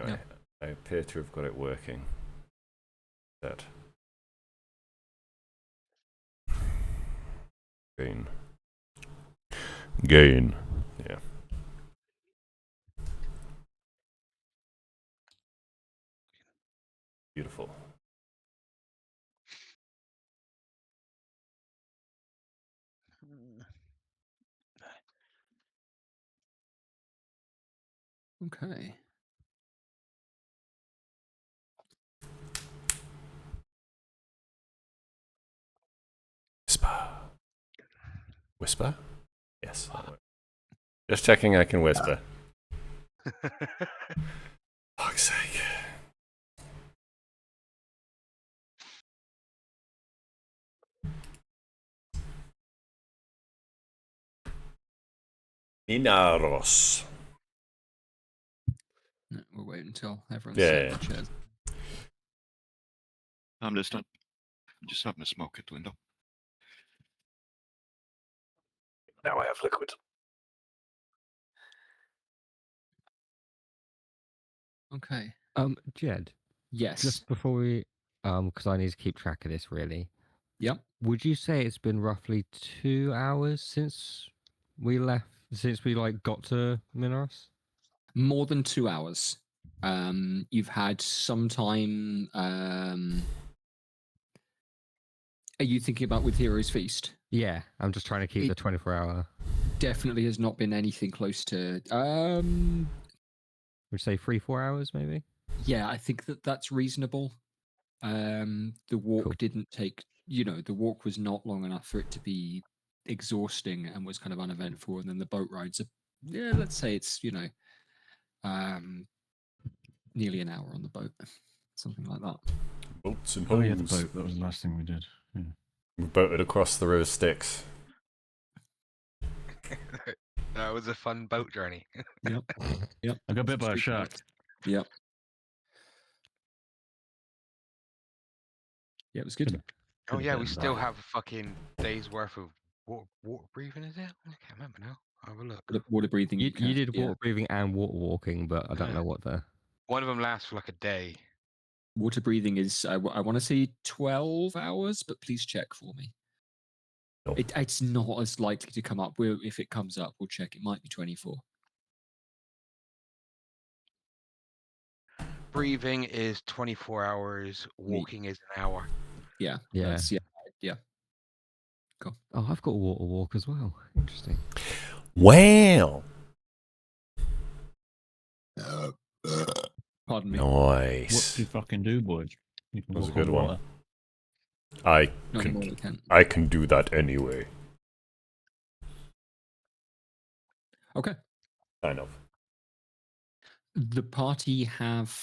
Anyway, Yep. I appear to have got it working. That. Gain. Gain. Yeah. Beautiful. Okay. Whisper. Whisper? Yes. Just checking I can whisper. Fuck's sake. Inaros. No, we'll wait until everyone's Yeah. settled chairs. I'm listening. Just having a smoke at the window. Now I have liquid. Okay. Jed, Yes. just before we, because I need to keep track of this really. Yep. Would you say it's been roughly 2 hours since we left, since we got to Minos? More than 2 hours. You've had some time. Are you thinking about with Heroes Feast? Yeah, I'm just trying to keep the 24-hour. Definitely has not been anything close to. Would you say 3-4 hours maybe? Yeah, I think that's reasonable. The walk Cool. didn't take. The walk was not long enough for it to be exhausting and was kind of uneventful. And then the boat rides are, let's say it's nearly an hour on the boat, something like that. Boats and Oh homes. yeah, the boat. That was the last thing we did. Yeah. We boated across the River Styx. That was a fun boat journey. Yep. Yep. I got bit by a shark. Yep. Yeah, it was good. Oh yeah, we been still bad. have a fucking day's worth of water breathing, is it? I can't remember now. I'll have a look. The water breathing. You can, did yeah. water breathing and water walking, but I don't know what the... One of them lasts for like a day. Water breathing is, I want to say 12 hours, but please check for me. Nope. It's not as likely to come up. If it comes up, we'll check. It might be 24. Breathing is 24 hours. Walking is an hour. Yeah. Yeah. Yeah. Cool. Oh, I've got water walk as well. Interesting. Wow. Pardon me. What Nice. do you fucking do, boys? You can That was a walk good on one. water. I Not anymore, we can. can't. I can do that anyway. Okay. Kind of. The party have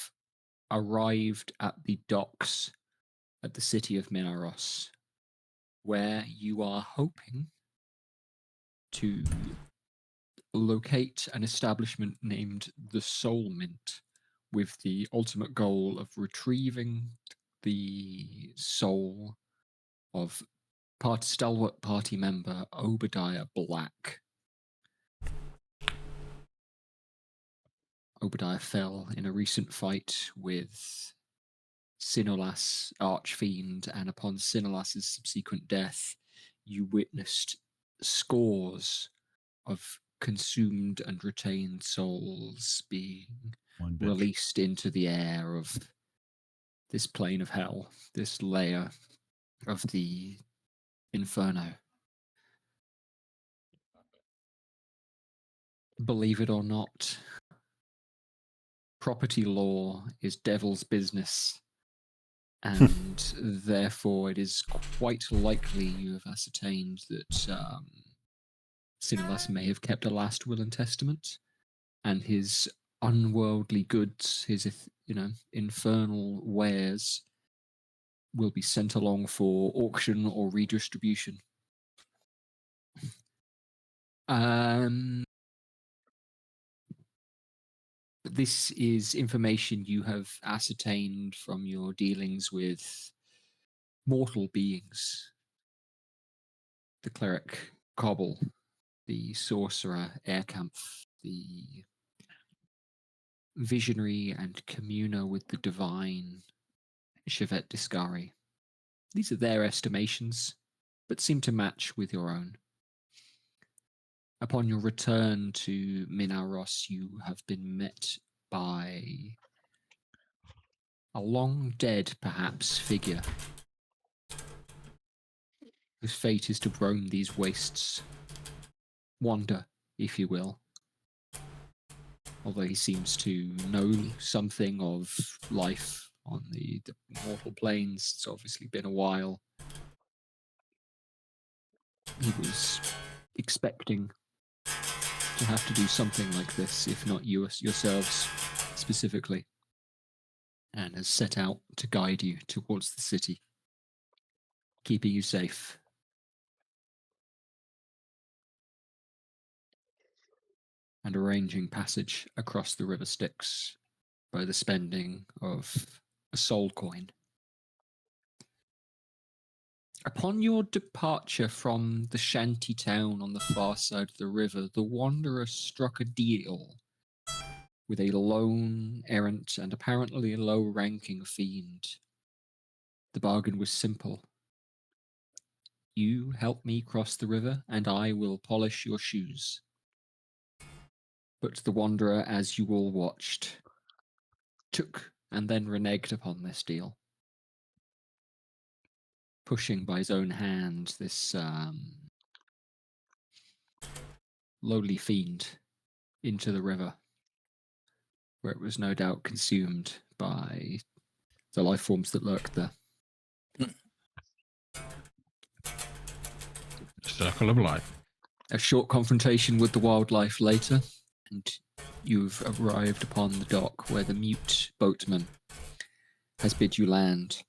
arrived at the docks at the city of Minaros, where you are hoping to locate an establishment named the Soul Mint, with the ultimate goal of retrieving the soul of stalwart party member Obadiah Black. Obadiah fell in a recent fight with Sinolas, Archfiend, and upon Sinolas's subsequent death, you witnessed scores of consumed and retained souls being released into the air of this plane of hell, this layer of the inferno. Believe it or not, property law is devil's business, and therefore it is quite likely you have ascertained that Sinolas may have kept a last will and testament, and his unworldly goods, his infernal wares, will be sent along for auction or redistribution. This is information you have ascertained from your dealings with mortal beings. The cleric Cobble, the sorcerer Airkampf, the visionary and communer with the divine Chevet Discari. These are their estimations, but seem to match with your own. Upon your return to Minaros, you have been met by a long dead, perhaps, figure whose fate is to roam these wastes, wander, if you will. Although he seems to know something of life on the mortal planes, it's obviously been a while. He was expecting to have to do something like this, if not yourselves specifically, and has set out to guide you towards the city, keeping you safe. And arranging passage across the river Styx by the spending of a soul coin. Upon your departure from the shanty town on the far side of the river, the wanderer struck a deal with a lone, errant, and apparently low-ranking fiend. The bargain was simple. You help me cross the river, and I will polish your shoes. But the wanderer, as you all watched, took and then reneged upon this deal, pushing by his own hand this lowly fiend into the river, where it was no doubt consumed by the life forms that lurked there. Circle of life. A short confrontation with the wildlife later, and you've arrived upon the dock where the mute boatman has bid you land.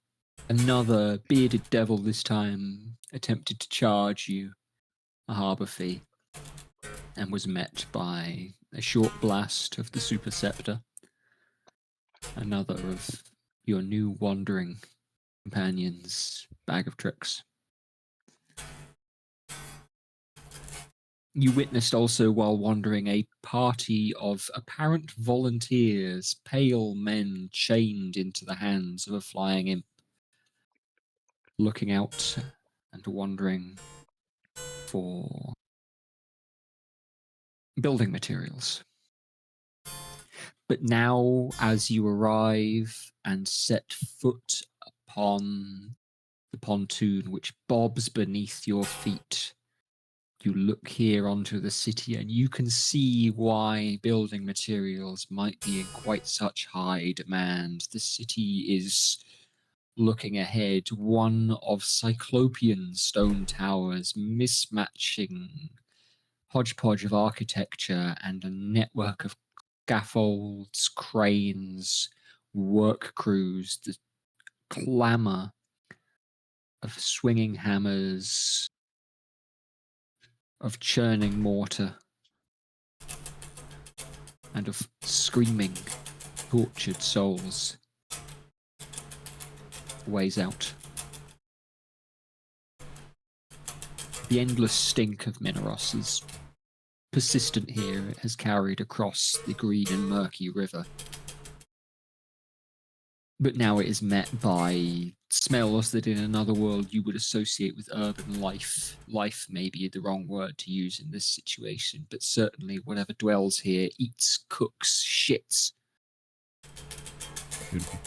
Another bearded devil this time attempted to charge you a harbour fee and was met by a short blast of the superceptor. Another of your new wandering companions' bag of tricks. You witnessed also while wandering a party of apparent volunteers, pale men chained into the hands of a flying imp, looking out and wandering for building materials. But now, as you arrive and set foot upon the pontoon which bobs beneath your feet, you look here onto the city and you can see why building materials might be in quite such high demand. The city is looking ahead, one of cyclopean stone towers, mismatching hodgepodge of architecture and a network of scaffolds, cranes, work crews, the clamour of swinging hammers, of churning mortar, and of screaming, tortured souls. Ways out. The endless stink of Minaros is persistent here. It has carried across the green and murky river. But now it is met by smells that in another world you would associate with urban life. Life may be the wrong word to use in this situation, but certainly whatever dwells here eats, cooks, shits. Beautiful.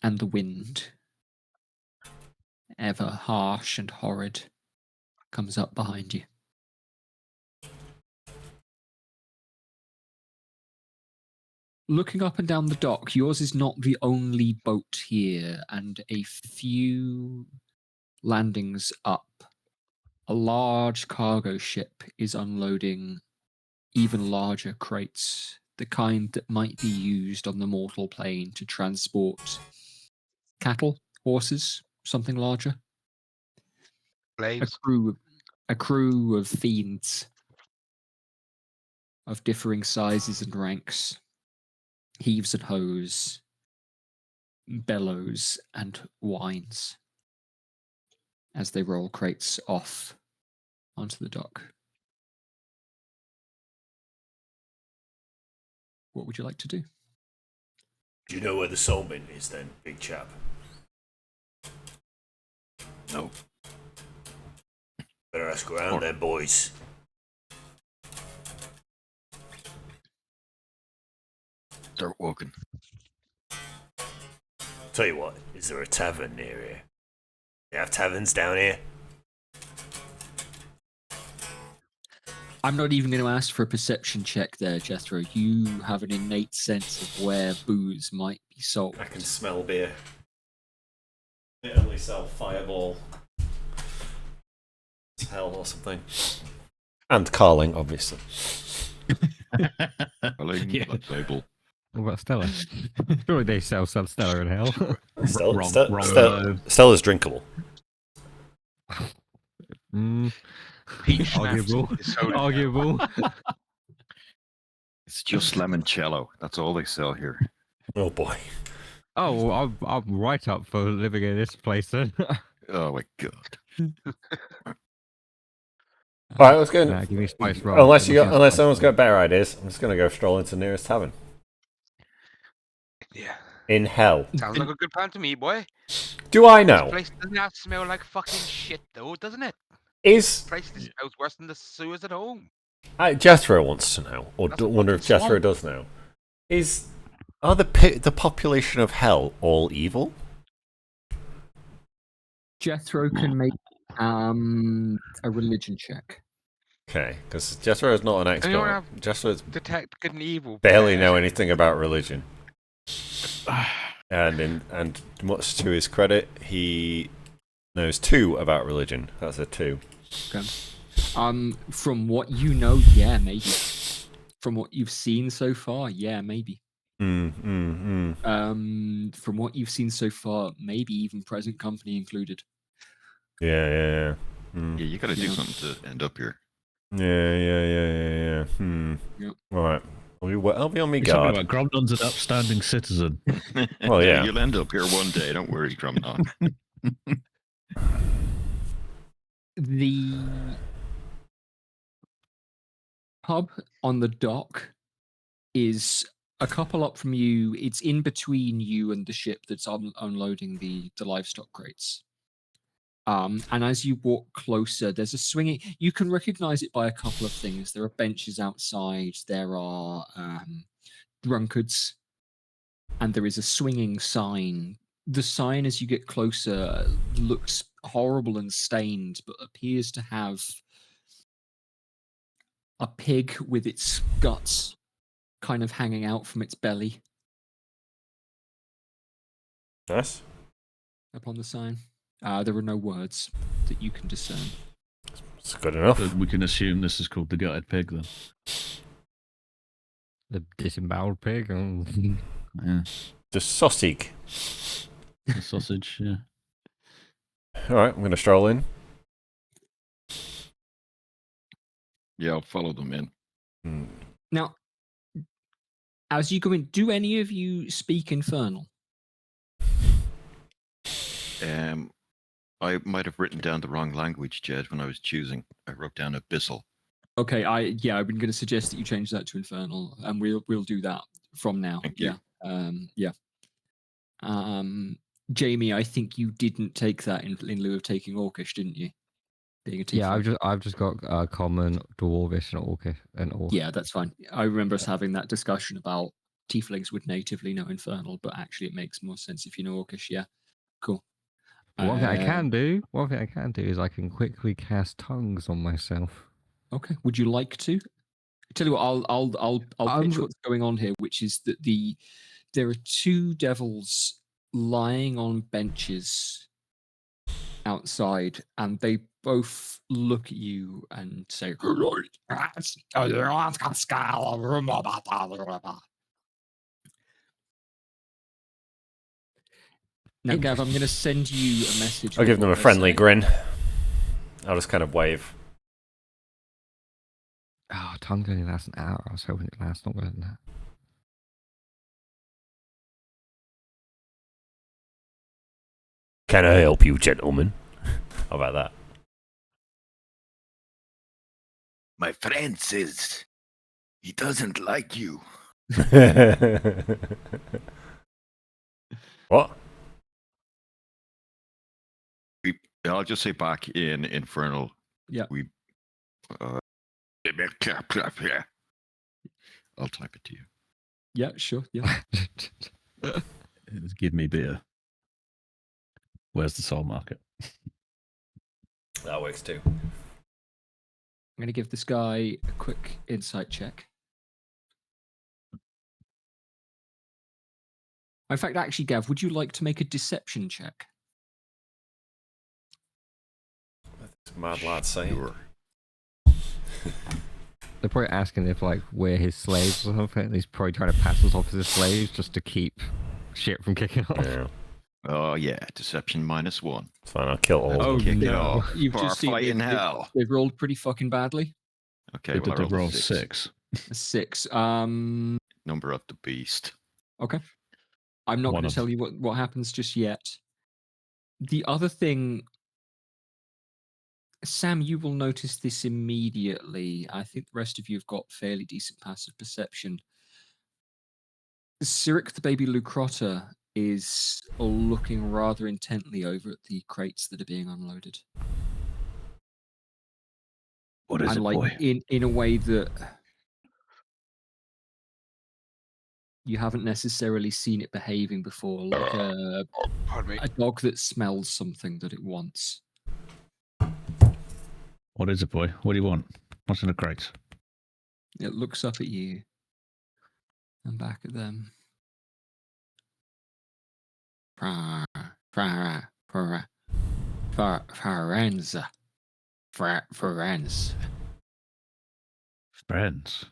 And the wind, ever harsh and horrid, comes up behind you. Looking up and down the dock, yours is not the only boat here, and a few landings up, a large cargo ship is unloading even larger crates, the kind that might be used on the mortal plane to transport cattle, horses, something larger. Slaves. A crew of fiends of differing sizes and ranks, heaves and hoes, bellows and whines as they roll crates off onto the dock. what would you like to do? Do you know where the soul mint is then, big chap? No. Better ask around then, boys. Start walking. Tell you what, is there a tavern near here? You have taverns down here? I'm not even going to ask for a perception check there, Jethro. You have an innate sense of where booze might be sold. I can smell beer. They only sell Fireball. Hell or something. And Carling, obviously. Calling Yeah. Black Label. What about Stella? Surely they sell some Stella in hell. Wrong. Stella's drinkable. Peach Arguable. Schnapps is soda. Arguable. It's just limoncello. That's all they sell here. Oh boy. Oh, well, I'm right up for living in this place then. Oh my god. Alright, let's go. Nah, give me spice roll. Unless someone's got better ideas, I'm just gonna go stroll into the nearest tavern. Yeah. In hell. Sounds like a good plan to me, boy. Do I This know? place doesn't have to smell like fucking shit, though, doesn't it? Is This place smells worse than the sewers at home. Jethro wants to know, or That's a wonder if fucking Jethro swamp. does know. Are the population of hell all evil? Jethro can make a religion check. Okay, because Jethro is not an Anyone expert. have Jethro's Detect good and evil. barely know anything about religion, and much to his credit, he knows 2 about religion. That's a 2. Okay. From what you know, yeah, maybe. From what you've seen so far, yeah, maybe. From what you've seen so far, maybe even present company included. Yeah. Yeah, you gotta do Yeah. something to end up here. Yeah. Yep. All right. I'll be on me You're talking guard. about Gromdon's an upstanding citizen. Well, yeah. You'll end up here one day. Don't worry, Grumnon. The pub on the dock is a couple up from you. It's in between you and the ship that's unloading the livestock crates. And as you walk closer, there's a swinging. You can recognize it by a couple of things. There are benches outside. There are drunkards, and there is a swinging sign. The sign, as you get closer, looks horrible and stained, but appears to have a pig with its guts kind of hanging out from its belly Yes. upon the sign. There are no words that you can discern. It's good enough. But we can assume this is called the gutted pig then. The disemboweled pig. Yeah. The sausage. The sausage, yeah. All right, I'm going to stroll in. Yeah, I'll follow them in. Now, as you go in, do any of you speak Infernal? I might have written down the wrong language, Jed, when I was choosing. I wrote down Abyssal. Okay, I've been going to suggest that you change that to Infernal, and we'll do that from now. Thank you. Yeah. Jamie, I think you didn't take that in lieu of taking Orcish, didn't you? Being a Yeah, tiefling. I've just got common, dwarvish, and orc. Yeah, that's fine. I remember us having that discussion about tieflings would natively know Infernal, but actually it makes more sense if you know Orcish. Yeah, cool. One thing I can do is I can quickly cast tongues on myself. Okay. Would you like to? Tell you what, I'll pitch what's going on here, which is that there are 2 devils lying on benches outside, and they both look at you and say, now, Gav, I'm going to send you a message. I'll with give them what a they're friendly saying. grin. I'll just kind of wave. Oh, tongue only lasts an hour. I was hoping it lasts longer than that. Can I help you, gentlemen? How about that? My friend says he doesn't like you. What? I'll just say back in Infernal. Yeah. We. I'll type it to you. Yeah, sure. Yeah. Give me beer. Where's the soul market? That works too. I'm going to give this guy a quick insight check. In fact, actually, Gav, would you like to make a deception check? This mad lad saying. Sure. They're probably asking if like we're his slaves or something. And he's probably trying to pass us off as his slaves just to keep shit from kicking off. Yeah, Oh yeah, deception -1. it's fine. I'll kill all of Oh, them. Kick it no. off. You've For just seen fight in they've- hell. They've rolled pretty fucking badly. Okay, Did well, I they rolled a roll 6. 6? A 6. Number of the beast. Okay. I'm not One going to of- tell you what happens just yet. The other thing, Sam, you will notice this immediately. I think the rest of you have got fairly decent passive perception. Cyric the baby Lucrotta is looking rather intently over at the crates that are being unloaded. What is And it, like boy? in a way that you haven't necessarily seen it behaving before, like Pardon me. a dog that smells something that it wants. What is it, boy? What do you want? What's in the crates? It looks up at you and back at them. Forenza. Friends.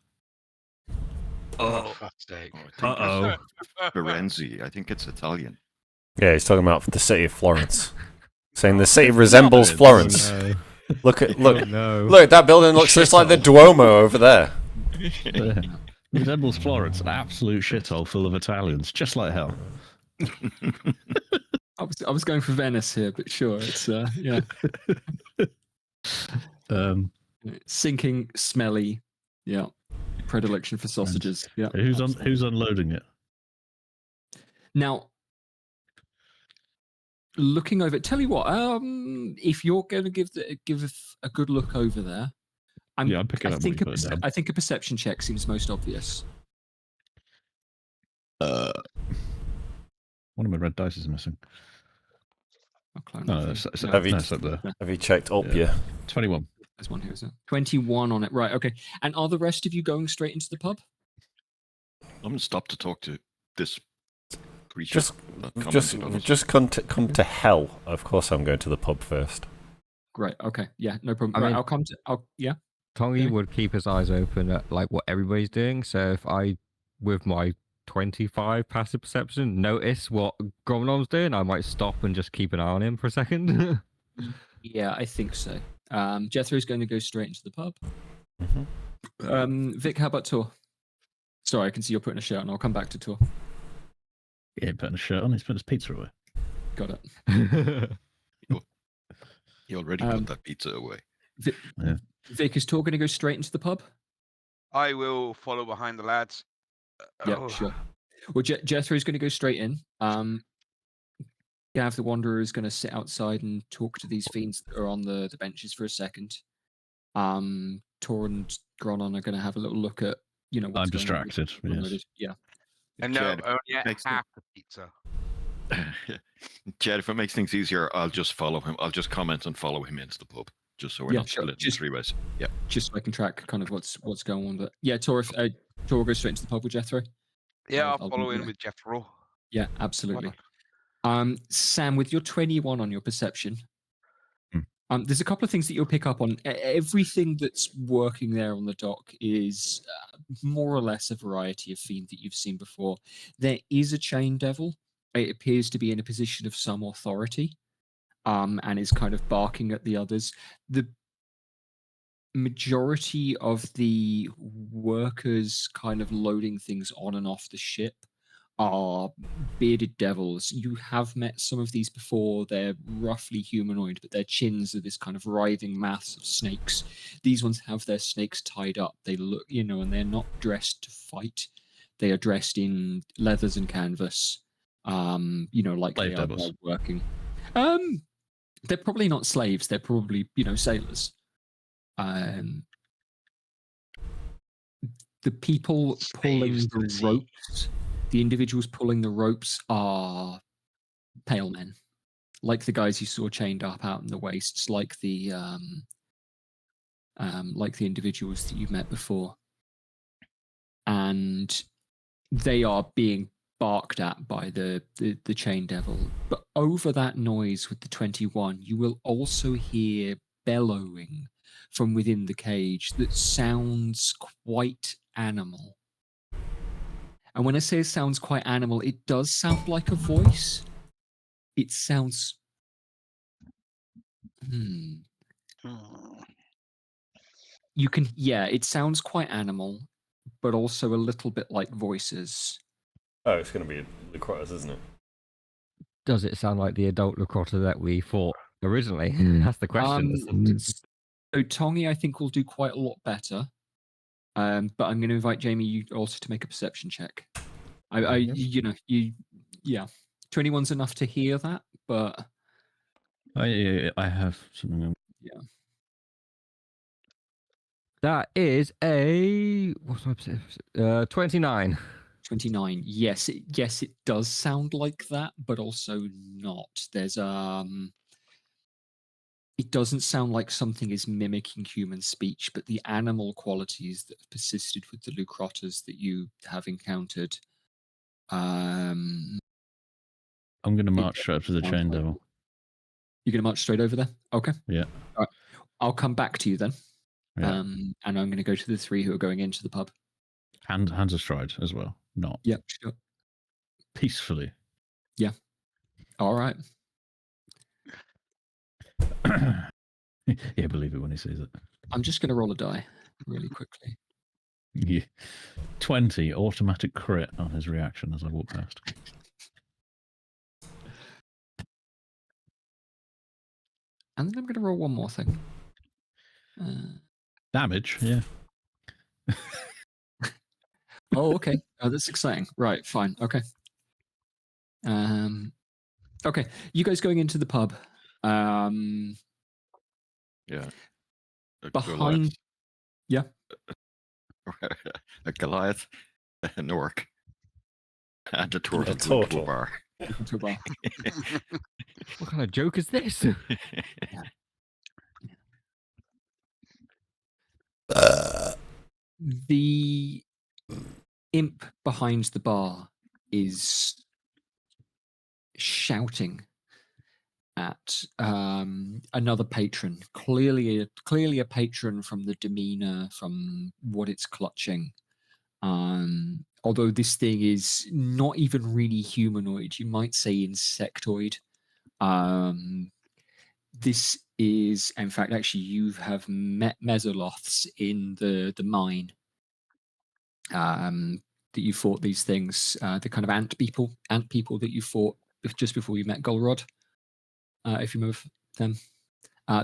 Oh, fuck's sake. Uh-oh. Firenze. I think it's Italian. Yeah, he's talking about the city of Florence. Saying the city resembles Florence. Oh, Look at no. look Oh, no. look, that building looks just like the Duomo over there. Resembles Florence, an absolute shithole full of Italians, just like hell. I was going for Venice here, but sure, it's yeah, sinking, smelly, yeah, predilection for sausages. Yeah. Who's unloading it? Now, looking over, tell you what, if you're going to give a good look over there, I'm picking up what you put down. I think a perception check seems most obvious. One of my red dice is missing. I'll clone No, that it's thing. Have you- it's up there. Have you checked up Yeah. your 21. There's one here, is it? 21 on it, right? Okay. And are the rest of you going straight into the pub? I'm gonna stop to talk to this creature. Just that commented on us. just come to hell. Of course I'm going to the pub first. Great. Okay. Yeah, no problem. I Right, mean- I'll come to. Yeah. Tongi Okay. would keep his eyes open at like what everybody's doing. So if I, with my 25 passive perception, notice what Gromnom's doing, I might stop and just keep an eye on him for a second. Yeah, I think so. Jethro's going to go straight into the pub. Mhm. Vic, how about Tor? Sorry, I can see you're putting a shirt on. I'll come back to Tor. He ain't putting a shirt on, he's putting his pizza away. Got it. He already Um, put that pizza away. Vic, is Tor going to go straight into the pub? I will follow behind the lads. Yeah, Oh, sure. Well, Jethro's going to go straight in. Gav the Wanderer is going to sit outside and talk to these fiends that are on the benches for a second. Tor and Gronon are going to have a little look at, what's I'm going on with distracted. the Yes. unloaded. Yeah. And no, Jed, only at makes the- half the pizza. Jed, if it makes things easier, I'll just follow him. I'll just comment and follow him into the pub, just so we're Yeah, not sure. split in Just- 3 ways. Yeah. Just so I can track kind of what's going on. But yeah, Tor will go straight into the pub with Jethro. Yeah, I'll I'll follow do in that. with Jethro. Yeah, absolutely. on. Sam, with your 21 on your perception, Hmm. there's a couple of things that you'll pick up on. Everything that's working there on the dock is more or less a variety of fiend that you've seen before. There is a chain devil. It appears to be in a position of some authority, and is kind of barking at the others. The majority of the workers kind of loading things on and off the ship are bearded devils. You have met some of these before. They're roughly humanoid, but their chins are this kind of writhing mass of snakes. These ones have their snakes tied up. They look, and they're not dressed to fight. They are dressed in leathers and canvas. Like Slave they are devils. working. They're probably not slaves. They're probably sailors. The people pulling Thieves to the the sea. ropes, the individuals pulling the ropes are pale men, like the guys you saw chained up out in the wastes, like the individuals that you've met before, and they are being barked at by the chain devil. But over that noise with the 21, you will also hear bellowing from within the cage that sounds quite animal. And when I say it sounds quite animal, it does sound like a voice. It sounds it sounds quite animal, but also a little bit like voices. Oh, it's going to be Lucrotas, isn't it? Does it sound like the adult Lakota that we fought originally? That's the question. So Tongi, I think, will do quite a lot better. But I'm going to invite Jamie you also to make a perception check. 21's enough to hear that, but I have something. That is a 29. 29. Yes, it does sound like that, but also not. There's it doesn't sound like something is mimicking human speech, but the animal qualities that have persisted with the Lucrotas that you have encountered. I'm going to march straight up to the chain devil. You're going to march straight over there? Okay. Yeah. All right. I'll come back to you then. Yeah. And I'm going to go to the 3 who are going into the pub. Hands astride as well. Not Yep, sure. peacefully. Yeah. All right. Yeah, believe it when he sees it. I'm just going to roll a die really quickly. Yeah. 20 automatic crit on his reaction as I walk past. And then I'm going to roll one more thing. Damage, yeah. Oh, okay. Oh, that's exciting. Right, fine. Okay. Okay. You guys going into the pub. Yeah. Behind. Yeah. A Goliath, an orc, and a turtle. A turtle. Bar. Into a bar. What kind of joke is this? The imp behind the bar is shouting at another patron. Clearly a patron from the demeanor, from what it's clutching. Although this thing is not even really humanoid, you might say insectoid. This is, in fact, actually, you have met mesoloths in the mine. That you fought these things, the kind of ant people that you fought just before you met Golrod. If you move them,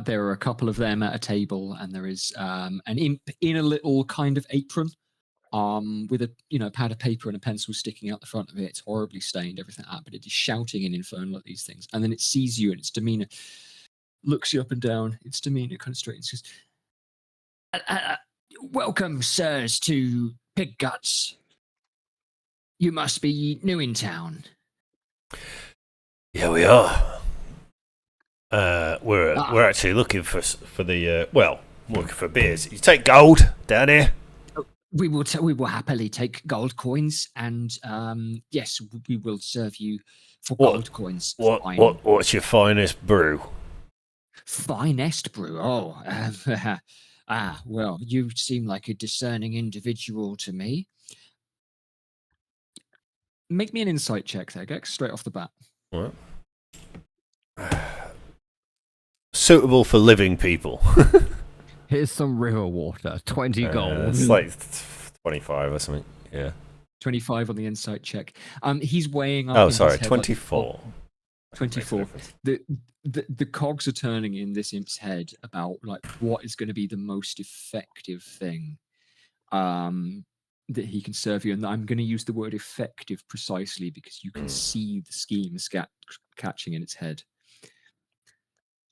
there are a couple of them at a table, and there is an imp in a little kind of apron, with a pad of paper and a pencil sticking out the front of it. It's horribly stained, everything like that, but it is shouting in infernal at these things. And then it sees you, and its demeanor looks you up and down. Its demeanor kind of straightens. Says, "Welcome, sirs, to Pig Guts. You must be new in town." Yeah, we are. We're actually looking for the looking for beers. You take gold down here. We will happily take gold coins, and yes, we will serve you for gold coins. What's your finest brew? Finest brew? Oh, well, you seem like a discerning individual to me. Make me an insight check there, Gex, straight off the bat. What? Suitable for living people. Here's some river water, 20 gold. It's like 25 or something. Yeah. 25 on the insight check. He's weighing up. Oh, in sorry, his head 24. 24. The cogs are turning in this imp's head about like what is going to be the most effective thing. that he can serve you. And I'm going to use the word effective precisely because you can see the scheme catching in its head.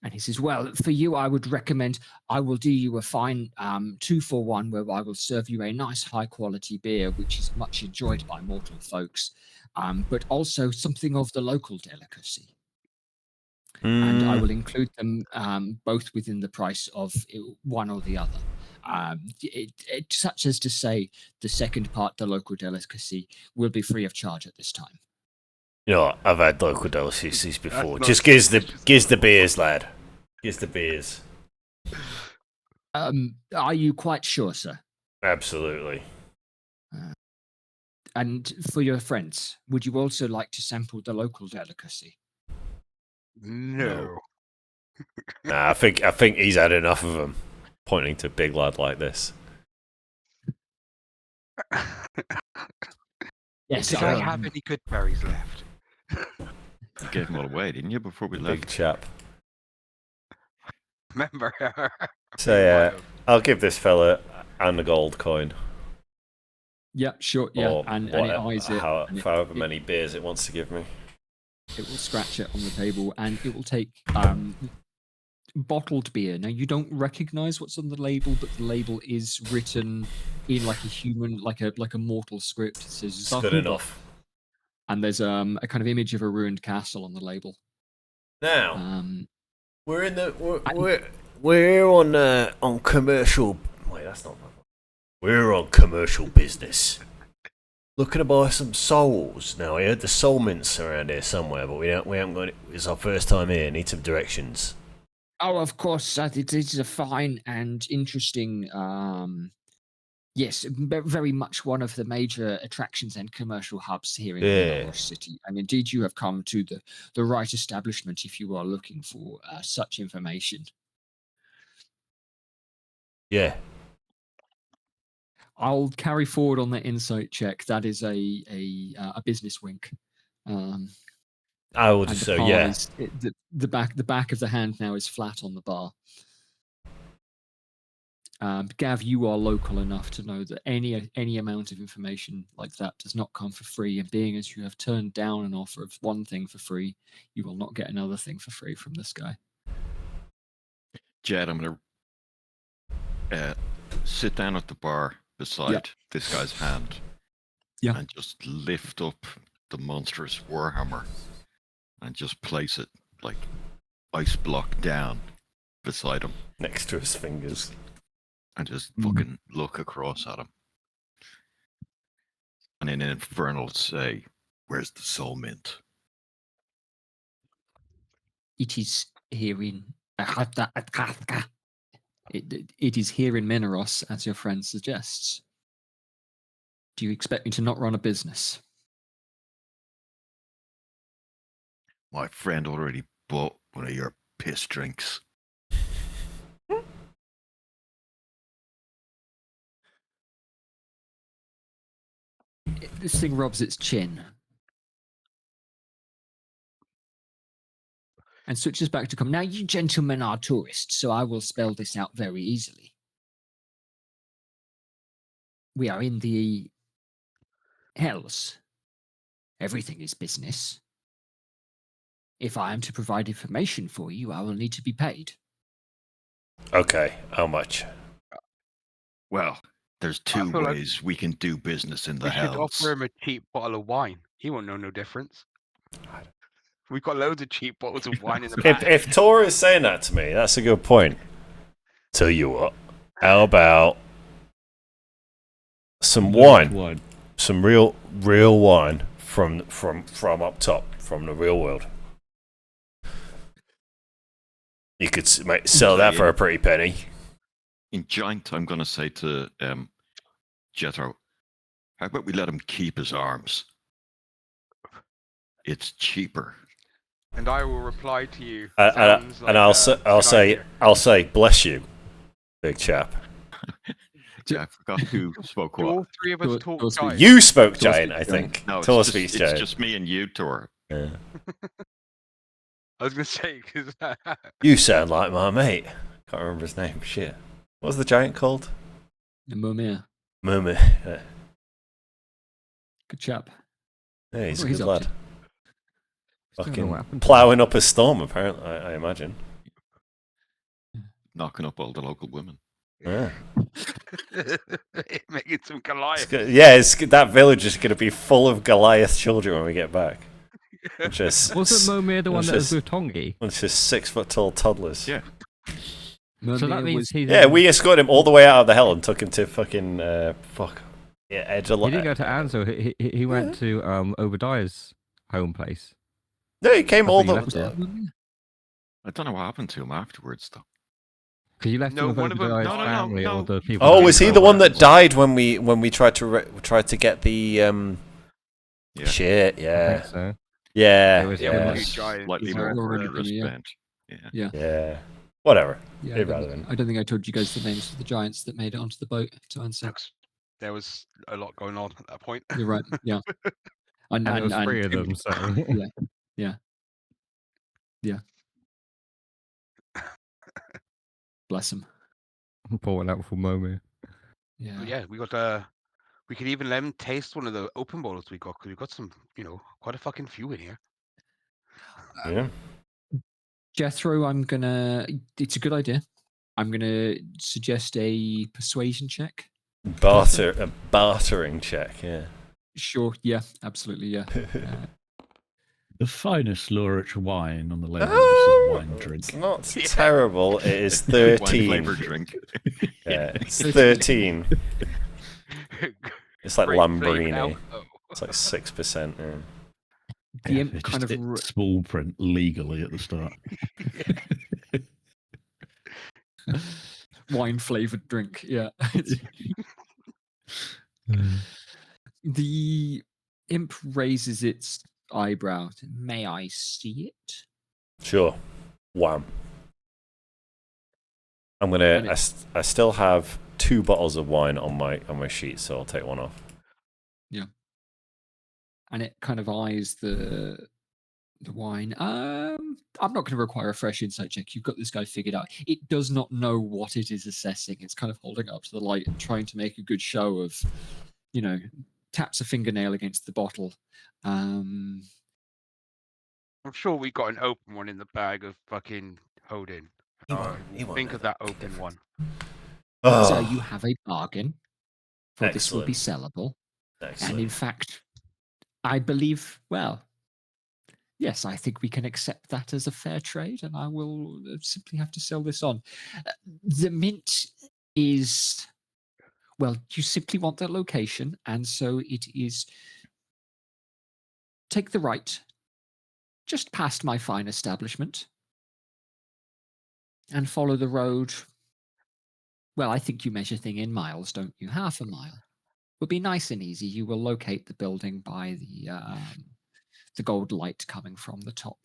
And he says, well, for you, I would recommend I will do you a fine 2-for-1 where I will serve you a nice high quality beer, which is much enjoyed by mortal folks, but also something of the local delicacy. And I will include them both within the price of one or the other. Such as to say, the second part, the local delicacy, will be free of charge at this time. You know, I've had local delicacies before. not Just true, gives that's the just gives the not beers, lad. Gives the beers. Are you quite sure, sir? Absolutely. And for your friends, would you also like to sample the local delicacy? No. Nah, I think he's had enough of them. Pointing to big lad like this. Yes, Did I have any good berries left? You gave them all away, didn't you, before we Big left? chap. Remember? So yeah, I'll give this fella and a gold coin. Yeah, sure. Yeah, Or and it eyes it. and however many beers it wants to give me. It will scratch it on the table, and it will take bottled beer. Now you don't recognize what's on the label, but the label is written in like a human, like a mortal script. It says It's good Zahuba, enough. and there's a kind of image of a ruined castle on the label. Now we're in the we're on commercial. Wait, that's not. We're on commercial business. Looking to buy some souls. Now I heard the soul mints around here somewhere, but we haven't got it. It's our first time here. Need some directions. Oh, of course, it is a fine and interesting. Yes, very much one of the major attractions and commercial hubs here in Mineral City. And indeed, you have come to the right establishment if you are looking for such information. Yeah. I'll carry forward on that insight check. That is a business wink. I would And so palm yeah. the back of the hand now is flat on the bar. Gav, you are local enough to know that any amount of information like that does not come for free. And being as you have turned down an offer of one thing for free, you will not get another thing for free from this guy. Jed, I'm going to sit down at the bar beside this guy's hand and just lift up the monstrous warhammer and just place it like ice block down beside him. Next to his fingers. And just fucking look across at him. And in Infernal say, where's the soul mint? It is here in it is here in Mineros, as your friend suggests. Do you expect me to not run a business? My friend already bought one of your piss drinks. This thing rubs its chin and switches back to come. Now, you gentlemen are tourists, so I will spell this out very easily. We are in the Hells. Everything is business. If I am to provide information for you, I will need to be paid. Okay, how much? Well, there's two ways we can do business in the We should Hells. offer him a cheap bottle of wine. He won't know no difference. We've got loads of cheap bottles of wine in the back. If Tor is saying that to me, that's a good point. Tell you what, how about some wine? Some real wine from up top, from the real world. You could sell that for a pretty penny. In Giant, I'm going to say to Jethro, how about we let him keep his arms? It's cheaper. And I will reply to you. And I'll say, bless you, big chap. Yeah, I forgot who spoke what. All three of us talk giant. You spoke giant, I think. No, Tor it's speaks giant. just me and you, Tor. Yeah. I was going to say, because... You sound like my mate. Can't remember his name. Shit. What was the giant called? The Mumia. Mummy. Good chap. Yeah, he's a What he's good up lad. to. Still don't know what Fucking happened to ploughing up a storm, apparently. I imagine. Knocking up all the local women. Yeah. Making some Goliath. That village is going to be full of Goliath children when we get back. Wasn't Momir the one that was with Tongi? It's just 6 foot tall toddlers. Yeah. So that means he's. Yeah, we escorted him all the way out of the hell and took him to fucking edge of. He didn't go to Anzo. He went to Obadiah's home place. No, he came all the. I don't know what happened to him afterwards, though. Because you left him with one of them- Obadiah's no. family or the people. Oh, that was he were the one that there. died when we tried to get the Yeah. shit? I Yeah, think so. yeah, It was- Yeah, it when was he giant. Slightly He's more already murderous been, yeah. bent. Yeah. yeah. Whatever. Yeah, Irrelevant. I don't think I told you guys the names of the giants that made it onto the boat to answer. There was a lot going on at that point. You're right. Yeah. And there was 3 of Tim- them, so. Yeah. Bless him. Pour one out for Momir. Yeah. But yeah, we got we could even let him taste one of the open bottles we got, because we got some, quite a fucking few in here. Yeah. Jethro, it's a good idea. I'm gonna suggest a persuasion check. A bartering check. Yeah. Sure. Yeah. Absolutely. Yeah. The finest Lurich wine on the label. This is wine drink. It's not terrible. It is 13. Wine-flavored drink. Yeah, it's 13. It's like Great flavored Lambrini. alcohol. It's like 6%. Yeah. The Yeah, imp it's kind just of small print legally at the start. wine flavored drink. Yeah. The imp raises its eyebrow. May I see it? Sure. Wham. I'm And gonna. I still have 2 bottles of wine on my sheet, so I'll take one off. And it kind of eyes the wine. I'm not going to require a fresh insight check. You've got this guy figured out. It does not know what it is assessing. It's kind of holding it up to the light and trying to make a good show of, taps a fingernail against the bottle. I'm sure we got an open one in the bag of fucking Hodin. He won't Think know of that the open difference. one. Oh, So you have a bargain, for this will be sellable. excellent. And in fact, I believe, yes, I think we can accept that as a fair trade, and I will simply have to sell this on. The mint is, you simply want that location, and so it is. Take the right, just past my fine establishment, and follow the road. Well, I think you measure thing in miles, don't you? Half a mile. Would be nice and easy. You will locate the building by the gold light coming from the top.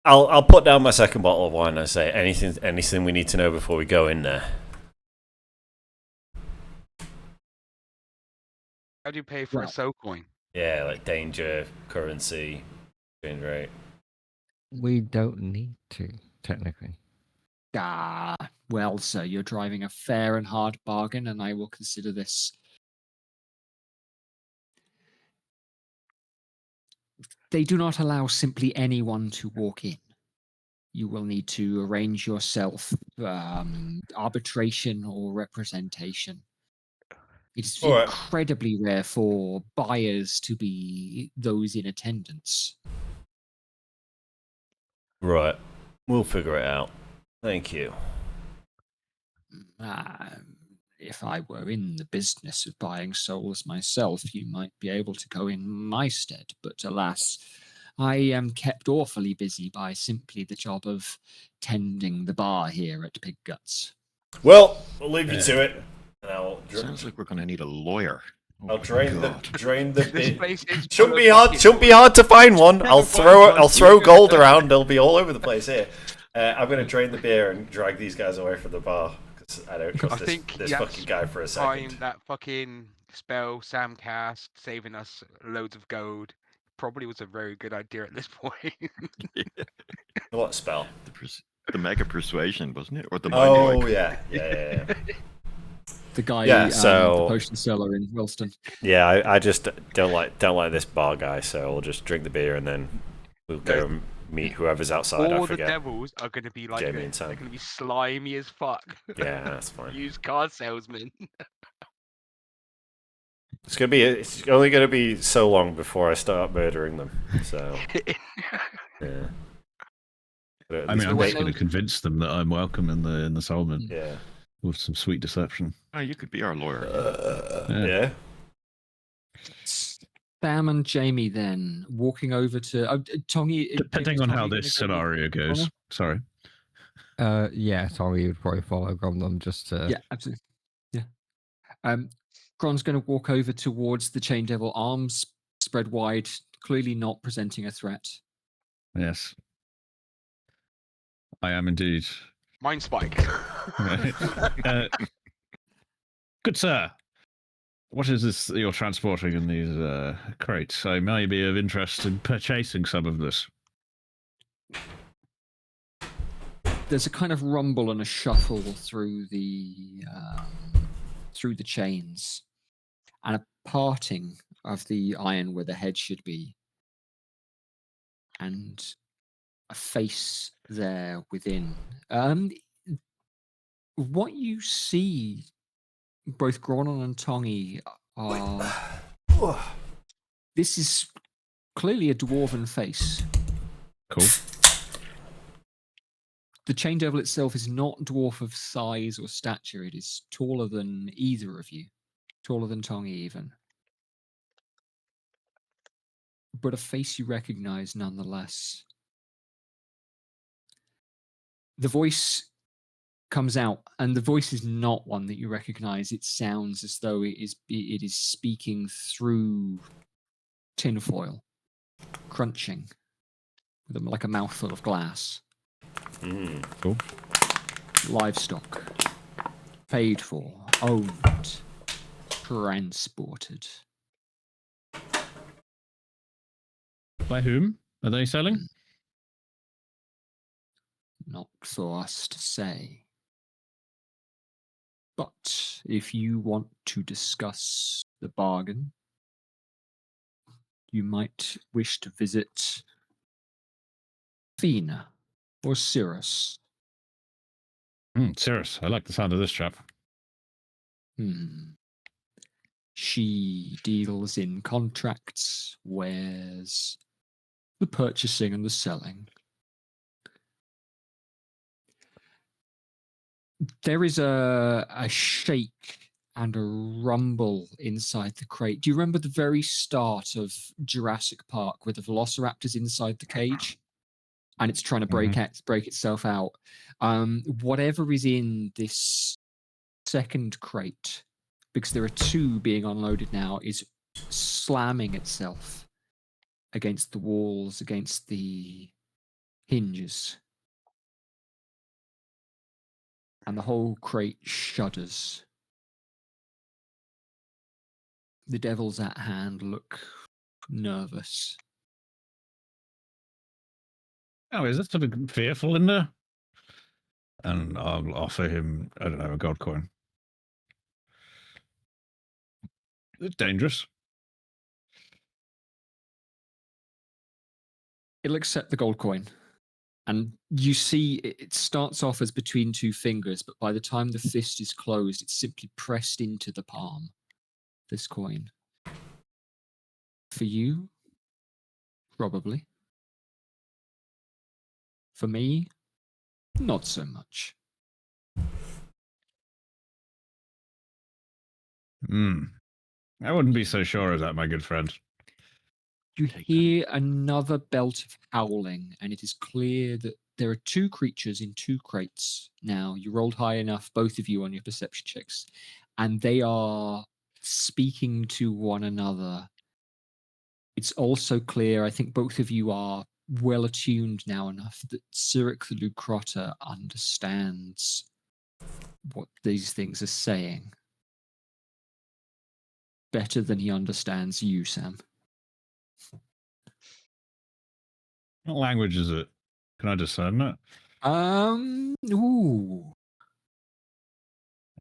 I'll put down my second bottle of wine and say anything we need to know before we go in there. How do you pay for a soul coin? Yeah, like danger, currency, exchange rate. We don't need to, technically. Sir, you're driving a fair and hard bargain, and I will consider this. They do not allow simply anyone to walk in. You will need to arrange yourself arbitration or representation. It's All right. incredibly rare for buyers to be those in attendance. Right. We'll figure it out. Thank you. If I were in the business of buying souls myself, you might be able to go in my stead. But alas, I am kept awfully busy by simply the job of tending the bar here at Pig Guts. Well, we'll leave you to it. And Sounds like we're going to need a lawyer. I'll drain the This bit. place is Shouldn't full be of hard. fucking- Shouldn't be hard to find one. I'll Find throw one. gold around. They'll be all over the place here. I'm gonna drain the beer and drag these guys away from the bar because I don't trust this fucking guy for a Find second. that fucking spell Sam cast, saving us loads of gold. Probably was a very good idea at this point. What spell? The mega persuasion, wasn't it? Or the mind Oh wipe? yeah. The guy, Yeah, the potion seller in Wilston. Yeah, I just don't like this bar guy, so we'll just drink the beer and then we'll go and meet whoever's outside. All I forget. the devils are going to be like Jamie and this. Sam. They're going to be slimy as fuck. Yeah, that's fine. Used car salesman. It's only gonna be so long before I start murdering them. So yeah. I mean, I'm when just going to convince them that I'm welcome in the settlement. Yeah. With some sweet deception. Oh, you could be our lawyer. Yeah. Sam and Jamie then walking over to Tongi. Depending on how this scenario goes. Sorry. Yeah, Tommy would probably follow Gromlin just to. Yeah, absolutely. Yeah. Gron's going to walk over towards the Chain Devil, arms spread wide, clearly not presenting a threat. Yes. I am indeed. Mind spike. Good sir. What is this you're transporting in these crates? I may be of interest in purchasing some of this. There's a kind of rumble and a shuffle through the chains, and a parting of the iron where the head should be, and a face there within. What you see, both Gronon and Tongi, are. This is clearly a dwarven face. Cool. The Chain Devil itself is not dwarf of size or stature. It is taller than either of you. Taller than Tongi, even. But a face you recognize nonetheless. The voice comes out, and the voice is not one that you recognize. It sounds as though it is speaking through tinfoil, crunching, like a mouthful of glass. Cool. Livestock, paid for, owned, transported. By whom are they selling? Not for us to say. But if you want to discuss the bargain, you might wish to visit Fina or Cirrus. Cirrus. I like the sound of this chap. She deals in contracts, wares, the purchasing and the selling. There is a shake and a rumble inside the crate. Do you remember the very start of Jurassic Park with the velociraptors inside the cage? And it's trying to break itself out. Whatever is in this second crate, because there are two being unloaded now, is slamming itself against the walls, against the hinges. And the whole crate shudders. The devils at hand look nervous. Oh, is there something fearful in there? And I'll offer him, I don't know, a gold coin. It's dangerous. It'll accept the gold coin. And you see it starts off as between two fingers, but by the time the fist is closed, it's simply pressed into the palm, this coin. For you, probably. For me, not so much. I wouldn't be so sure of that, my good friend. You hear another belt of howling, and it is clear that there are two creatures in two crates now. You rolled high enough, both of you, on your perception checks, and they are speaking to one another. It's also clear, I think both of you are well attuned now enough that Cyric the Lucrotta understands what these things are saying better than he understands you, Sam. What language is it? Can I discern that? Ooh.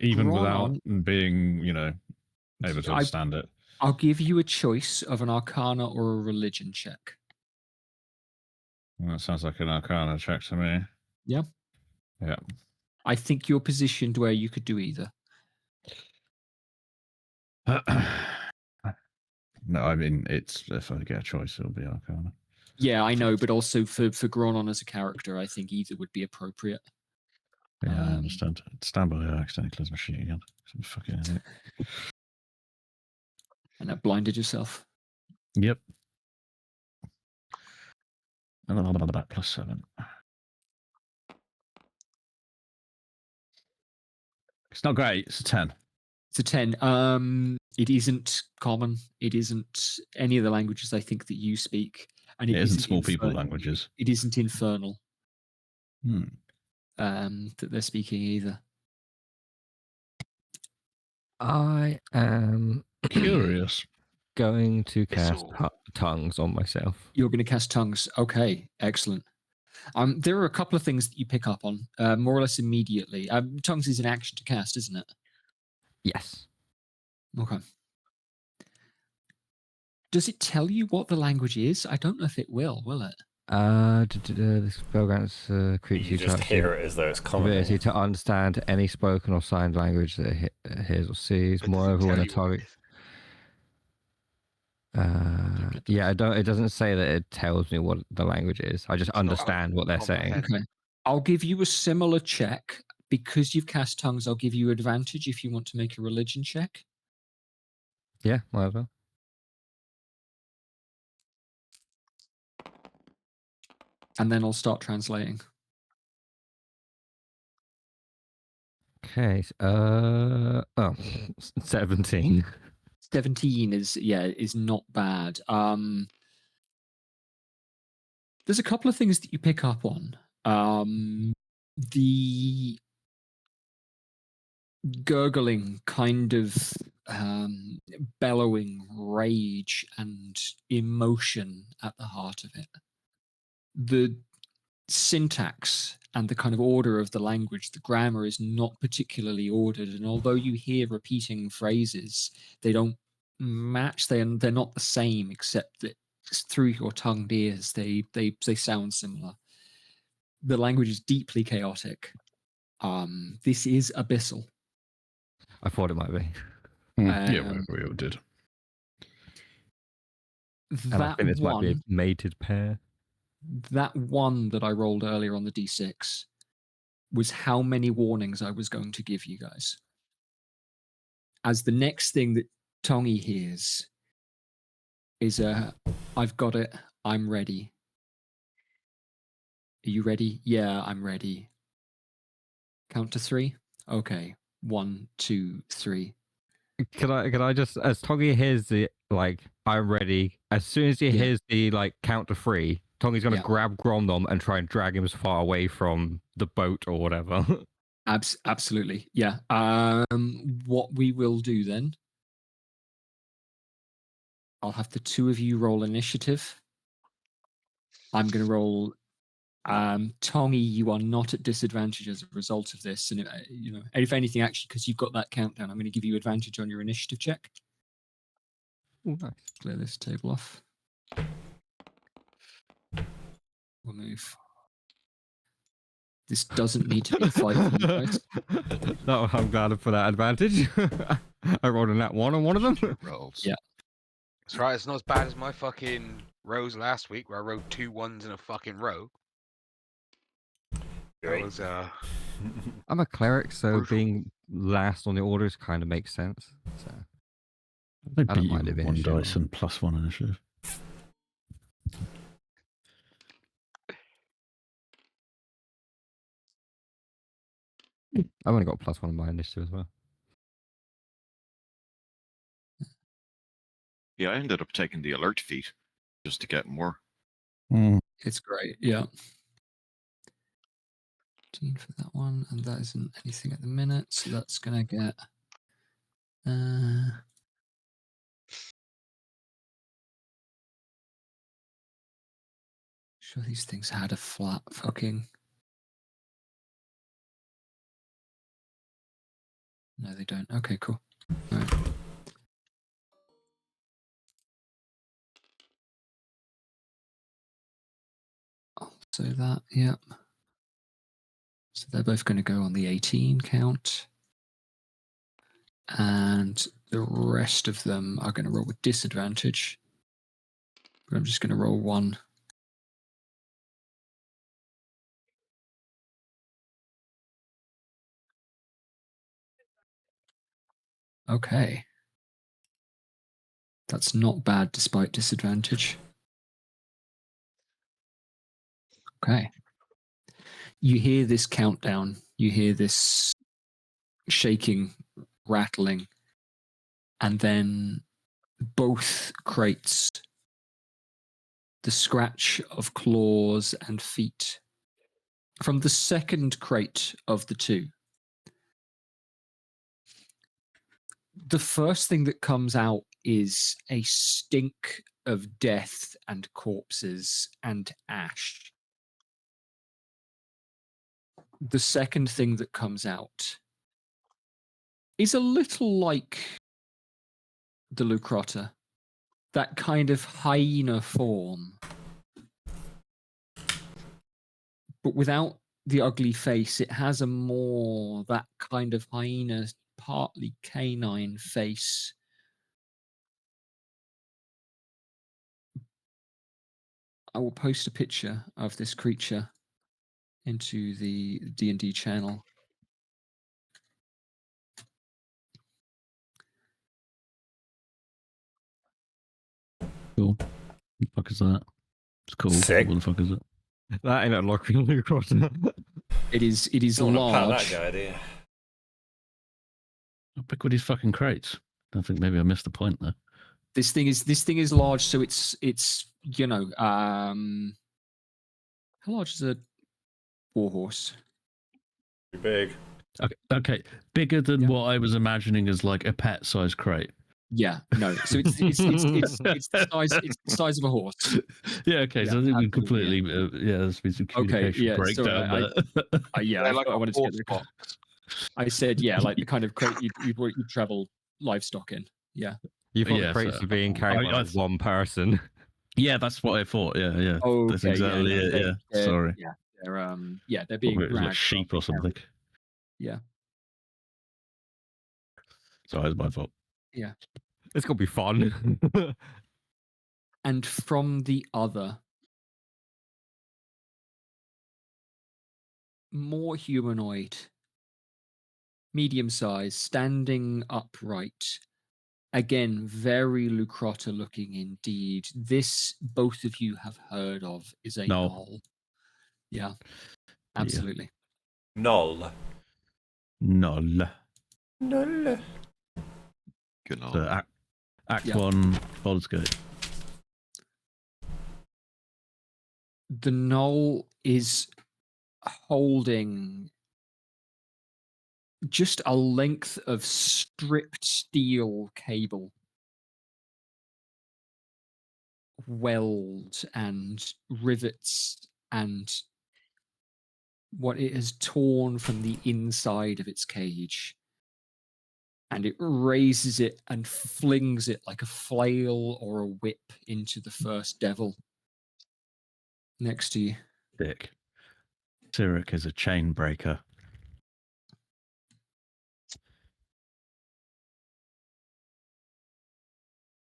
even without Gronon, being, able to understand it. I'll give you a choice of an Arcana or a Religion check. Well, that sounds like an Arcana check to me. Yeah. Yeah. I think you're positioned where you could do either. No, I mean, it's if I get a choice, it'll be Arcana. Yeah, I know, but also for Gronon as a character, I think either would be appropriate. Yeah, I understand. Stand by, I accidentally closed my sheet again. Fucking idiot. And that blinded yourself. Yep. +7. It's not great. It's a 10. It's a 10. It isn't common. It isn't any of the languages I think that you speak. And it isn't small people languages. It isn't Infernal. Hmm. That they're speaking either. I am curious. Going to cast tongues on myself. You're going to cast tongues. Okay, excellent. There are a couple of things that you pick up on, more or less immediately. Tongues is an action to cast, isn't it? Yes. Okay. Does it tell you what the language is? I don't know if it will it? The spell grants creature you just hear it as though it's coming. Ability to understand any spoken or signed language that it hears or sees. Moreover, when a target. Yeah, it doesn't say that it tells me what the language is. I just understand what they're saying. Okay. I'll give you a similar check. Because you've cast tongues, I'll give you advantage if you want to make a religion check. Yeah, might as well. And then I'll start translating. Okay. 17. 17 is not bad. There's a couple of things that you pick up on. The gurgling kind of bellowing rage and emotion at the heart of it. The syntax and the kind of order of the language, the grammar is not particularly ordered, and although you hear repeating phrases, they don't match. They're not the same, except that through your tongued ears, they sound similar. The language is deeply chaotic. This is abyssal. I thought it might be. Yeah, we all did. And I think this might be a mated pair. That one that I rolled earlier on the D6 was how many warnings I was going to give you guys. As the next thing that Tongi hears is I've got it, I'm ready. Are you ready? Yeah, I'm ready. Count to 3? Okay. 1, 2, 3. Can I just, as Tongi hears the, I'm ready, as soon as he hears the, count to 3, Tongi's going to grab Gromdom and try and drag him as far away from the boat or whatever. Absolutely. Yeah. What we will do then, I'll have the two of you roll initiative. I'm going to roll. Tongi, you are not at disadvantage as a result of this. And, if anything, actually, because you've got that countdown, I'm going to give you advantage on your initiative check. Ooh, nice. Clear this table off. We'll move. This doesn't need to be a fight for you guys. No, I'm glad for that advantage. I rolled a nat 1 on one of them. Rolls. Yeah. That's right, it's not as bad as my fucking rows last week where I rode 2 1s in a fucking row. That was, I'm a cleric, so brutal. being last on the orders kind of makes sense. So They I don't beat you mind it with being 1 a shit dice roll. and +1 initiative. I've only got +1 on my initiative as well. Yeah, I ended up taking the alert feat just to get more. It's great. Yeah. 15 for that one, and that isn't anything at the minute, so that's going to get. Sure, these things had a flat fucking. No, they don't. Okay, cool. All right. So that, yep. So they're both going to go on the 18 count. And the rest of them are going to roll with disadvantage. But I'm just going to roll one. Okay. That's not bad despite disadvantage. Okay. You hear this countdown. You hear this shaking, rattling, and then both crates, the scratch of claws and feet from the second crate of the two. The first thing that comes out is a stink of death and corpses and ash. The second thing that comes out is a little like the Lucrota, that kind of hyena form, but without the ugly face. It has a more that kind of hyena, partly canine face. I will post a picture of this creature into the D&D channel. Cool. What the fuck is that? It's cool. Sick. What the fuck is it? That ain't unlocking Lucas. It is Don't wanna pat large. that guy, do you? How big were these fucking crates? I think maybe I missed the point there. This thing is large, so it's you know, how large is a warhorse? Pretty big. Okay. Bigger than Yeah. what I was imagining as like a pet-sized crate. Yeah, no. So it's the size of a horse. Yeah, okay. Yeah, So I think we absolutely, completely there's been some communication yeah, breakdown sorry, there. Yeah, They're I like thought I a wanted to horse get box. I said, yeah, like the kind of crate you'd travel livestock in. Yeah. You thought Yeah, the crates so- were being carried by like one person. Yeah, that's what I thought. Yeah. Oh, That's exactly it. Yeah. Sorry. Yeah, they're being Thought it was like dragged sheep rather or than something. carried. Yeah. Sorry, it's my fault. Yeah. It's gonna be fun. And from the other, more humanoid, medium size, standing upright. Again, very Lucrota looking indeed. This, both of you have heard of, is a No. null. Yeah, absolutely. Null. Null. Null. Good on. So Act Yeah. 1, Baldur's Gate. The null is holding just a length of stripped steel cable, weld and rivets and what it has torn from the inside of its cage. And it raises it and flings it like a flail or a whip into the first devil next to you. Dick. Cyric is a chain breaker.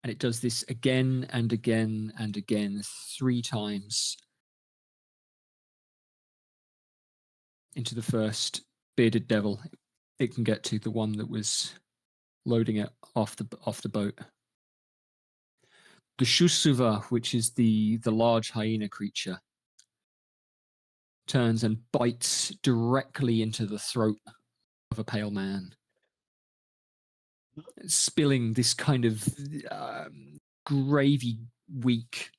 And it does this again and again and again, 3 times into the first bearded devil it can get to, the one that was loading it off the boat. The Shusuva, which is the large hyena creature, turns and bites directly into the throat of a pale man, spilling this kind of gravy weak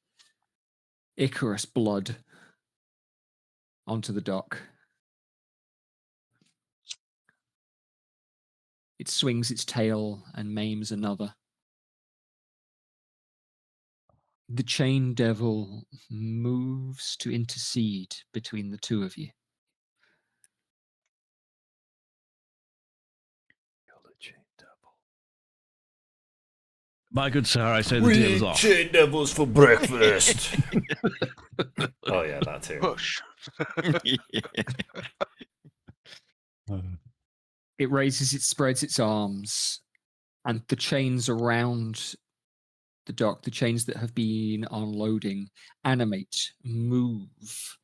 Icarus blood onto the dock. It swings its tail and maims another. The chain devil moves to intercede between the two of you. My good sir, I say the deal is off. Chain devils for breakfast. Oh yeah, that too. Push. It raises, it spreads its arms, and the chains around the dock, the chains that have been unloading, animate, move,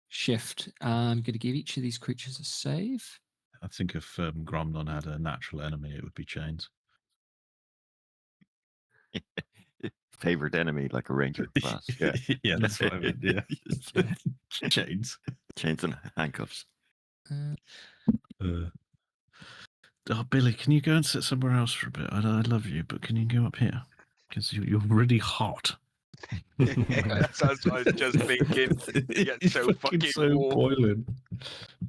shift. I'm going to give each of these creatures a save. I think if Gromnon had a natural enemy, it would be chains. Favorite enemy, like a ranger class. Yeah, yeah, that's what I meant. Yeah, chains, chains and handcuffs. Oh, Billy, can you go and sit somewhere else for a bit? I love you, but can you go up here? Because you're really hot. That's what I was just thinking. You get so fucking warm. boiling.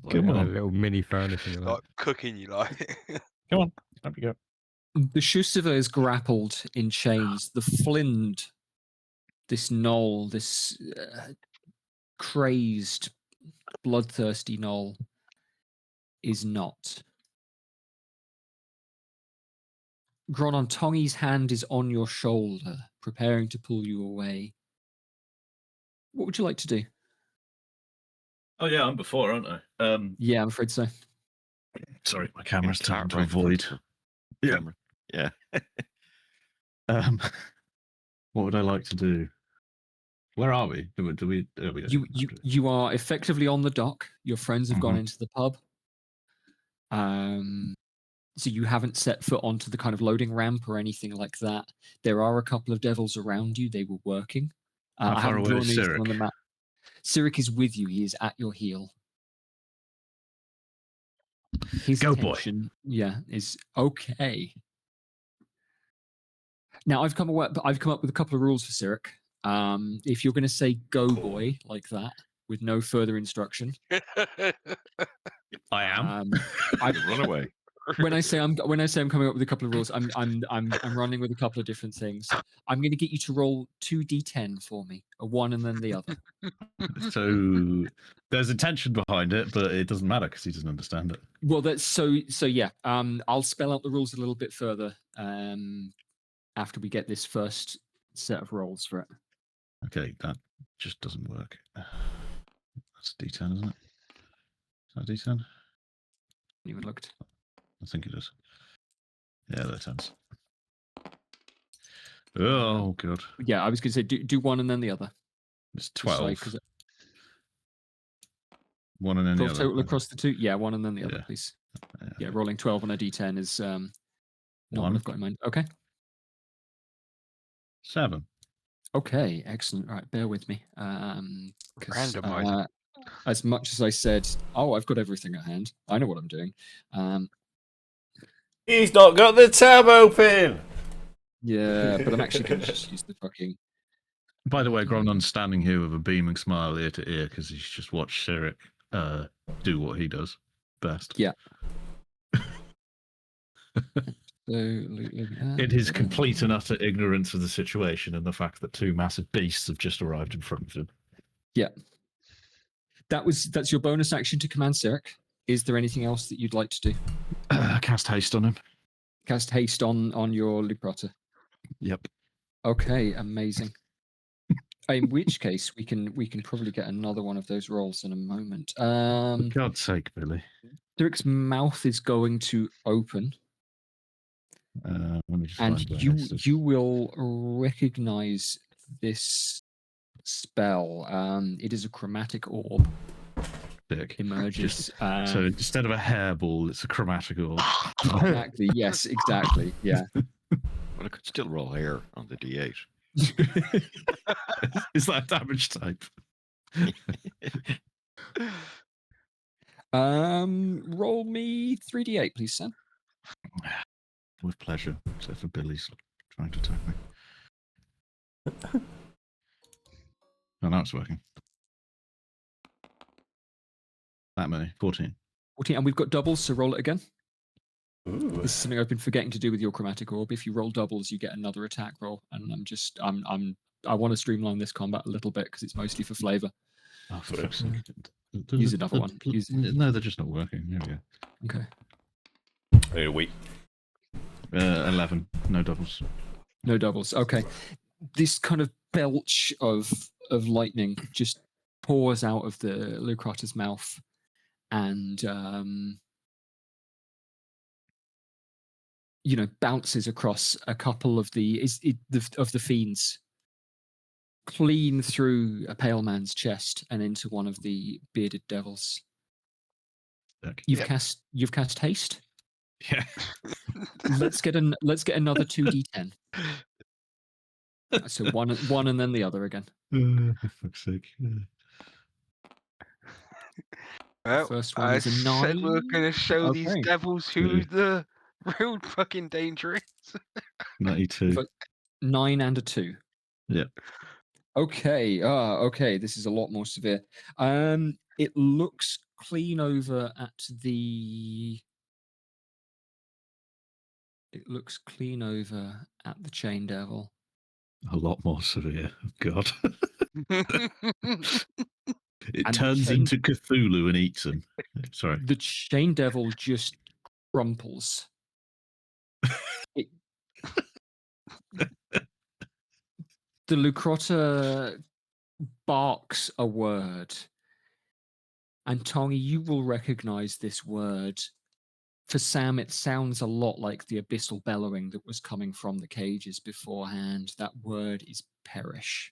Come on, a little mini furnace in your Like cooking, you like. Come on, up you go. The Shusiva is grappled in chains. The Flind, this gnoll, this crazed, bloodthirsty gnoll, is not. Gronon, Tongi's hand is on your shoulder, preparing to pull you away. What would you like to do? Oh yeah, I'm before, aren't I? Yeah, I'm afraid so. Sorry, my camera's turned to Right, avoid. Yeah. Camera. Yeah. What would I like to do? Where are we? You are effectively on the dock. Your friends have gone into the pub. So you haven't set foot onto the kind of loading ramp or anything like that. There are a couple of devils around you. They were working. How far away is anything on the Cyric? map. Cyric is with you. He is at your heel. His Go, boy. attention, is okay. Now I've come up with a couple of rules for Cyric. If you're going to say "go, boy" like that with no further instruction, I am. Run away. When I say I'm coming up with a couple of rules, I'm running with a couple of different things. I'm going to get you to roll 2d10 for me, a one and then the other. So there's a tension behind it, but it doesn't matter because he doesn't understand it. Well, that's so yeah. I'll spell out the rules a little bit further after we get this first set of rolls for it. Okay, that just doesn't work. That's D10, isn't it? Is that D10? You even looked. I think it is. Yeah, they're 10s. Oh, God. Yeah, I was going to say do one and then the other. It's 12. Like, one and then the other. Total across the two? Yeah, one and then the other, Yeah. please. Yeah, rolling 12 on a d10 is not what I've got in mind. Okay. 7. Okay, excellent. Right, bear with me. Randomize. As much as I said, I've got everything at hand. I know what I'm doing. He's not got the tab open. Yeah, but I'm actually going to just use the fucking... By the way, Gromnon's standing here with a beaming smile ear to ear because he's just watched Cyric do what he does best. Yeah. In his complete and utter ignorance of the situation and the fact that two massive beasts have just arrived in front of him. Yeah. That's your bonus action to command Cyric. Is there anything else that you'd like to do? Cast haste on him. Cast haste on your Luprata. Yep. Okay, amazing. In which case, we can probably get another one of those rolls in a moment. For God's sake, Billy. Cyric's mouth is going to open, Let me just and find where you this is. you will recognize this spell. It is a chromatic orb. Dick. Emerges. So instead of a hairball, it's a chromatic orb. Exactly. Yes. Exactly. Yeah. But I could still roll hair on the D8. Is that a damage type? Roll me 3d8, please, Sam. With pleasure, except for Billy's trying to attack me. Oh, now it's working. That many. 14. 14, and we've got doubles, so roll it again. Ooh. This is something I've been forgetting to do with your chromatic orb. If you roll doubles, you get another attack roll, and I want to streamline this combat a little bit because it's mostly for flavor. Oh, for fuck's sake. Use another one. No, they're just not working. There we go. Okay. Wait. 11. No doubles. No doubles. Okay. This kind of belch of lightning just pours out of the Lucrata's mouth, and bounces across a couple of the fiends, clean through a pale man's chest and into one of the bearded devils. Okay. You've cast haste. Yeah. Let's get another 2d10. So one and then the other again. For fuck's sake. Well, First one I is a said 9. we're going to show these Okay. devils who the real fucking danger is. 92. 9 and a 2. Yeah. Okay. Okay. This is a lot more severe. It looks clean over at the. It looks clean over at the chain devil. A lot more severe. God. It And turns into Cthulhu and eats him. Sorry. The chain devil just crumples. The Lucrota barks a word. And Tongi, you will recognize this word. For Sam, it sounds a lot like the abyssal bellowing that was coming from the cages beforehand. That word is perish.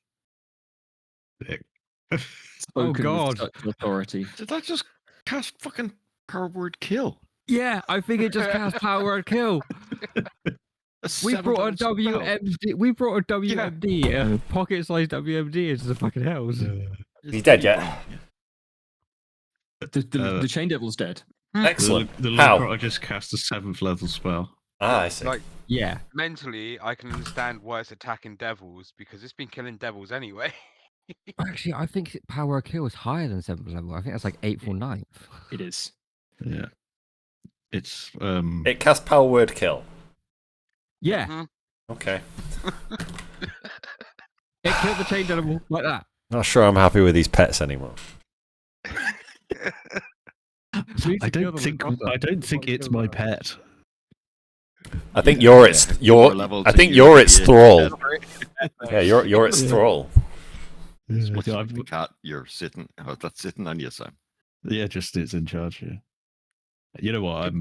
Oh Spoken God! with such authority. Did I just cast fucking power word kill? Yeah, I think it just cast power word kill. We brought a WMD. We brought a WMD, a pocket-sized WMD into the fucking house. He's dead yet? The chain devil's dead. Excellent. The How? I just cast a 7th level spell. I see. Like, Yeah. mentally, I can understand why it's attacking devils because it's been killing devils anyway. Actually, I think power word kill is higher than 7th level. I think that's like 8th or 9th. It is. Yeah. It's It casts power word kill. Yeah. Mhm. Okay. It killed the chain devil like that. Not sure I'm happy with these pets anymore. I don't think it's my pet. I think you're its I think you're its thrall. Yeah, you're its thrall. It's much like the cat you're sitting that's sitting on you, Sam. Yeah, just it's in charge. Yeah. You know what?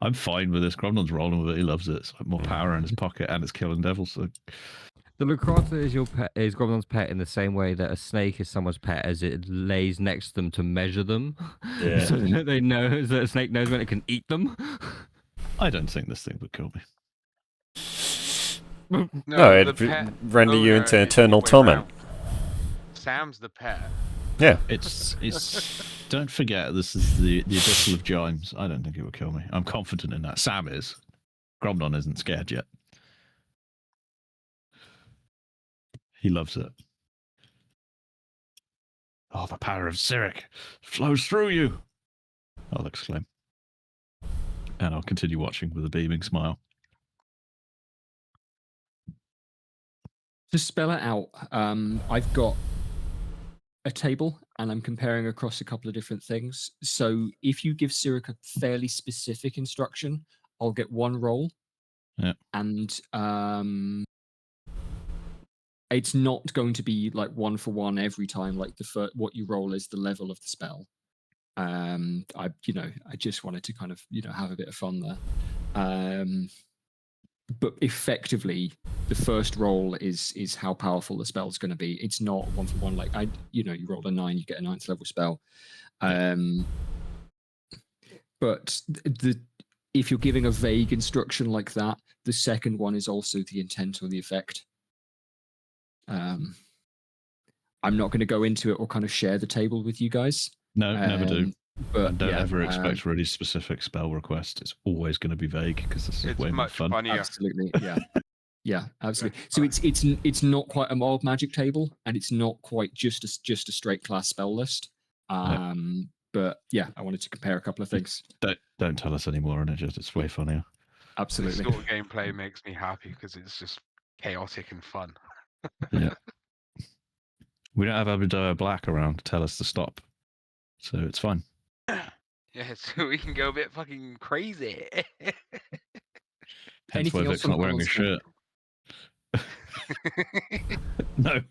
I'm fine with this. Gromlon's rolling with it. He loves it. It's like more power in his pocket, and it's killing devils. So. The Lucrata is your pet, is Gromlon's pet in the same way that a snake is someone's pet, as it lays next to them to measure them, Yeah. so that they know that a snake knows when it can eat them. I don't think this thing would kill me. No, it'd render you into eternal torment. Sam's the pet. Yeah. It's. Don't forget, this is the abyssal of Gimes. I don't think it would kill me. I'm confident in that. Sam is. Gromlon isn't scared yet. He loves it. Oh, the power of Cyric flows through you! I'll exclaim. And I'll continue watching with a beaming smile. To spell it out, I've got a table and I'm comparing across a couple of different things. So if you give Cyric a fairly specific instruction, I'll get one roll. Yeah. And it's not going to be like 1 for 1 every time. Like what you roll is the level of the spell. I just wanted to kind of have a bit of fun there. But effectively, the first roll is how powerful the spell's going to be. It's not 1 for 1. Like you roll a 9, you get a 9th level spell. But if you're giving a vague instruction like that, the second one is also the intent or the effect. I'm not going to go into it or kind of share the table with you guys. No, never do. But and don't ever expect really specific spell request. It's always going to be vague because this is way more fun. Funnier. Absolutely, yeah, yeah, absolutely. So it's not quite a mild magic table, and it's not quite just a straight class spell list. But yeah, I wanted to compare a couple of things. Don't tell us anymore, and it's way funnier. Absolutely. This sort of gameplay makes me happy because it's just chaotic and fun. Yeah. We don't have Abadar Black around to tell us to stop, so it's fine. Yeah, so we can go a bit fucking crazy. Hence why anything else Vic's on not wearing a Gromlon's shirt. No.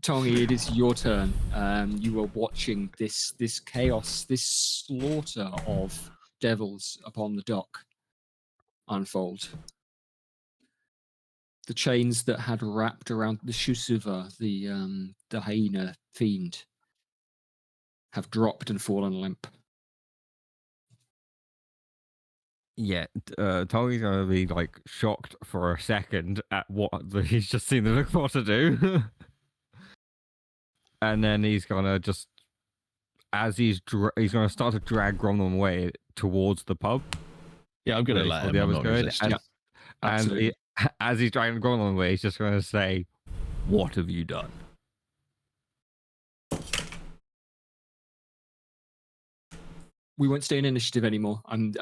Tongi, it is your turn. You are watching this chaos, this slaughter of devils upon the dock unfold. The chains that had wrapped around the Shusuva, the hyena fiend, have dropped and fallen limp. Yeah, Tongi's gonna be like shocked for a second at what he's just seen the Vicplotter do, and then he's gonna just, as he's gonna start to drag Gromlon away towards the pub. Yeah, I'm gonna where let him. the I'm others not going, resisting. Absolutely. as he's dragging Gromlon away, he's just gonna say, "What have you done?" We won't stay in initiative anymore. And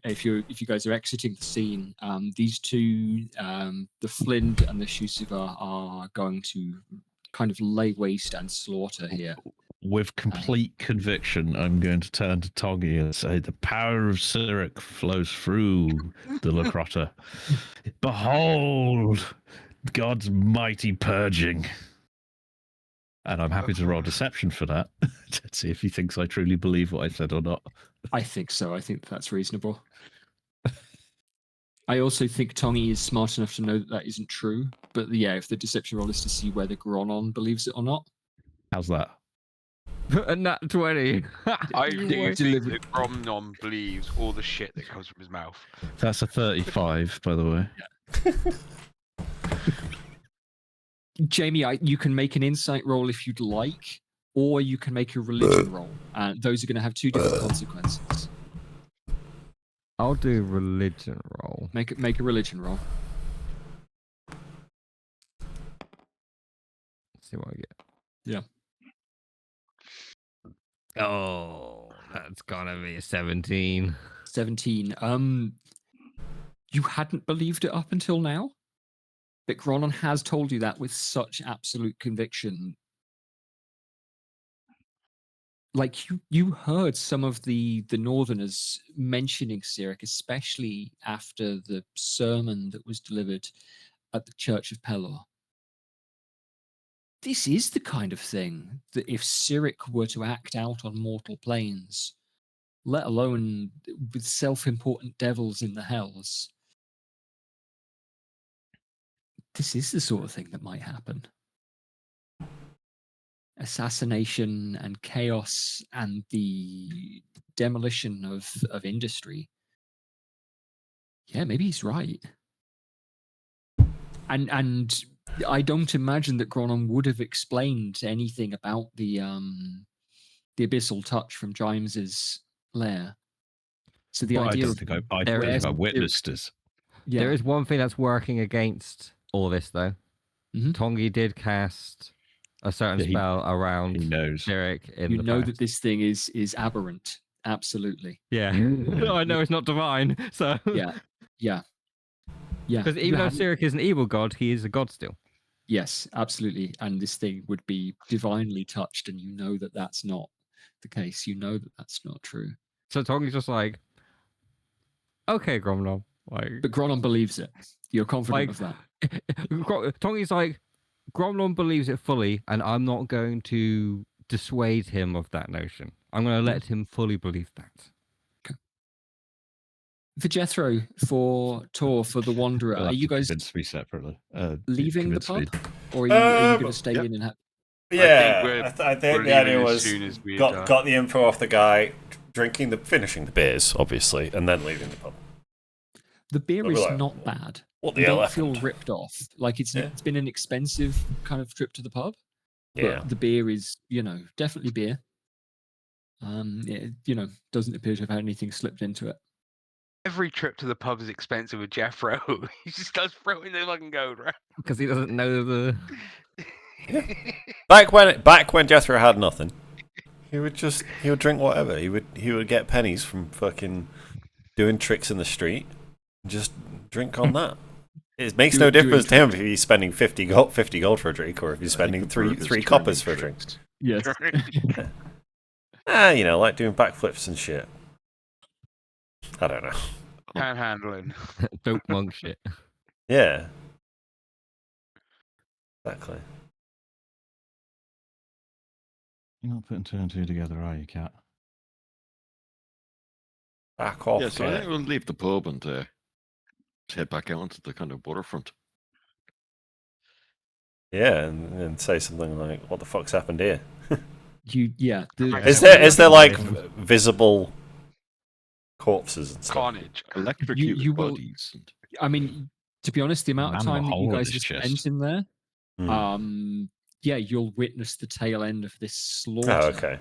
if you guys are exiting the scene, these two, the Flint and the Shusuva, are going to kind of lay waste and slaughter here. With complete conviction, I'm going to turn to Tongi and say, "The power of Cyric flows through the Lacrotta. Behold, God's mighty purging." And I'm happy to roll deception for that to see if he thinks I truly believe what I said or not. I think so. I think that's reasonable. I also think Tongi is smart enough to know that isn't true. But yeah, if the deception roll is to see whether Gronon believes it or not. How's that? A nat 20. I do think that Gromnon believes all the shit that comes from his mouth. That's a 35, by the way. Jamie, you can make an insight roll if you'd like, or you can make a religion roll. And those are going to have two different consequences. I'll do religion roll. Make a religion roll. Let's see what I get. Yeah. Oh, that's gonna be a 17. 17. You hadn't believed it up until now? But Gronon has told you that with such absolute conviction. Like, you heard some of the Northerners mentioning Cyric, especially after the sermon that was delivered at the Church of Pelor. This is the kind of thing that if Cyric were to act out on mortal planes, let alone with self-important devils in the hells, this is the sort of thing that might happen. Assassination and chaos and the demolition of industry. Yeah, maybe he's right. And I don't imagine that Gronon would have explained anything about the abyssal touch from James's lair. So the idea I don't think I witnessed this. Yeah. There is one thing that's working against all this, though. Mm-hmm. Tongi did cast a certain spell around Cyric in you the know past. that this thing is aberrant. Absolutely. Yeah. I know it's not divine, so... Yeah. Because even though Cyric is an evil god, he is a god still. Yes, absolutely. And this thing would be divinely touched, and you know that that's not the case. You know that that's not true. So Tongi's just like, okay, Gromlon. Like, but Gronon believes it. You're confident of that. Tongi's like, Gromlon believes it fully, and I'm not going to dissuade him of that notion. I'm going to let him fully believe that. Okay. For Jethro, for Tor, for the Wanderer, are you guys convince me separately? Leaving the pub, or are you going to stay in and have? Yeah, I think the idea was got the info off the guy, finishing the beers, obviously, and then leaving the pub. The beer is not bad. What the you hell don't feel ripped off. Like it's been an expensive kind of trip to the pub. Yeah. But the beer is, definitely beer. It, doesn't appear to have had anything slipped into it. Every trip to the pub is expensive with Jeffro. He just starts throwing the fucking gold, right? Because he doesn't know the... Back when Jethro had nothing, he would drink whatever. He would get pennies from fucking doing tricks in the street. Just drink on that. It makes no difference to him if he's spending 50 gold for a drink, or if he's spending three coppers for a drink. Yes. Like doing backflips and shit. I don't know. Panhandling. Dope monk shit. Yeah. Exactly. You're not putting two and two together, are you, Cat? Back off. Yeah, so I Cat. think we'll leave the pub and head back out onto the kind of waterfront. Yeah, and say something like, "What the fuck's happened here?" Is there like visible corpses and stuff? Carnage. Electrocuted you will- bodies. And... I mean, to be honest, the amount of Man, the time that you hole in guys his have chest. spent in there, Hmm. yeah, you'll witness the tail end of this slaughter. Oh, okay.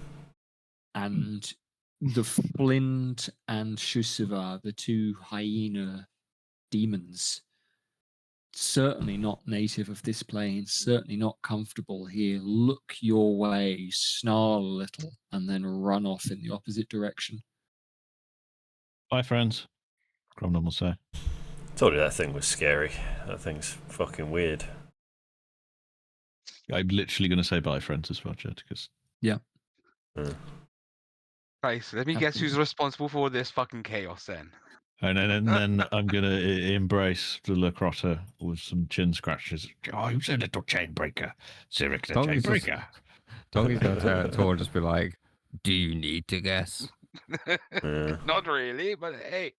And the Flint and Shusiva, the two hyena demons, certainly not native of this plane, certainly not comfortable here, look your way, snarl a little, and then run off in the opposite direction. Bye, friends. Cromnum will say. Told you that thing was scary. That thing's fucking weird. I'm literally going to say bye, friends, as well, Jed, because... Right, so let me guess who's responsible for this fucking chaos then. And then I'm going to embrace the Lacrotta with some chin scratches. Oh, who's a little chain breaker? Cyrix the chain Tongue's just- breaker. Tongue's going to turn to Tor and just be like, "Do you need to guess?" Yeah. Not really, but hey,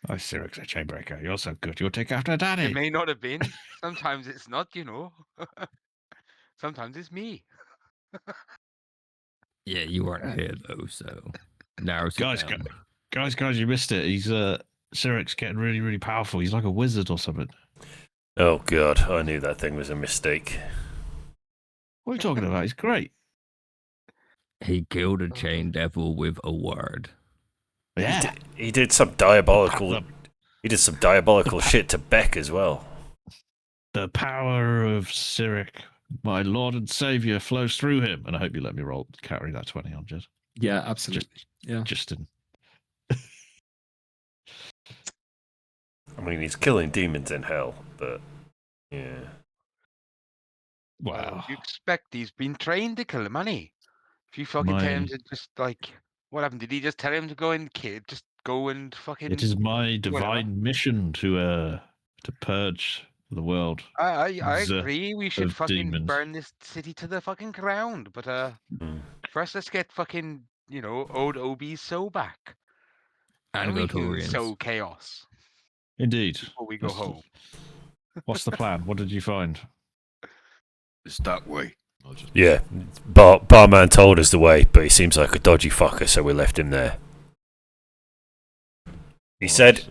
Oh, Cyrix the chain breaker. You're so good. You'll take after Daddy. it may not have been. Sometimes it's not, you know. Sometimes it's me. Yeah, you weren't here though, so now sit Guys, down. guys, you missed it. He's Cyrix getting really, really powerful. He's like a wizard or something. Oh god, I knew that thing was a mistake. What are you talking about? He's great. He killed a chain devil with a word. Yeah. He did some diabolical. He did some diabolical shit to Beck as well. The power of Cyrix, my Lord and Savior, flows through him. And I hope you let me carry that 20 on, Jed. Yeah, absolutely. Just didn't. I mean, he's killing demons in hell, but yeah. Wow. You expect he's been trained to kill him, hasn't he? If you fucking tell him to just like, what happened? Did he just tell him to go and just go and fucking? It is my divine whatever. mission to purge the world. I Z- agree. We should of fucking demons. burn this city to the fucking ground. But first let's get fucking old Obi's soul back. And we can Gotorians. sow chaos Indeed. before we go home. What's the plan? What did you find? It's that way. Yeah, barman told us the way, but he seems like a dodgy fucker, so we left him there. He said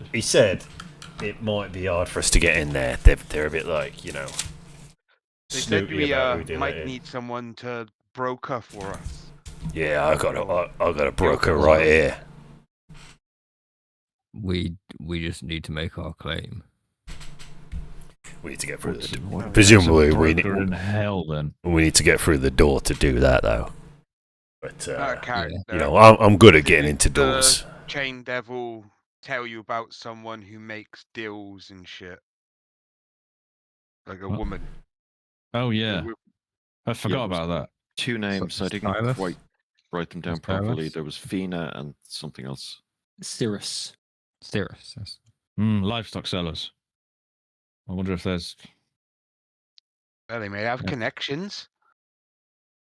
it might be hard for us to get in there. They're a bit like, They said snooty we about who did might it. need someone to broker for us. Yeah, I got a broker right here. We just need to make our claim. We need to get through the What- presumably some we broker in hell then. need to get through the door to do that though. But Character. you know, I'm good at getting into The doors. Chain Devil tell you about someone who makes deals and shit, like a What? woman. Oh yeah, we- I forgot Yeah, about that. Two names. I didn't Stylus? quite write them down Stylus? properly. There was Fina and something else. Cirrus. Cirrus. Yes. Livestock sellers. I wonder if there's Well, they may have Yeah. connections.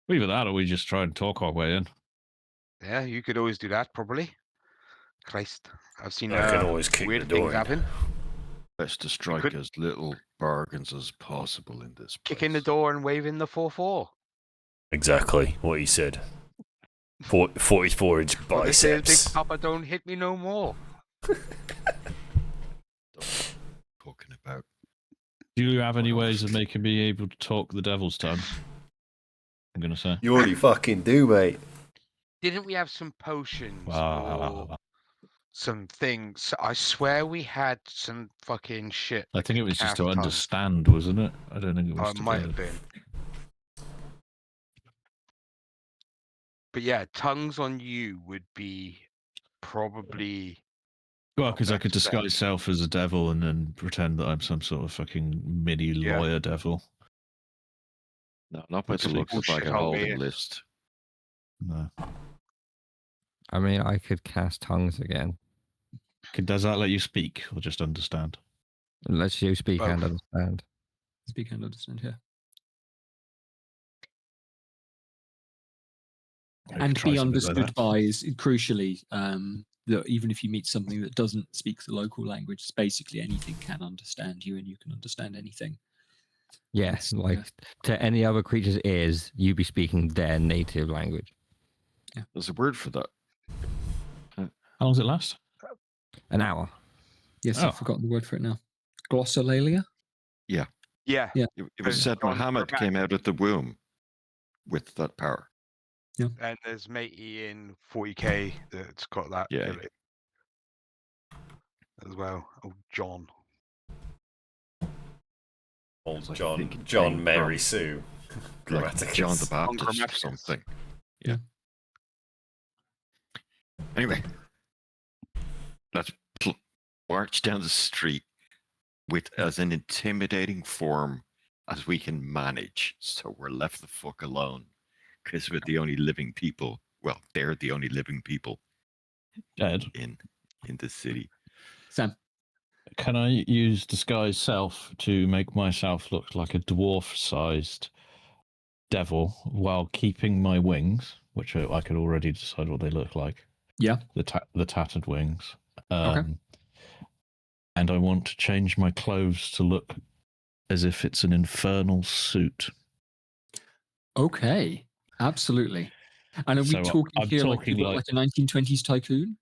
either that or we just try and talk our way in. Yeah, you could always do that, probably. Christ, I've seen I can always kick weird the door things in. happen. Best to strike could- as little bargains as possible in this place. Kicking the door and waving the 4-4. Exactly what he said. 44-inch Well, they say, biceps. Big Papa, don't hit me no more. Talking about. Do you have any ways of making me able to talk the devil's tongue? I'm gonna say. You already fucking do, mate. Didn't we have some potions Wow. or some things? I swear we had some fucking shit. I think it was just to Half-time. understand, wasn't it? I don't think it Oh, was it to might be- have been. But yeah, tongues on you would be probably. Well, because I best could bet. disguise self as a devil and then pretend that I'm some sort of fucking mini Yeah. lawyer devil. No, not by the Some looks of bullshit like a out holding there. list. No. I mean, I could cast tongues again. Does that let you speak or just understand? It lets you speak Both. and understand. Speak and understand here. And be understood by is crucially that even if you meet something that doesn't speak the local language, it's basically anything can understand you, and you can understand anything. Yes, to any other creature's ears, you be speaking their native language. Yeah, there's a word for that. How long does it last? An hour. Yes, I've forgotten the word for it now. Glossolalia. Yeah. Yeah. It was said Muhammad came out of the womb with that power. Yeah. And there's matey in 40k that's got that ability as well. Oh, John. Old I think it John came Mary from, Sue. like John the Baptist or Grammaticus. something. Yeah. Anyway, let's march down the street with as an intimidating form as we can manage, so we're left the fuck alone, because we're the only living people. Well, they're the only living people Dead. in the city. Sam. Can I use disguise self to make myself look like a dwarf-sized devil while keeping my wings, which I could already decide what they look like? Yeah. The tattered wings. Okay. And I want to change my clothes to look as if it's an infernal suit. Okay. Absolutely. And are we talking here like a 1920s tycoon?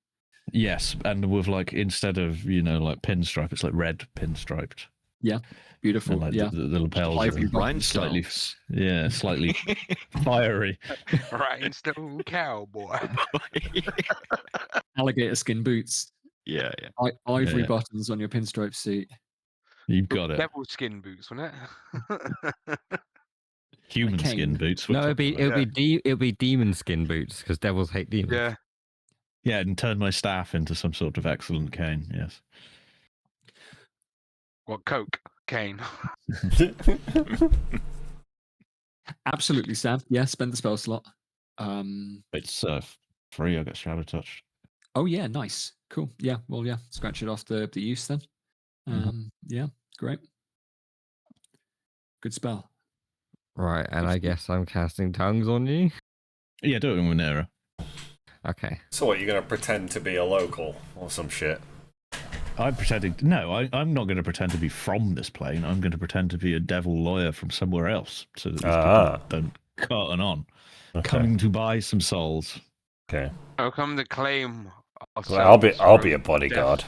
Yes, and with like instead of like pinstripe, it's like red pinstriped. Yeah, beautiful. And like yeah, the lapels are slightly, slightly fiery. Rhinestone cowboy. Alligator skin boots. Yeah. Ivory buttons on your pinstripe suit. You've got it. Devil skin boots, wasn't it? Human skin boots. No, it'll be demon skin boots because devils hate demons. Yeah. Yeah, and turn my staff into some sort of excellent cane. Yes. What, Coke? Cane. Absolutely, Sam. Yeah, spend the spell slot. It's free. I got Shadow Touch. Oh yeah, nice, cool. Yeah, well, yeah, scratch it off the use then. Yeah, great. Good spell. Right, and I guess I'm casting tongues on you. Yeah, do it in Winera. Okay. So what, you're going to pretend to be a local or some shit? I'm pretending... No, I'm not going to pretend to be from this plane. I'm going to pretend to be a devil lawyer from somewhere else so that these people don't cotton on. Okay. Coming to buy some souls. Okay. I'll come to claim ourselves. I'll be a bodyguard.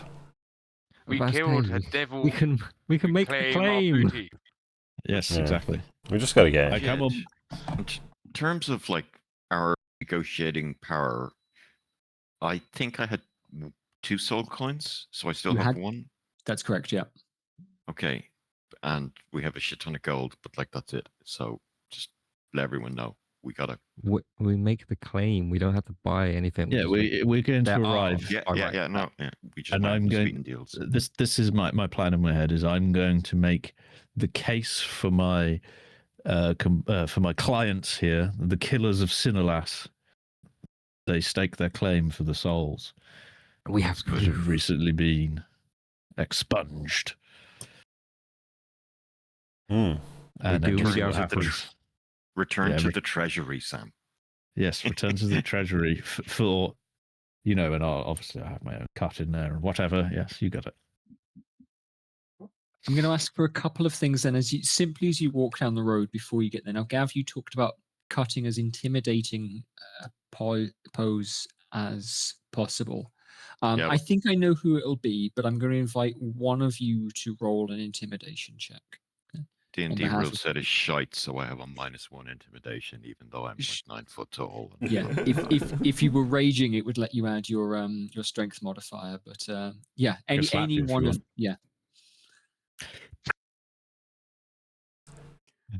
We killed a devil. We can make the claim. Yes, exactly. We just got to get it. In terms of like our negotiating power, I think I had 2 soul coins, so I still have 1. That's correct, yeah. Okay, and we have a shit ton of gold, but like that's it. So just let everyone know we gotta. We make the claim. We don't have to buy anything. Yeah, we're going to arrive. We just and I'm going. Deals. This is my plan in my head. Is I'm going to make the case for my clients here, the killers of Sinolas. They stake their claim for the souls. We have recently been expunged. And return to the treasury, Sam. Yes, return to the treasury for and obviously I have my own cut in there and whatever. Yes, you got it. I'm going to ask for a couple of things then, as you walk down the road before you get there. Now, Gav, you talked about cutting as intimidating pose as possible. I think I know who it'll be, but I'm going to invite one of you to roll an intimidation check. D&D rule set is shite, so I have a -1 intimidation, even though I'm like 9 foot tall. Yeah, if you were raging, it would let you add your strength modifier. But yeah, any one of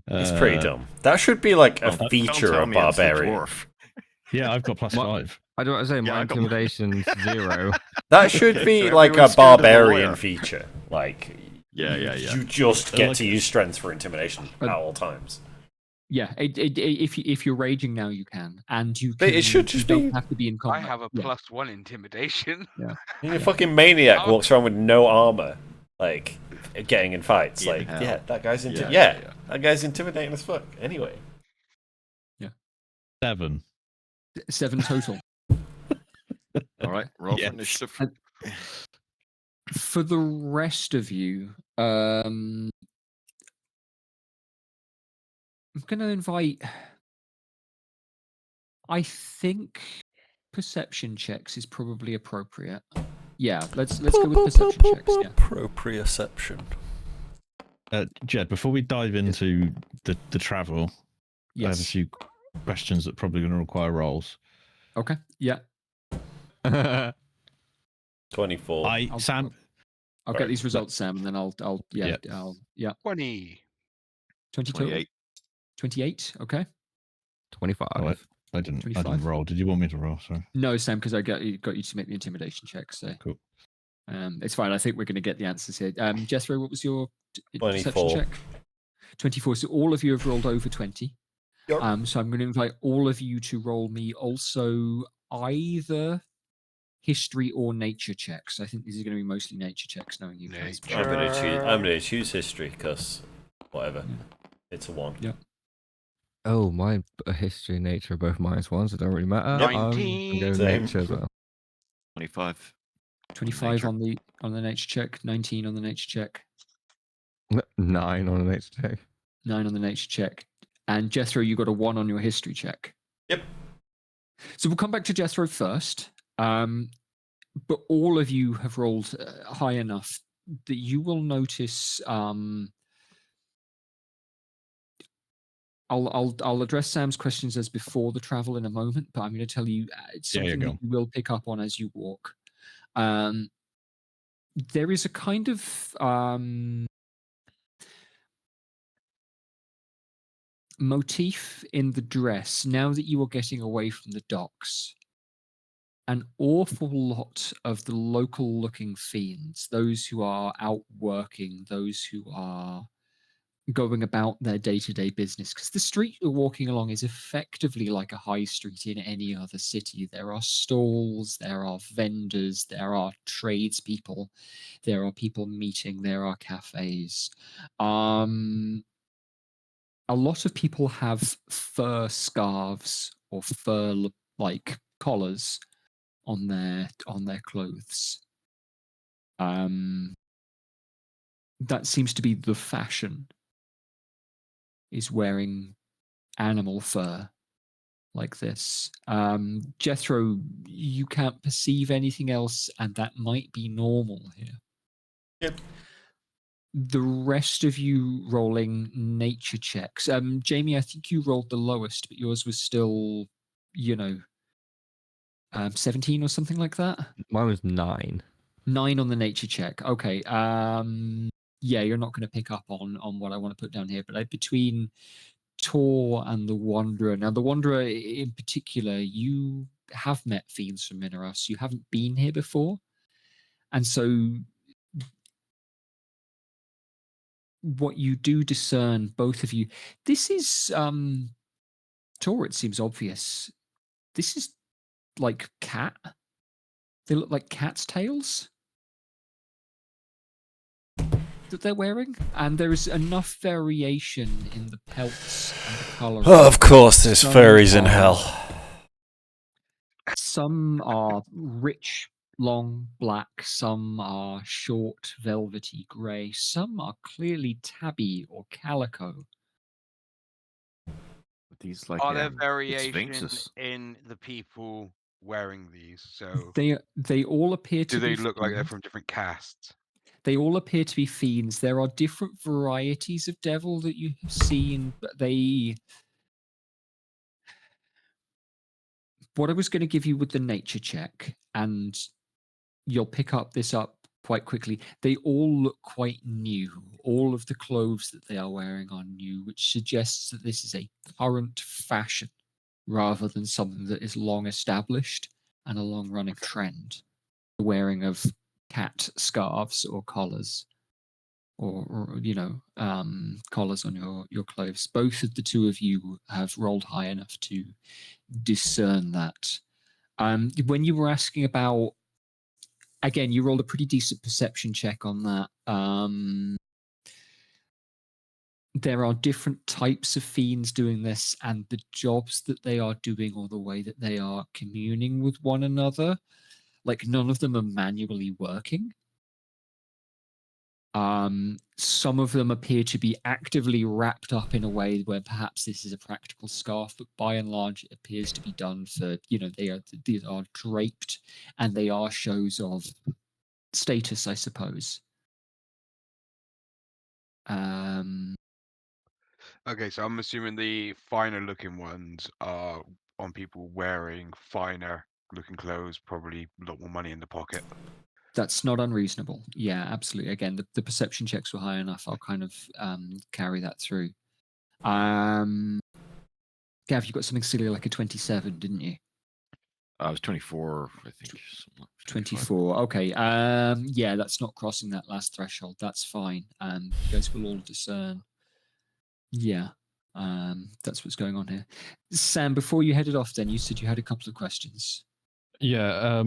It's pretty dumb. That should be like a feature of Barbarian. Yeah, I've got +5. I don't want to say my intimidation's 0. That should be like a Barbarian feature. Like, yeah. You just get to use strength for intimidation at all times. Yeah, if you're raging now, you can, and you. But can, it should just you don't be- have to be in I combat. have a +1 intimidation. Yeah. You're a fucking maniac How- walks around with no armor, like getting in fights. In Like, hell. yeah, that guy's Yeah. that guy's intimidating as fuck. Anyway, 7. 7 total. All right, roll Yes. for initiative. For the rest of you, I'm going to invite. I think perception checks is probably appropriate. Yeah, let's go with perception checks. Yeah. Proprioception. Jed, before we dive into the travel, I have a Yes. few questions that probably going to require rolls. Okay. Yeah. 24. Sam. I'll get these results, Sam, and then I'll 20. 22. 28. Okay. 25. Oh, I didn't 25. roll. Did you want me to roll? Sorry. No, Sam, because I got you to make the intimidation check. So Cool. it's fine. I think we're going to get the answers here. Jethro, what was your perception 24. check? 24. So all of you have rolled over 20. Yep. So I'm going to invite all of you to roll me also either history or nature checks. I think these are going to be mostly nature checks, knowing you guys. I'm gonna choose history because whatever. It's a 1. Yeah. Oh, my history and nature are both -1s. It don't really matter. 19. I'm going Same. nature as well. 25. 25 Nature. on the nature check. 19 on the nature check. 9 on the nature check. 9 on the nature check. And Jethro, you got a 1 on your history check. Yep. So we'll come back to Jethro first. But all of you have rolled high enough that you will notice. I'll address Sam's questions as before the travel in a moment, but I'm going to tell you it's something that you will pick up on as you walk. There is a kind of motif in the dress now that you are getting away from the docks. An awful lot of the local looking fiends, those who are out working, those who are going about their day-to-day business, because the street you're walking along is effectively like a high street in any other city. There are stalls, there are vendors, there are tradespeople, there are people meeting, there are cafes. A lot of people have fur scarves or fur like collars on their clothes. That seems to be the fashion, is wearing animal fur like this. Jethro, you can't perceive anything else, and that might be normal here. Yep. The rest of you rolling nature checks. Jamie, I think you rolled the lowest, but yours was still, 17 or something like that. Mine was 9. 9 on the nature check. Okay. Yeah, you're not going to pick up on what I want to put down here, but between Tor and the Wanderer. Now, the Wanderer in particular, you have met fiends from Mineros. You haven't been here before, and so what you do discern, both of you, this is Tor. It seems obvious. This is like cat. They look like cat's tails that they're wearing, and there is enough variation in the pelts and the colour. Oh, of course, there's furries in hell. Some are rich, long black, some are short, velvety grey, some are clearly tabby or calico. These like Are there variations sphinxes? in the people wearing these? So They all appear to do they be look like they're fiends. from different castes? They all appear to be fiends. There are different varieties of devil that you have seen, but what I was going to give you with the nature check, and you'll pick this up quite quickly, they all look quite new. All of the clothes that they are wearing are new, which suggests that this is a current fashion rather than something that is long established and a long-running trend. The wearing of cat scarves or collars or collars on your clothes. Both of the two of you have rolled high enough to discern that. When you were asking about, again, you rolled a pretty decent perception check on that. There are different types of fiends doing this, and the jobs that they are doing or the way that they are communing with one another, like none of them are manually working. Some of them appear to be actively wrapped up in a way where perhaps this is a practical scarf, but by and large it appears to be done for, these are draped, and they are shows of status, I suppose. Okay, so I'm assuming the finer looking ones are on people wearing finer looking clothes, probably a lot more money in the pocket. That's not unreasonable. Yeah, absolutely. Again, the perception checks were high enough. I'll kind of carry that through. Gav, you got something silly like a 27, didn't you? I was 24, I think. 24. Okay. Yeah, that's not crossing that last threshold. That's fine. You guys will all discern. Yeah. That's what's going on here. Sam, before you headed off, then you said you had a couple of questions. Yeah.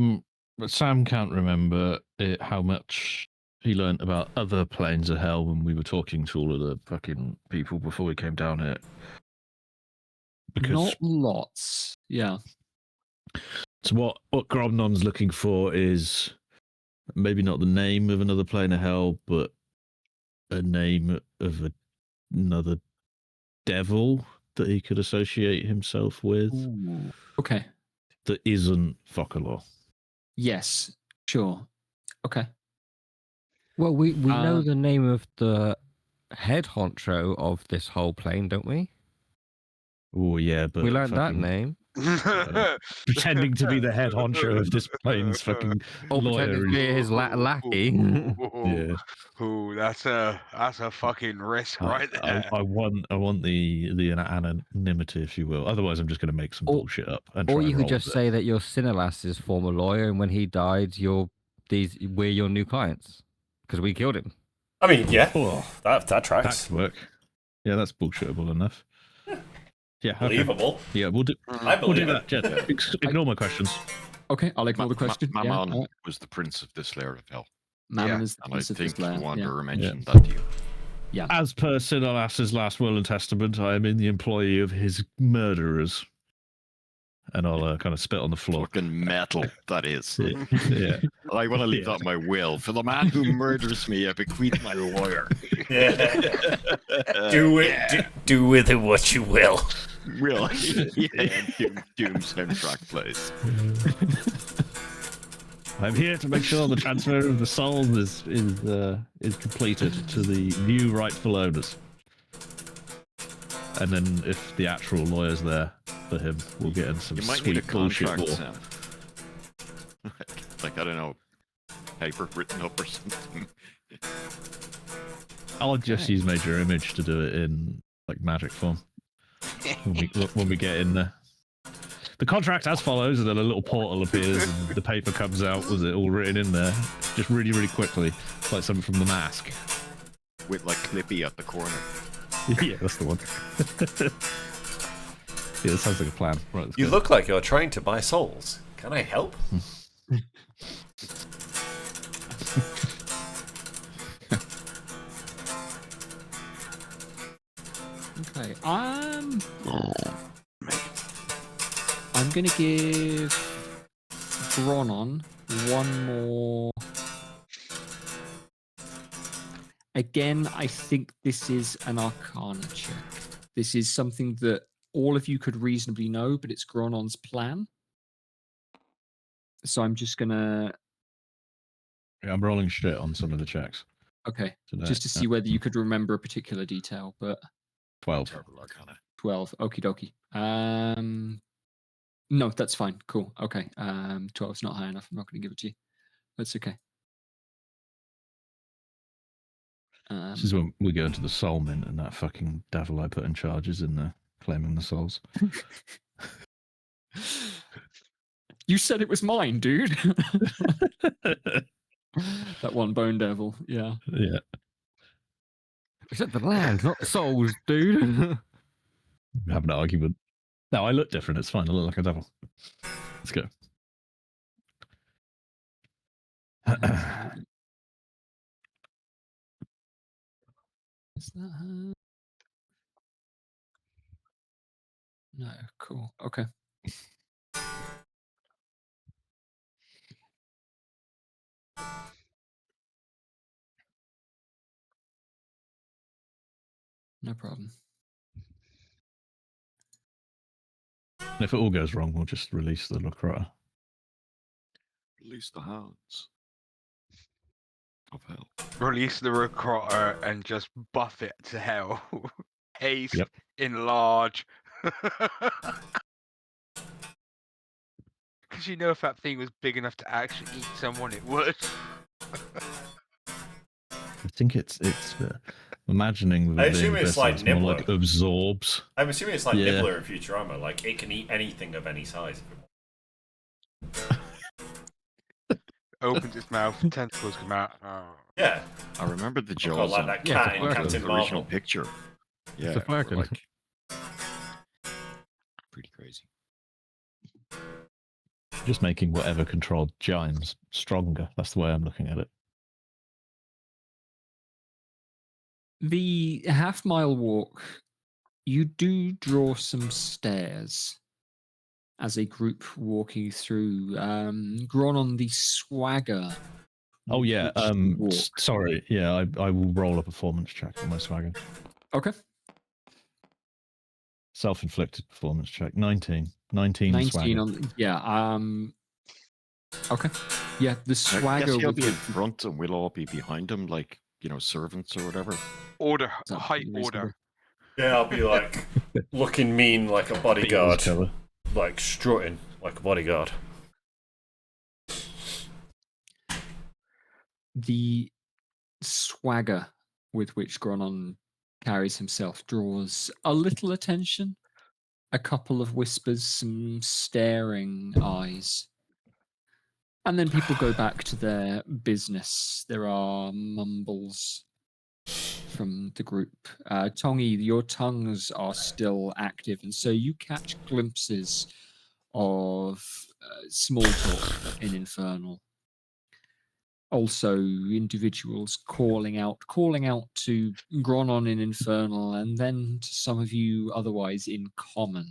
But Sam can't remember how much he learned about other planes of hell when we were talking to all of the fucking people before we came down here. Because not lots. Yeah. So what Gromnon's looking for is maybe not the name of another plane of hell, but a name of another devil that he could associate himself with. Ooh. Okay. That isn't Focalor. Yes, sure. Okay. Well, we know the name of the head honcho of this whole plane, don't we? Oh, yeah, but we learned that name. Pretending to be the head honcho of this plane's fucking lawyer. Pretending to be his lackey. Yeah. Ooh, that's a fucking risk right there. I want the anonymity, if you will. Otherwise, I'm just going to make some bullshit up. Or you could just say that you're Sinelas's former lawyer, and when he died, we're your new clients because we killed him. I mean, yeah, that tracks. That could work. Yeah, that's bullshittable enough. Yeah, believable. Okay. Yeah, we'll do that. Jed, ignore my questions. Okay, I'll ignore the question. Mammon was the prince of this layer of hell. Mammon is the and prince I of this think layer. Wanderer mentioned that to you. Yeah. As per Sinelas's last will and testament, I am in the employ of his murderers. And I'll kind of spit on the floor. Fucking metal, that is. Yeah. I want to leave that in my will. For the man who murders me, I bequeath my lawyer. Yeah. Do with it what you will. Will. Doom soundtrack plays. I'm here to make sure the transfer of the soul is completed to the new rightful owners. And then if the actual lawyer's there for him, we'll get in some sweet bullshit war. Like, I don't know, paper written up or something. I'll just use Major Image to do it in like magic form when we get in there. The contract as follows, and then a little portal appears and the paper comes out with it all written in there, just really, really quickly, like something from The Mask. With like Clippy at the corner. Yeah, that's the one. Yeah, that sounds like a plan. Right, you look like you're trying to buy souls. Can I help? Okay, I'm gonna give Gronon one more. Again, I think this is an Arcana check. This is something that all of you could reasonably know, but it's Gronon's plan. So I'm just gonna. Yeah, I'm rolling shit on some of the checks. Okay, just to see whether you could remember a particular detail, but 12. 12. Okie dokie. No, that's fine. Cool. Okay. 12 is not high enough. I'm not going to give it to you. That's okay. This is when we go into the soul mint and that fucking devil I put in charge is in there claiming the souls. You said it was mine, dude. That one bone devil. Yeah. Yeah. Except the land, not the souls, dude. Have an argument. No, I look different. It's fine. I look like a devil. Let's go. Is that her? No, cool. Okay. No problem. And if it all goes wrong, we'll just release the Lacroix. Release the hounds of hell. Release the recruiter and just buff it to hell. Haste, Yep. enlarge. Because you know if that thing was big enough to actually eat someone, it would. I think it's imagining the I assume it's like more Nibbler. like absorbs. I'm assuming it's like Yeah. Nibbler in Futurama. Like, it can eat anything of any size. Opens its mouth, tentacles come out. Oh. Yeah. I remember the Oh, Jaws like on that Yeah, cat it's in a Captain the original Marvel. picture. Yeah, a flagon. like pretty crazy. Just making whatever controlled giants stronger. That's the way I'm looking at it. The half-mile walk, you do draw some stairs as a group walking through. Drawn on the swagger. Oh yeah. which you walk. Sorry. Yeah, I will roll a performance check on my swagger. Okay. Self-inflicted performance check. 19. 19 19 swagger. on. Yeah. Okay. Yeah, the I guess swagger he'll with be in which- front and we'll all be behind him, like, servants or whatever. Order, Is that height reasonable? order. Yeah, I'll be like looking mean like a bodyguard. Cover. Like strutting like a bodyguard. The swagger with which Gronon carries himself draws a little attention. A couple of whispers, some staring eyes. And then people go back to their business. There are mumbles from the group. Tongi, your tongues are still active, and so you catch glimpses of small talk in Infernal. Also, individuals calling out to Gronon in Infernal, and then to some of you otherwise in Common.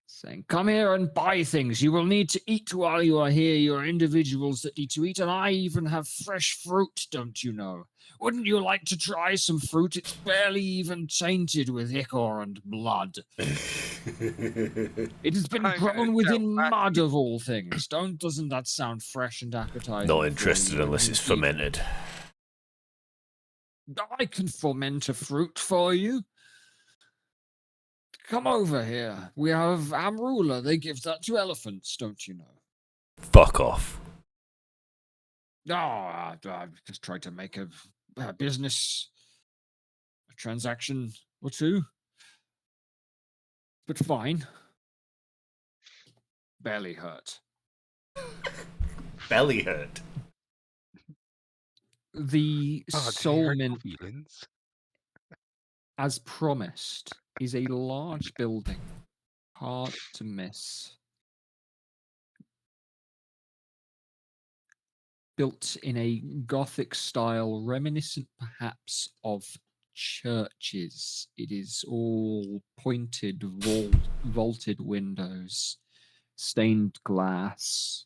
Saying, come here and buy things. You will need to eat while you are here. You are individuals that need to eat, and I even have fresh fruit, don't you know? Wouldn't you like to try some fruit? It's barely even tainted with ichor and blood. It has been I'm gonna grown within tell Matthew. mud of all things. Doesn't that sound fresh and appetizing? Not for interested you? unless it's fermented. I can ferment a fruit for you. Come over here. We have Amrula. They give that to elephants, don't you know? Fuck off. No, I just tried to make a business, a transaction or two. But fine. Barely hurt. Belly hurt. The Oh, did you soul hurt mint, feelings? as promised, is a large building. Hard to miss. Built in a Gothic style, reminiscent perhaps of churches. It is all pointed, vaulted windows, stained glass,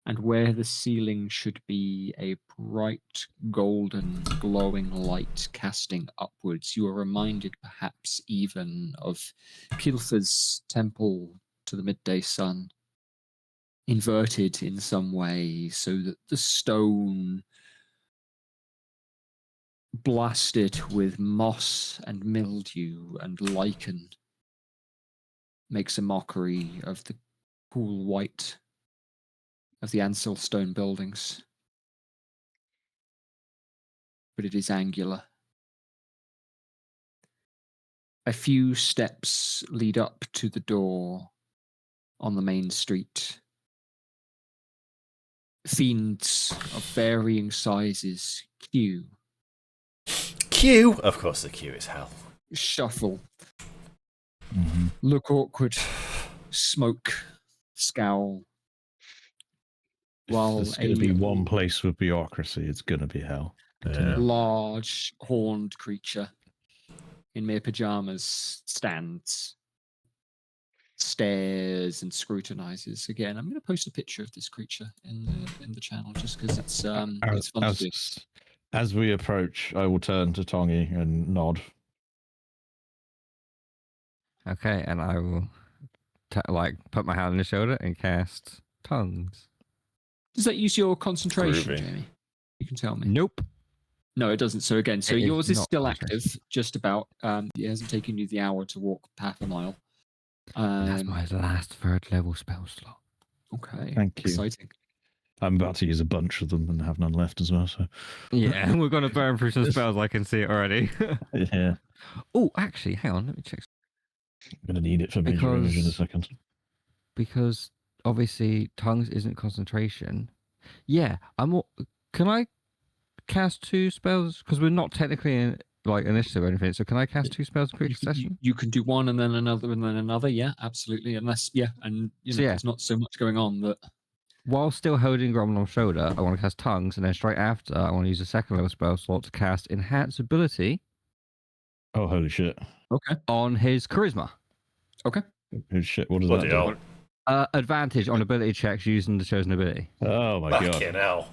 and where the ceiling should be a bright, golden, glowing light casting upwards. You are reminded perhaps even of Kilfa's temple to the midday sun. Inverted in some way so that the stone blasted with moss and mildew and lichen makes a mockery of the cool white of the Ansel stone buildings. But it is angular. A few steps lead up to the door on the main street. Fiends of varying sizes queue. queue. Of course, the queue is hell. Shuffle. Mm-hmm. Look awkward. Smoke. Scowl. While There's going to be one place with bureaucracy. It's going to be hell. Yeah. large horned creature in mere pajamas stands, stares, and scrutinizes. Again, I'm going to post a picture of this creature in the channel just because it's fun to do. As we approach, I will turn to Tongi and nod. Okay, and I will put my hand on his shoulder and cast tongues. Does that use your concentration, Groovy. Jamie? You can tell me. Nope. No, it doesn't. So again, It yours is is not still concentration. active, just about. It hasn't taken you the hour to walk half a mile. That's my last 3rd level spell slot. Okay. Thank you. Exciting. I'm about to use a bunch of them and have none left as well. So Yeah, we're going to burn through some spells. I can see it already. yeah, Oh, actually, hang on. Let me check. I'm going to need it for major image in a second. Because obviously tongues isn't concentration. Yeah, can I cast 2 spells? Because we're not technically in initiative or anything. So can I cast 2 spells in quick succession? You can do one and then another and then another. Yeah, absolutely. Unless and there's not so much going on that. While still holding Gromlom's shoulder, I want to cast tongues, and then straight after, I want to use a 2nd level spell slot to cast enhance ability. Oh, holy shit! Okay. On his charisma. Okay. Holy shit! What does Bloody that hell. do? Advantage on ability checks using the chosen ability. Oh my god! Fucking hell.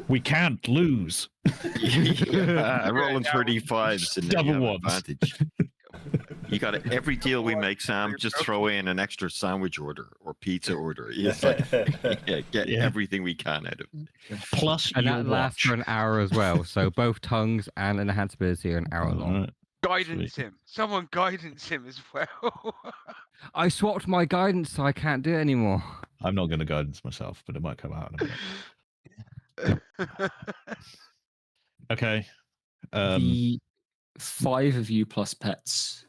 We can't lose. Rolling 35s and then you Double have ones. advantage. You got it. Every deal we make, Sam, just throw in an extra sandwich order or pizza order. It's like, get everything we can out of it. Plus, And your that lasts watch. for an hour as well. So both tongues and enhance ability are an hour long. Alright. Guidance Sweet. him. Someone guidance him as well. I swapped my guidance, so I can't do it anymore. I'm not going to guidance myself, but it might come out in a minute. Okay. The 5 of you plus pets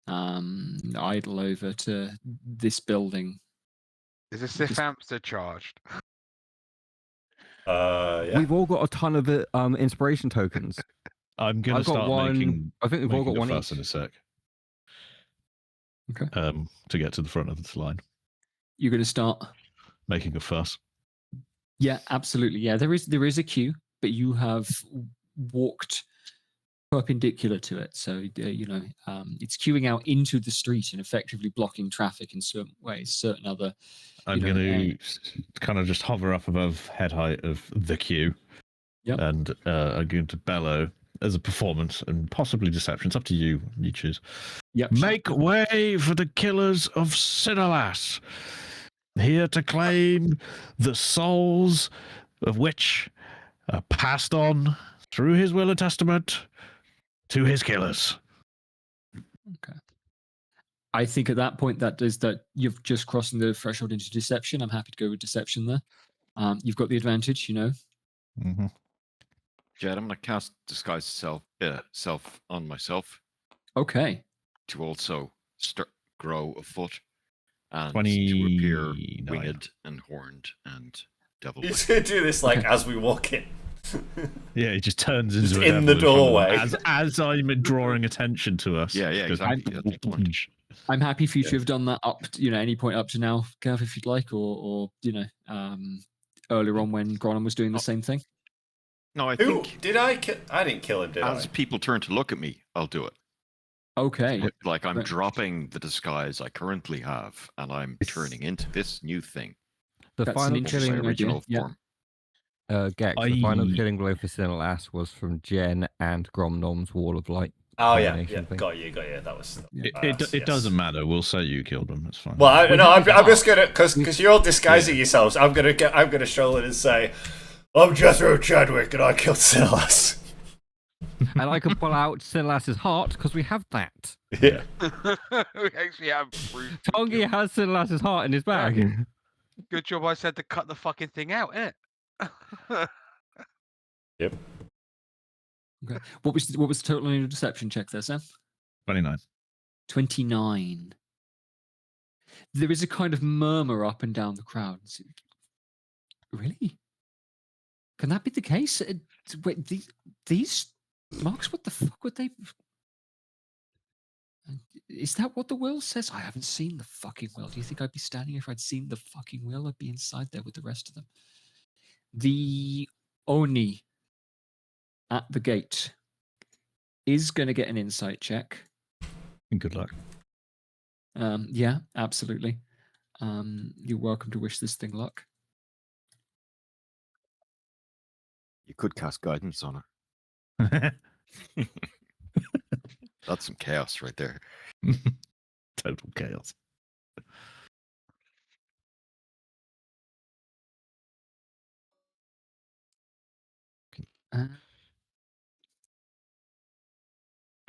idle over to this building. Is the Sith hamster charged? Yeah. We've all got a ton of inspiration tokens. I'm going to I've got start one. making. I think we've all got making a one fuss each. in a sec. Okay. To get to the front of this line, You're going to start. making a fuss. Yeah, absolutely. Yeah, there is a queue, but you have walked perpendicular to it, so it's queuing out into the street and effectively blocking traffic in certain ways. Certain other. I'm going to kind of just hover up above head height of the queue, and I'm going to bellow as a performance and possibly deception. It's up to you. You choose. Yep. Make way for the killers of Sinalas, here to claim the souls of which are passed on through his will and testament to his killers. Okay. I think at that point that you've just crossing the threshold into deception. I'm happy to go with deception there. You've got the advantage, Mm-hmm. Jed, I'm going to cast disguise self on myself Okay. to also grow a foot and to 29. appear winged and horned and devil. You should do this as we walk in. Yeah, he just turns into Just a in the devil front of doorway. them as I'm drawing attention to us. Yeah, Because- exactly. That's the point. I'm happy for you to have done that up, any point up to now, Gav, if you'd like, or earlier on when Gronon was doing the same thing. No, I Who think did I kill? I didn't kill him, did as I? people turn to look at me, I'll do it. Okay. Like I'm Right. dropping the disguise I currently have, and I'm turning into this new thing. The That's an final interesting My killing, idea. original Yeah. form. Gex, the final I- killing blow for Sinalas was from Jen and Gromnom's Wall of Light. Oh yeah, combination thing. got you. That was. It yes. doesn't matter. We'll say you killed him. It's fine. Well, I'm have just gonna because you're all disguising yourselves. I'm gonna stroll in and say, I'm Jethro Chadwick and I killed Silas. And I can pull out Sinalas's heart because we have that. Yeah. We actually have proof. Tongi has Sinalas's heart in his bag. Good job I said to cut the fucking thing out, innit? Yep. Okay. What was the total on your deception check there, Sam? 29. 29. There is a kind of murmur up and down the crowd. Really? Can that be the case? Wait, these Marks, what the fuck would they? Is that what the will says? I haven't seen the fucking will. Do you think I'd be standing if I'd seen the fucking will? I'd be inside there with the rest of them. The Oni at the gate is going to get an insight check. Good luck. Yeah, absolutely. You're welcome to wish this thing luck. You could cast guidance on her. That's some chaos right there. Total chaos.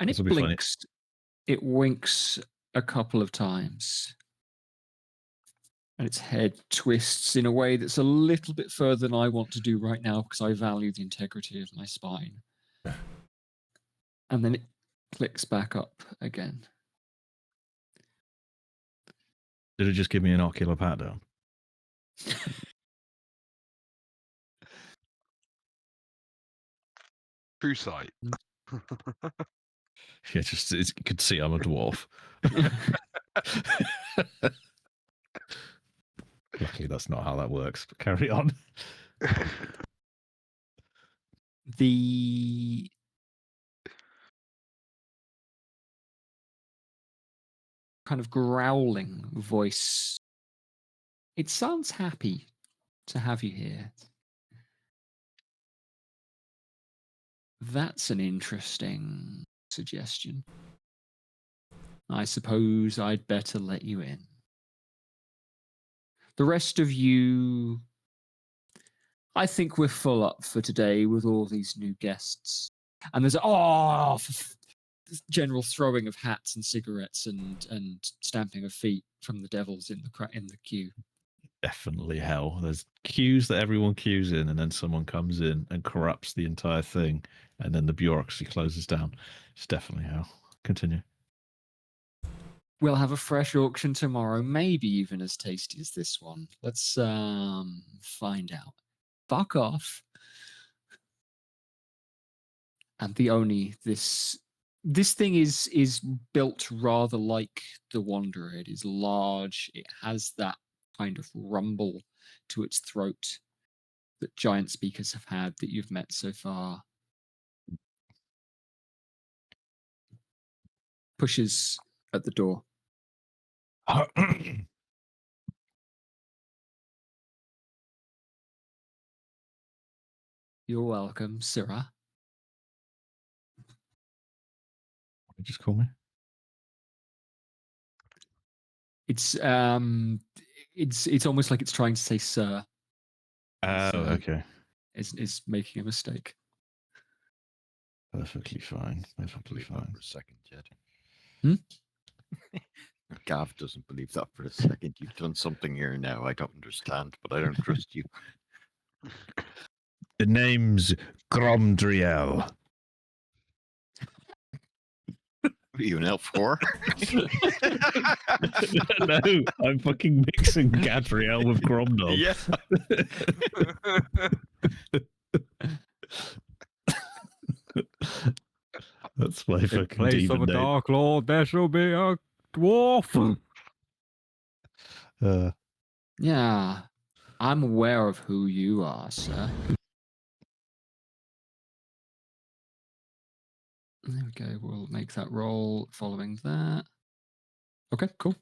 And This it will be funny. blinks. It winks a couple of times. And its head twists in a way that's a little bit further than I want to do right now because I value the integrity of my spine. And then it clicks back up again. Did it just give me an ocular pat down? True sight. Yeah, just you could see I'm a dwarf. Luckily, that's not how that works. But carry on. The kind of growling voice, it sounds happy to have you here. That's an interesting suggestion. I suppose I'd better let you in. The rest of you, I think we're full up for today with all these new guests. And there's general throwing of hats and cigarettes and stamping of feet from the devils in the queue. Definitely hell. There's queues that everyone queues in, and then someone comes in and corrupts the entire thing, and then the bureaucracy closes down. It's definitely hell. Continue. We'll have a fresh auction tomorrow, maybe even as tasty as this one. Let's find out. Fuck off. And the Oni, this thing is built rather like the Wanderer. It is large. It has that kind of rumble to its throat that giant speakers have had that you've met so far. Pushes at the door. You're welcome, Sirrah. What did you just call me? It's almost like it's trying to say sir. Okay. It's making a mistake. Perfectly fine. Perfectly fine. For a second, Jed. Hmm? Gav doesn't believe that for a second. You've done something here now I don't understand, but I don't trust you. The name's Gromdriel. Are you an elf whore? No, I'm fucking mixing Gadriel with Gromdom. Yeah. That's my In fucking place of demon a name. Dark Lord, there shall be a dwarf. Yeah, I'm aware of who you are, sir. There we go. We'll make that roll following that. Okay, cool.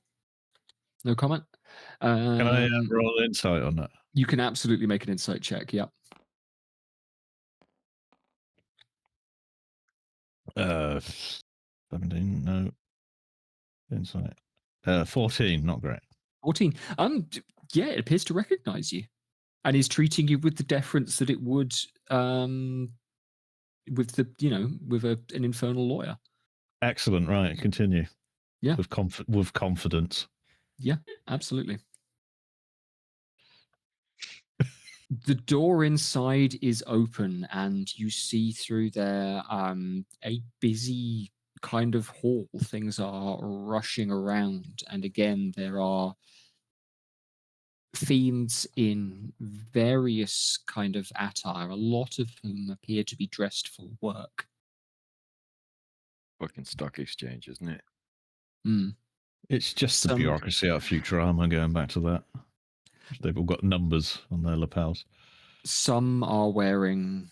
No comment. Can I roll insight on that? You can absolutely make an insight check. Yep. 17, no. Insight. 14, not great. 14. Yeah, it appears to recognize you, and is treating you with the deference that it would, with an infernal lawyer. Excellent. Right, continue. Yeah. With confidence. Yeah, absolutely. The door inside is open, and you see through there a busy kind of hall. Things are rushing around, and again, there are fiends in various kind of attire, a lot of whom appear to be dressed for work. Fucking stock exchange, isn't it? Mm. It's just the bureaucracy out of Futurama going back to that. They've all got numbers on their lapels. Some are wearing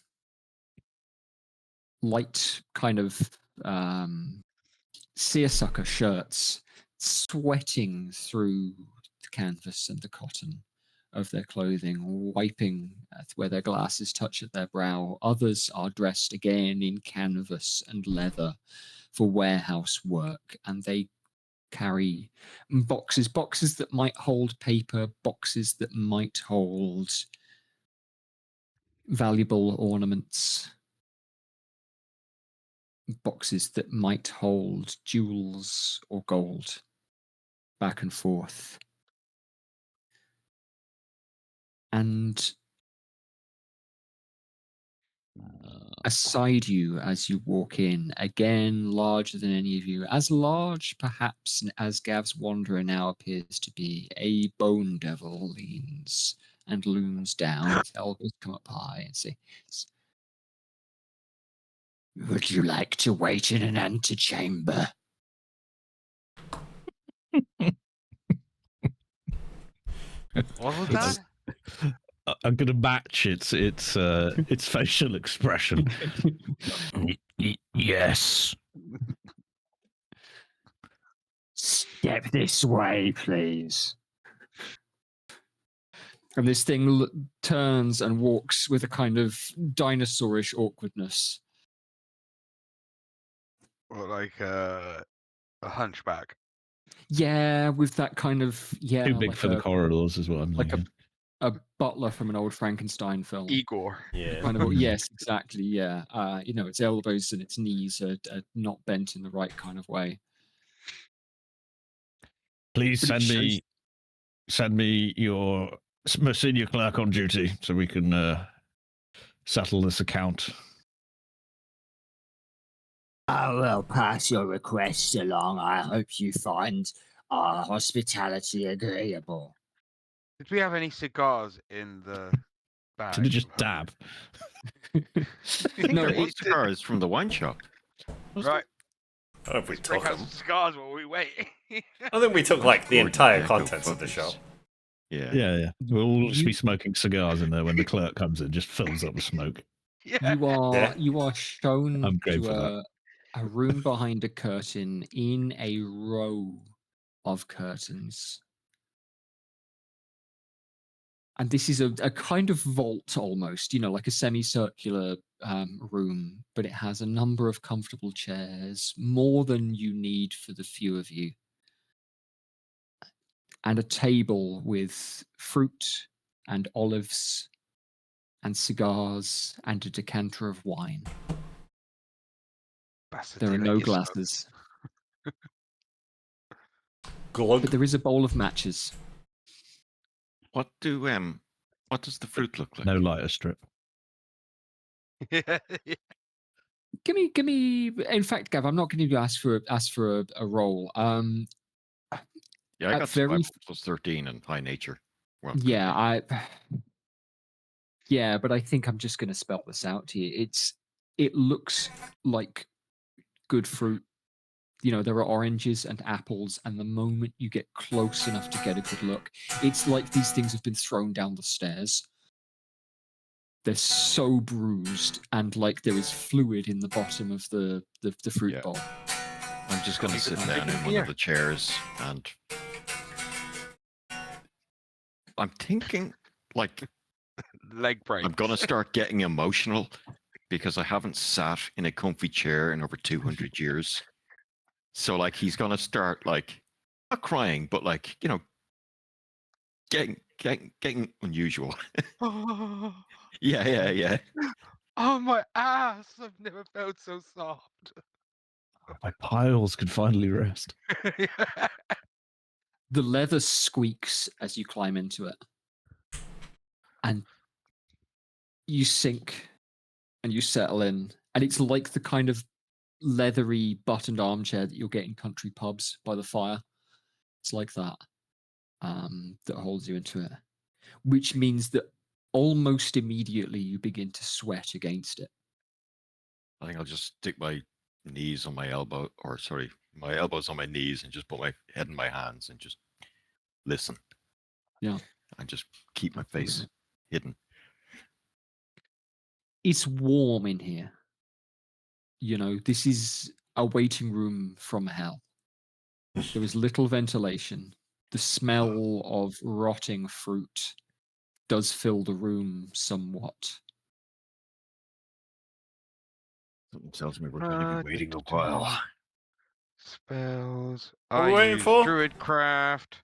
light kind of seersucker shirts, sweating through the canvas and the cotton of their clothing, wiping where their glasses touch at their brow. Others are dressed again in canvas and leather for warehouse work, and they carry boxes that might hold paper, boxes that might hold valuable ornaments, boxes that might hold jewels or gold, back and forth. And aside you as you walk in, again larger than any of you, as large perhaps as Gav's Wanderer now appears to be, a bone devil leans and looms down, his elbows come up high and says, "Would you like to wait in an antechamber?" What was that? I'm gonna match its facial expression. Yes. Step this way, please. And this thing turns and walks with a kind of dinosaurish awkwardness. Or like a hunchback. Yeah, with that kind of Too big like for the corridors is what I'm like thinking. a butler from an old Frankenstein film. Igor. Yeah. Kind of, yes, exactly. Yeah, its elbows and its knees are not bent in the right kind of way. Please send me your senior clerk on duty so we can settle this account. I will pass your request along. I hope you find our hospitality agreeable. Did we have any cigars in the bag? Did it just dab? I think No, there was cigars from the wine shop. Right. I don't know if we Let's break took out them. some cigars while we wait. I think we took like the Gordon entire Gekko contents of the focus. shop. Yeah. Yeah. We'll all just be smoking cigars in there when the clerk comes in, just fills up with smoke. Yeah. You are shown I'm great for to that. a room behind a curtain in a row of curtains. And this is a kind of vault almost, like a semicircular room, but it has a number of comfortable chairs, more than you need for the few of you. And a table with fruit and olives and cigars and a decanter of wine. There are no glasses. Glug. But there is a bowl of matches. What does the fruit look like? No lighter strip. Yeah. Give me. In fact, Gav, I'm not going to ask for a roll. Yeah, I got very plus 13 in high nature. Well, yeah, yeah, but I think I'm just going to spell this out to you. It looks like good fruit. There are oranges and apples, and the moment you get close enough to get a good look, it's like these things have been thrown down the stairs. They're so bruised, and like there is fluid in the bottom of the fruit bowl. I'm just going to sit down in one of the chairs, and I'm thinking, like, leg break. I'm going to start getting emotional because I haven't sat in a comfy chair in over 200 years. So, like, he's going to start, like, not crying, but, like, getting unusual. Yeah. Oh, my ass! I've never felt so soft. My piles could finally rest. The leather squeaks as you climb into it. And you sink and you settle in. And it's like the kind of leathery buttoned armchair that you'll get in country pubs by the fire. It's like that. That holds you into it. Which means that almost immediately you begin to sweat against it. I think I'll just stick my knees on my elbow, or sorry, my elbows on my knees, and just put my head in my hands and just listen. Yeah. And just keep my face hidden. It's warm in here. You know, this is a waiting room from hell. There is little ventilation. The smell of rotting fruit does fill the room somewhat. Something tells me we're going to be waiting a while. Spells. What are we I waiting use for? Druidcraft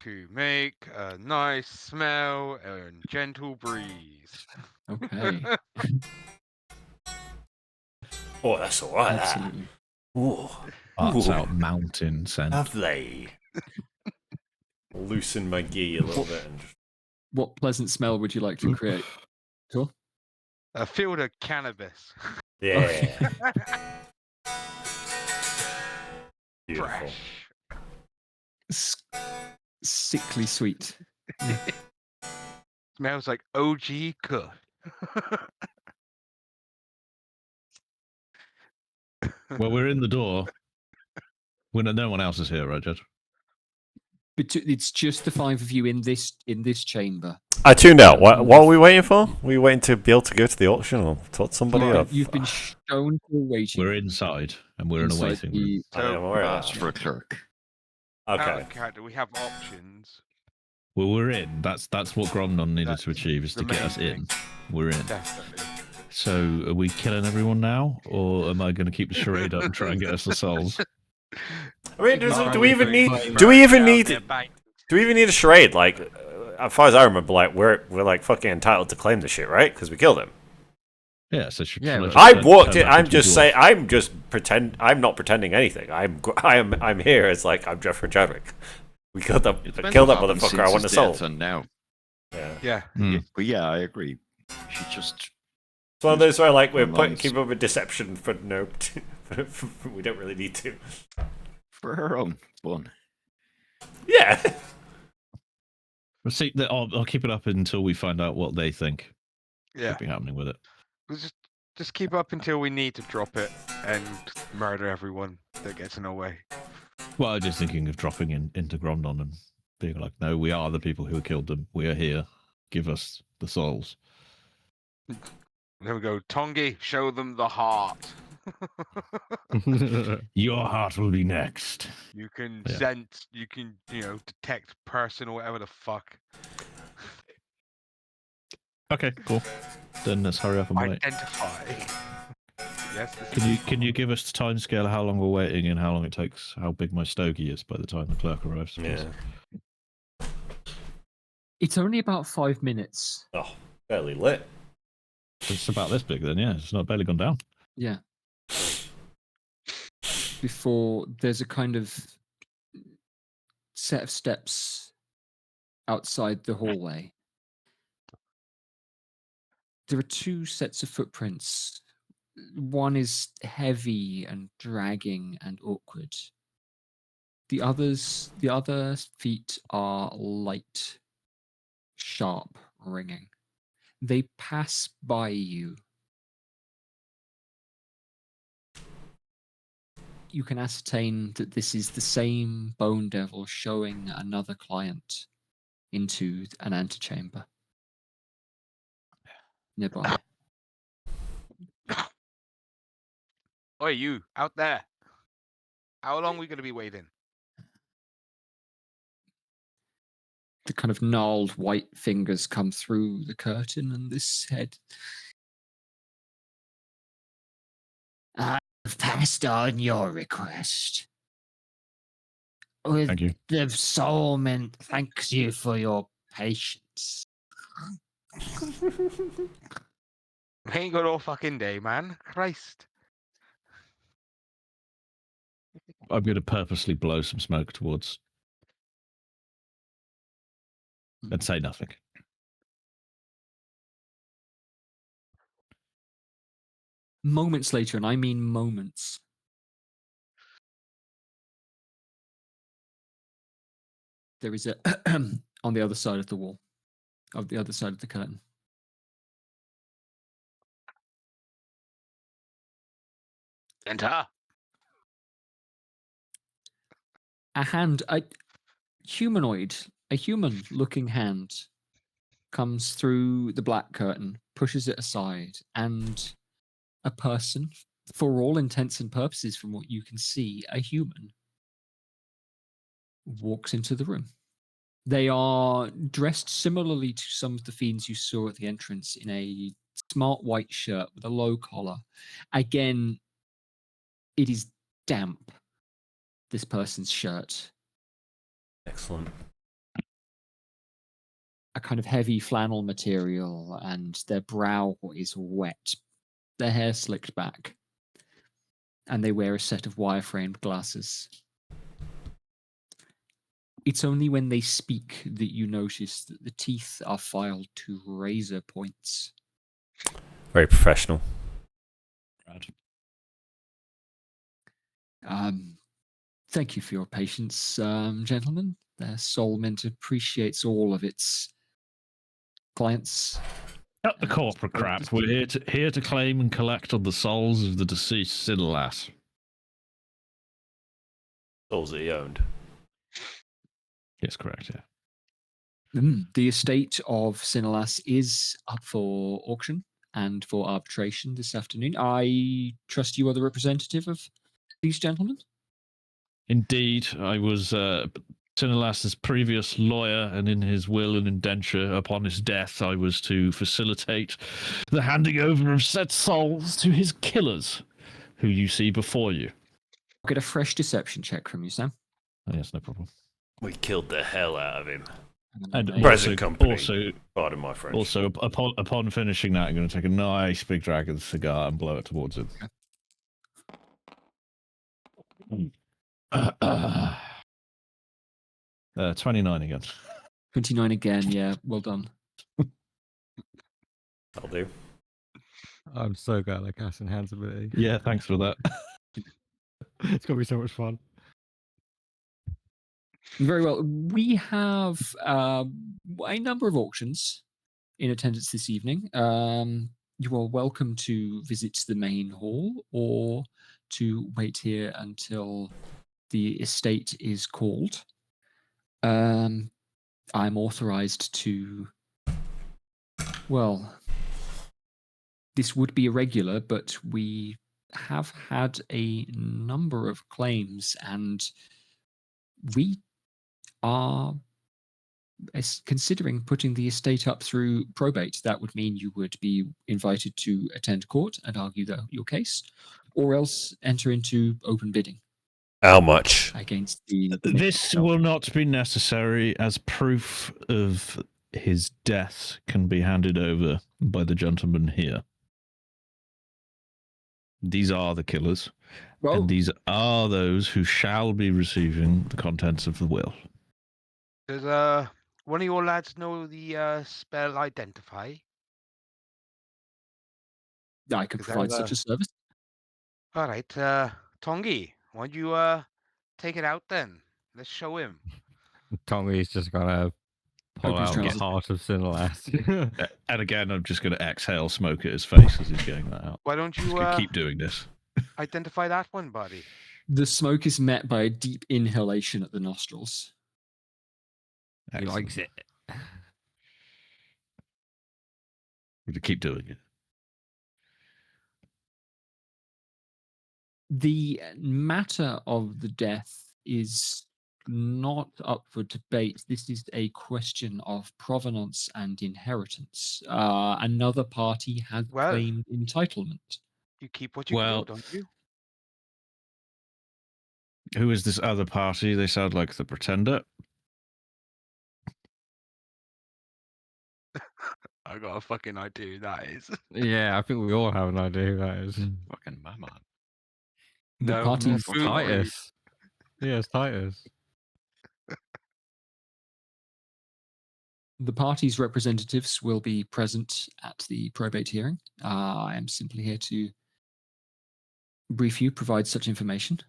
to make a nice smell and gentle breeze. Okay. Oh, that's all right. Absolutely. Ooh. Arts Ooh. out mountain scent. Lovely. Loosen my gi a little bit. And just... What pleasant smell would you like to create? Cool. A field of cannabis. Yeah. Beautiful. Fresh. Sickly sweet. Smells like OG Kush. Well, we're in the door. No one else is here, right, Judge? But it's just the five of you in this chamber. I tuned out. What are we waiting for? Were we waiting to be able to go to the auction or talk to somebody? You've been shown to a waiting. We're inside, and we're in a waiting room. So, Ask for a clerk. Okay. out of character, we have options. Well, we're in. That's what Gromnon needed to achieve, is to get us in. We're in. Definitely. So, are we killing everyone now, or am I going to keep the charade up and try and get us the souls? I mean, do we even need a charade? Like, as far as I remember, like we're like fucking entitled to claim the shit, right? Because we killed him. Yeah. So I walked it. I'm just saying. I'm not pretending anything. I'm here as like I'm Jeffrey Chadwick. We killed that motherfucker. I want the soul. And now. Yeah. But yeah, I agree. She just. It's one of those where like we're keeping up with deception for no. We don't really need to. For her own fun. Yeah. We'll see. I'll keep it up until we find out what they think Yeah. could be happening with it. We'll just keep up until we need to drop it and murder everyone that gets in our way. Well, I'm just thinking of dropping into Gromnon and being like, no, we are the people who killed them. We are here. Give us the souls. There we go. Tongi, show them the heart. Your heart will be next. You can sense, you can, detect person or whatever the fuck. Okay, cool. Then let's hurry up and wait. Identify. Yes. Can you give us the time scale of how long we're waiting and how long it takes, how big my stogie is by the time the clerk arrives? Yeah. It's only about 5 minutes. Oh, fairly lit. It's about this big then, yeah. It's not barely gone down. Yeah. Before there's a kind of set of steps outside the hallway. There are two sets of footprints. One is heavy and dragging and awkward. The other feet are light, sharp, ringing. They pass by you. You can ascertain that this is the same bone devil showing another client into an antechamber nearby. Oi, you out there. How long are we going to be waiting? The kind of gnarled white fingers come through the curtain and this head. I've passed on your request. Thank you. The soulman thanks you for your patience. We ain't got all fucking day, man. Christ. I'm going to purposely blow some smoke towards and say nothing. Moments later, and I mean moments, there is a on the other side of the wall, of the other side of the curtain. Enter. A hand, a human-looking hand comes through the black curtain, pushes it aside, and a person, for all intents and purposes, from what you can see, a human, walks into the room. They are dressed similarly to some of the fiends you saw at the entrance in a smart white shirt with a low collar. Again, it is damp, this person's shirt. Excellent. A kind of heavy flannel material, and their brow is wet. Their hair slicked back. And they wear a set of wire-framed glasses. It's only when they speak that you notice that the teeth are filed to razor points. Very professional. Thank you for your patience, gentlemen. The Soul Mint appreciates all of its clients. Cut the corporate crap. We're here to claim and collect on the souls of the deceased Siddleass. Souls that he owned. Yes, correct, yeah. The estate of Sinelas is up for auction and for arbitration this afternoon. I trust you are the representative of these gentlemen? Indeed, I was Sinelas's previous lawyer, and in his will and indenture upon his death, I was to facilitate the handing over of said souls to his killers, who you see before you. I'll get a fresh deception check from you, Sam. Oh, yes, no problem. We killed the hell out of him. And Present company. Also, pardon my French. Also, upon finishing that, I'm going to take a nice big drag of the cigar and blow it towards him. Okay. 29 again. 29 again, yeah. Well done. That'll do. I'm so glad I cast Enhance ability. Yeah, thanks for that. It's going to be so much fun. Very well. We have a number of auctions in attendance this evening. You are welcome to visit the main hall or to wait here until the estate is called. I'm authorized to... Well, this would be irregular, but we have had a number of claims, and we are considering putting the estate up through probate. That would mean you would be invited to attend court and argue your case, or else enter into open bidding. How much? Against the... This will not be necessary, as proof of his death can be handed over by the gentleman here. These are the killers, and these are those who shall be receiving the contents of the will. Does one of your lads know the spell Identify? I can provide such a service. All right, Tongi, why don't you take it out then? Let's show him. Tongi's just going to pull out the heart of Sinelas. And again, I'm just going to exhale smoke at his face as he's getting that out. Why don't you keep doing this? Identify that one, buddy. The smoke is met by a deep inhalation at the nostrils. He likes it. Keep doing it. The matter of the death is not up for debate. This is a question of provenance and inheritance. Another party has claimed entitlement. You keep what you got, don't you? Who is this other party? They sound like the Pretender. I got a fucking idea who that is. Yeah, I think we all have an idea who that is. Fucking Mammon. The party's Titus. Yeah, it's Titus. The party's representatives will be present at the probate hearing. I am simply here to brief you, provide such information.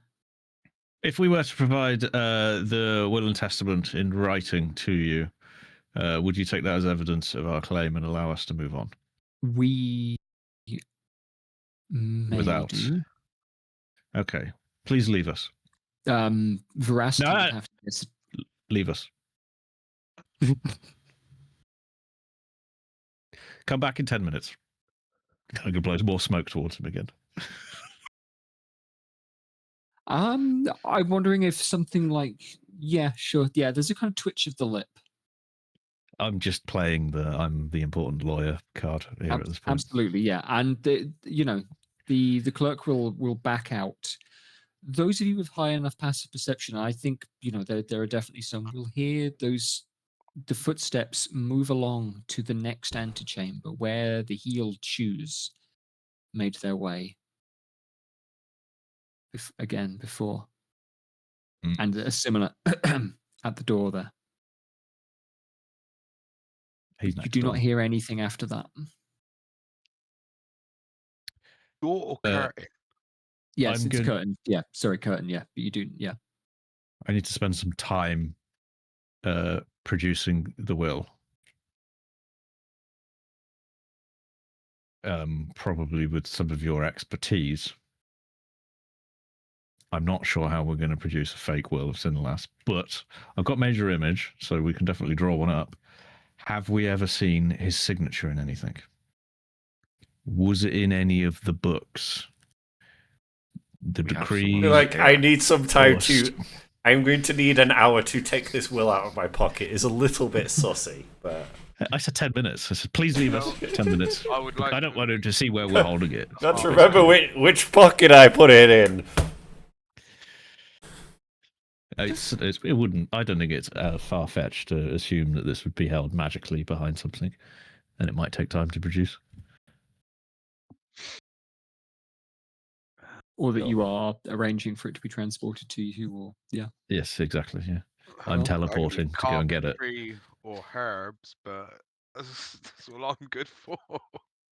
If we were to provide the will and testament in writing to you, would you take that as evidence of our claim and allow us to move on? We may Without. do. Okay. Please leave us. Veracity No. would have to... Leave us. Come back in 10 minutes. I'm going to blow more smoke towards him again. I'm wondering if something like, yeah, sure, yeah, there's a kind of twitch of the lip. I'm just playing I'm the important lawyer card here at this point. Absolutely, yeah, and the clerk will back out. Those of you with high enough passive perception, I think there are definitely some. Will hear the footsteps move along to the next antechamber where the healed shoes made their way. Before. And a similar at the door there. You do not hear anything after that. Door or curtain? Yes, it's curtain. Yeah, sorry, curtain. Yeah, but you do. Yeah. I need to spend some time producing the will. Probably with some of your expertise. I'm not sure how we're going to produce a fake will of Sinlass, but I've got Major Image, so we can definitely draw one up. Have we ever seen his signature in anything? Was it in any of the books? The decree? I need some time to... I'm going to need an hour to take this will out of my pocket. Is a little bit saucy, but... I said 10 minutes. I said, please leave us 10 minutes. I don't want to see where we're holding it. Got to remember which pocket I put it in. It wouldn't. I don't think it's far-fetched to assume that this would be held magically behind something, and it might take time to produce. Or that you are arranging for it to be transported to you, or yeah. Yes, exactly. Yeah, I'm teleporting to go and get it. Or herbs, but that's all I'm good for.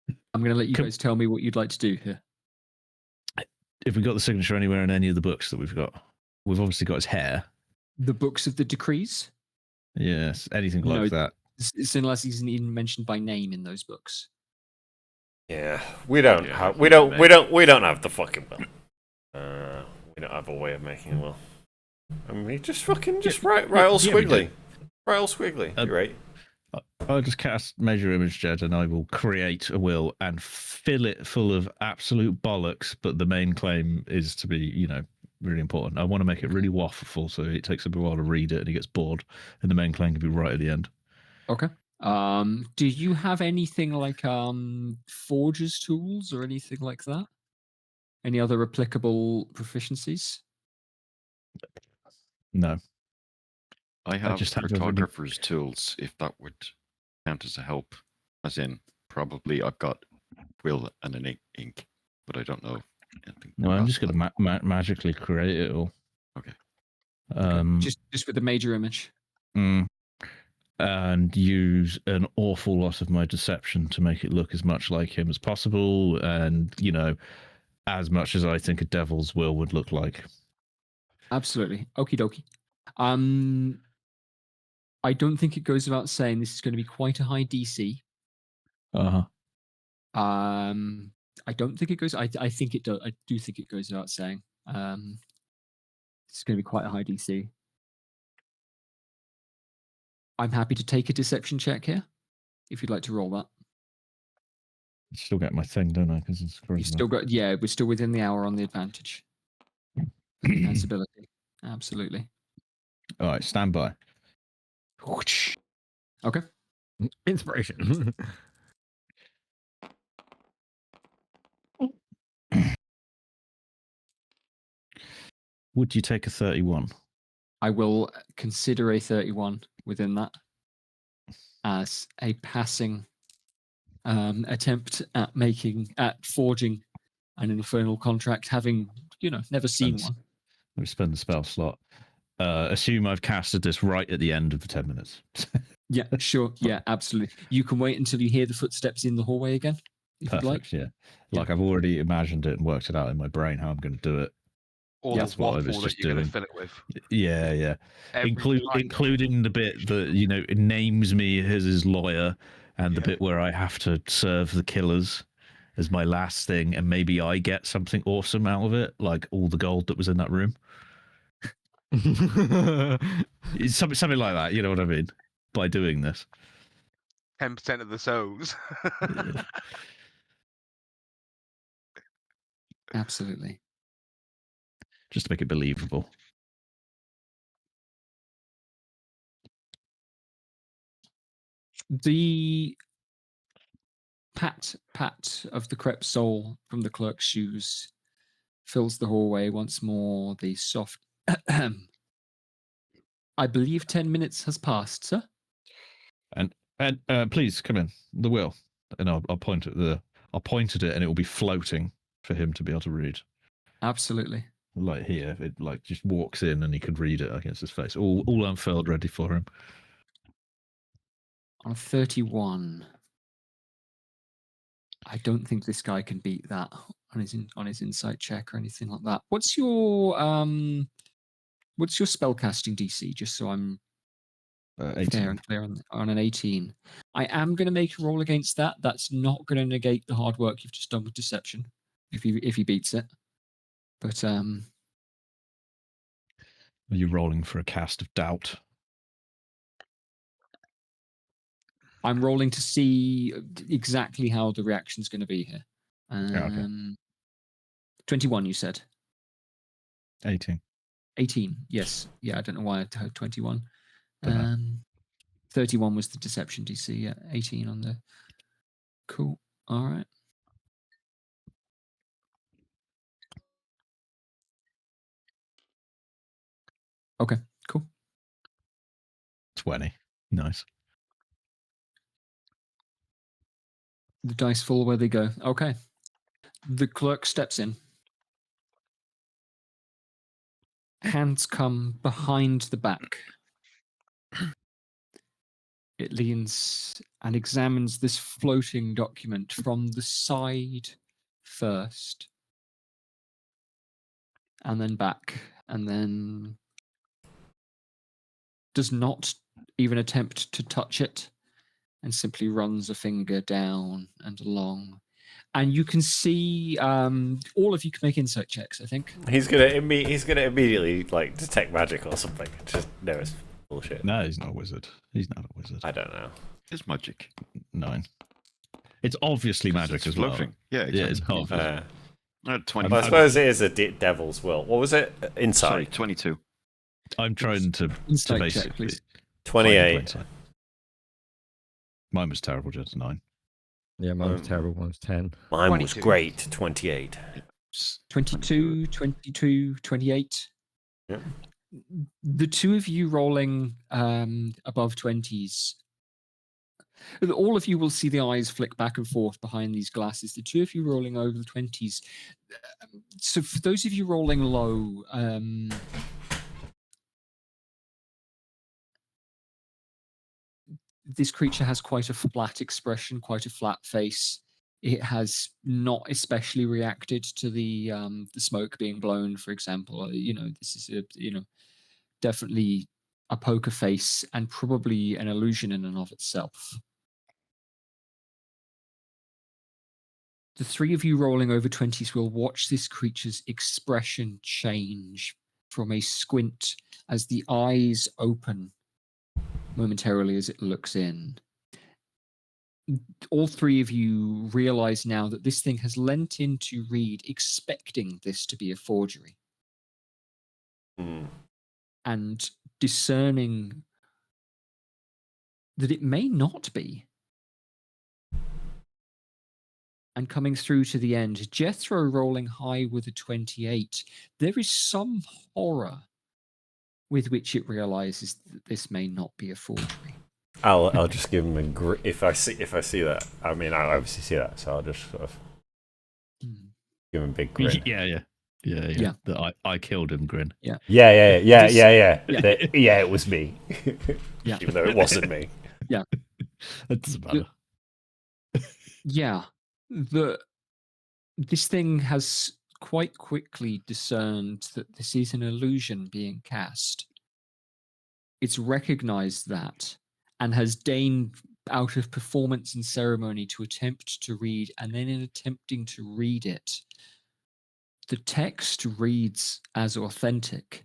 I'm going to let you guys tell me what you'd like to do here. If we got the signature anywhere in any of the books that we've got. We've obviously got his hair. The books of the decrees? Yes, anything like that. Unless he's even mentioned by name in those books. Yeah, we don't have the fucking will. We don't have a way of making a will. I mean, just write all squiggly. Write all squiggly. You're right. I'll just cast Major Image Jed and I will create a will and fill it full of absolute bollocks, but the main claim is to be, really important. I want to make it really waffleful so it takes a while to read it and he gets bored, and the main claim can be right at the end. Okay. Do you have anything like forger's tools or anything like that? Any other applicable proficiencies? No. I have cartographer's tools, if that would count as a help. As in, probably I've got quill and an ink, but I don't know. No, I'm just going to magically create it all. Okay. Just with the Major Image. And use an awful lot of my deception to make it look as much like him as possible, and as much as I think a devil's will would look like. Absolutely. Okie dokie. I don't think it goes without saying this is going to be quite a high DC. I don't think it goes. I think it does. I do think it goes without saying. It's going to be quite a high DC. I'm happy to take a deception check here, if you'd like to roll that. I still get my thing, don't I? Because it's you still got. Yeah, we're still within the hour on the advantage. Ability, absolutely. All right, stand by. Okay. Inspiration. Would you take a 31? I will consider a 31 within that as a passing attempt at forging an infernal contract, having never seen one. Let me spend the spell slot. Assume I've casted this right at the end of the 10 minutes. Yeah, sure. Yeah, absolutely. You can wait until you hear the footsteps in the hallway again, if Perfect, you'd like. Yeah. Like I've already imagined it and worked it out in my brain how I'm going to do it. Or that's what I was just doing. Going to fill it with. Yeah. Including the bit that it names me as his lawyer, and the bit where I have to serve the killers. as my last thing, and maybe I get something awesome out of it, like all the gold that was in that room. It's something like that, you know what I mean? By doing this. 10% of the souls. Yeah. Absolutely. Just to make it believable. The pat of the crepe sole from the clerk's shoes fills the hallway once more. The soft I believe 10 minutes has passed, sir. And please come in. The will. And I'll point at I'll point at it, and it will be floating for him to be able to read. Absolutely. Like here, it like just walks in and he could read it against his face. All unfurled, ready for him. On a 31. I don't think this guy can beat that on his insight check or anything like that. What's your spellcasting DC? Just so I'm 18. fair and clear on an 18. I am going to make a roll against that. That's not going to negate the hard work you've just done with deception. If he beats it, but Are you rolling for a cast of doubt? I'm rolling to see exactly how the reaction is going to be here. Okay. 21, you said. 18. 18, yes. Yeah, I don't know why I heard 21. Dunno. 31 was the deception DC. Yeah, 18 on the. Cool. All right. Okay, cool. 20. Nice. The dice fall where they go. Okay. The clerk steps in. Hands come behind the back. It leans and examines this floating document from the side first, and then back, and then does not even attempt to touch it, and simply runs a finger down and along. And you can see all of you can make insight checks, I think. He's gonna immediately like detect magic or something. Just no, it's bullshit. No, he's not a wizard. He's not a wizard. I don't know. It's magic. 9. It's obviously magic It's as floating. well. Yeah, exactly. Yeah, it's obvious. I had 20. Well, I suppose it is a devil's will. What was it? Inside. Sorry, 22. I'm trying to Insight basically check, please. 28. Mine was terrible, just 9. Yeah, mine was terrible. Mine was 10. Mine 22. was great. 28. 22, 22, 28. Yeah. The two of you rolling above 20s, all of you will see the eyes flick back and forth behind these glasses. The two of you rolling over the 20s. So for those of you rolling low, this creature has quite a flat expression, quite a flat face. It has not especially reacted to the smoke being blown, for example. This is definitely a poker face and probably an illusion in and of itself. The three of you rolling over 20s will watch this creature's expression change from a squint as the eyes open momentarily as it looks in. All three of you realize now that this thing has leant in to read, expecting this to be a forgery. And discerning that it may not be. And coming through to the end, Jethro rolling high with a 28. There is some horror with which it realizes that this may not be a forgery. I'll just give him a if I see that. I mean, I obviously see that, so I'll just sort of give him a big grin. Yeah. The I killed him grin. Yeah. It was me. Yeah. Even though it wasn't me. Yeah. That doesn't matter. Yeah. This thing has quite quickly discerned that this is an illusion being cast. It's recognized that and has deigned out of performance and ceremony to attempt to read, and then in attempting to read it, the text reads as authentic.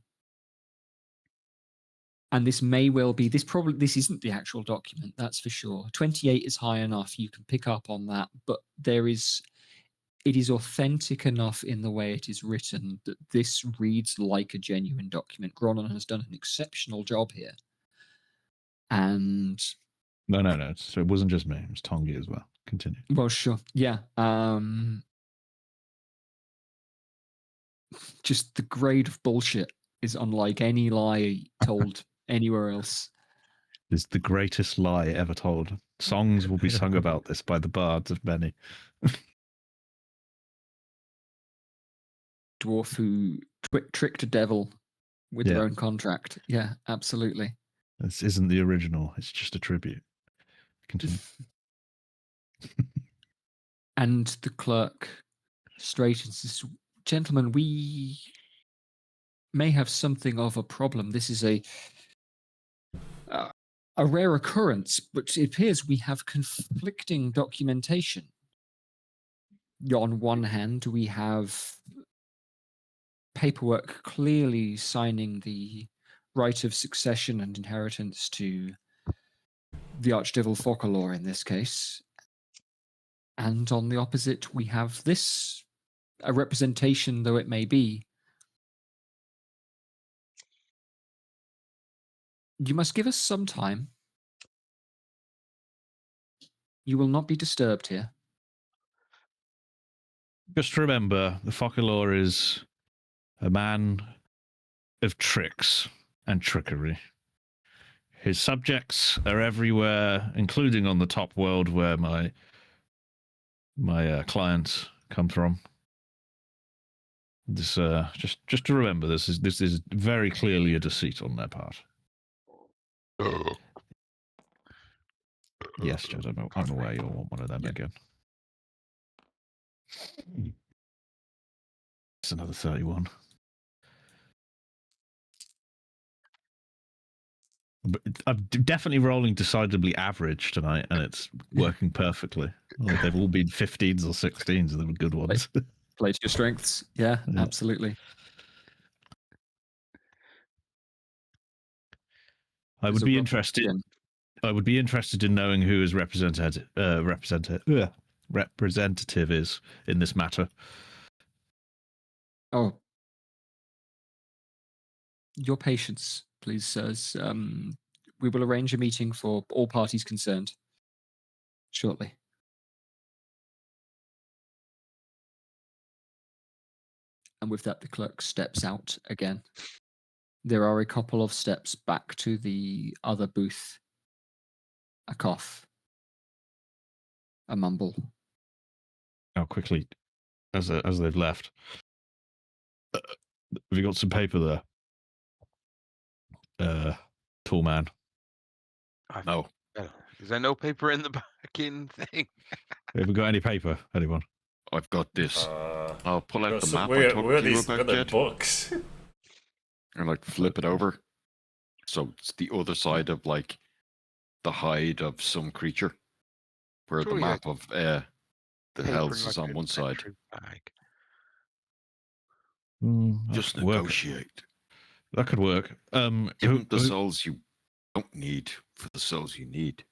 And this may well be, this isn't the actual document, that's for sure. 28 is high enough, you can pick up on that, but it is authentic enough in the way it is written that this reads like a genuine document. Gronon has done an exceptional job here. And... No. So it wasn't just me, it was Tongi as well. Continue. Well, sure. Yeah. Just the grade of bullshit is unlike any lie told anywhere else. It's the greatest lie ever told. Songs will be sung about this by the bards of many. Dwarf who tricked a devil with their own contract. Yeah, absolutely. This isn't the original. It's just a tribute. Continue. And the clerk straightens this. Gentlemen, we may have something of a problem. This is a rare occurrence, but it appears we have conflicting documentation. On one hand, we have paperwork clearly signing the right of succession and inheritance to the Archdevil Focalor in this case. And on the opposite, we have this, a representation though it may be. You must give us some time. You will not be disturbed here. Just remember, the Focalor is a man of tricks and trickery. His subjects are everywhere, including on the top world where my clients come from. This just to remember, this is very clearly a deceit on their part. Yes, Jed, I'm aware you'll want one of them again. It's another 31. But I'm definitely rolling decidedly average tonight, and it's working perfectly. Like they've all been 15s or 16s, and they were good ones. Play to your strengths. Yeah, absolutely. I would be interested in knowing who his representative is in this matter. Oh, your patience, please, sirs. We will arrange a meeting for all parties concerned shortly. And with that, the clerk steps out again. There are a couple of steps back to the other booth. A cough. A mumble. Now, quickly, as they've left, have you got some paper there? Tall man. No. Is there no paper in the back-in thing? Have we got any paper, anyone? I've got this. I'll pull out the map where, I talked where to you these about, Jed. books? And like flip it over. So it's the other side of like the hide of some creature. Where the map of the hells is on one side. Just negotiate. That could work. Give the souls you don't need for the souls you need.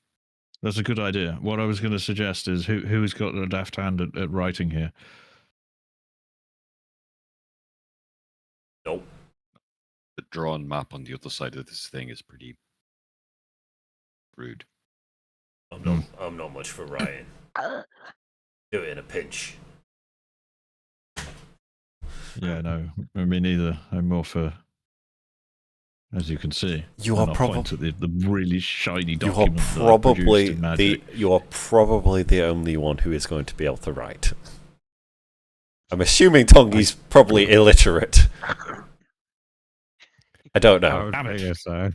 That's a good idea. What I was going to suggest is who's got a left hand at writing here? Nope. The drawn map on the other side of this thing is pretty rude. I'm not much for writing. Do it in a pinch. Yeah, no, me neither. I'm more for, as you can see, you are probably the really shiny document. You are probably the only one who is going to be able to write. I'm assuming Tongi's probably illiterate. I don't know. I guess so.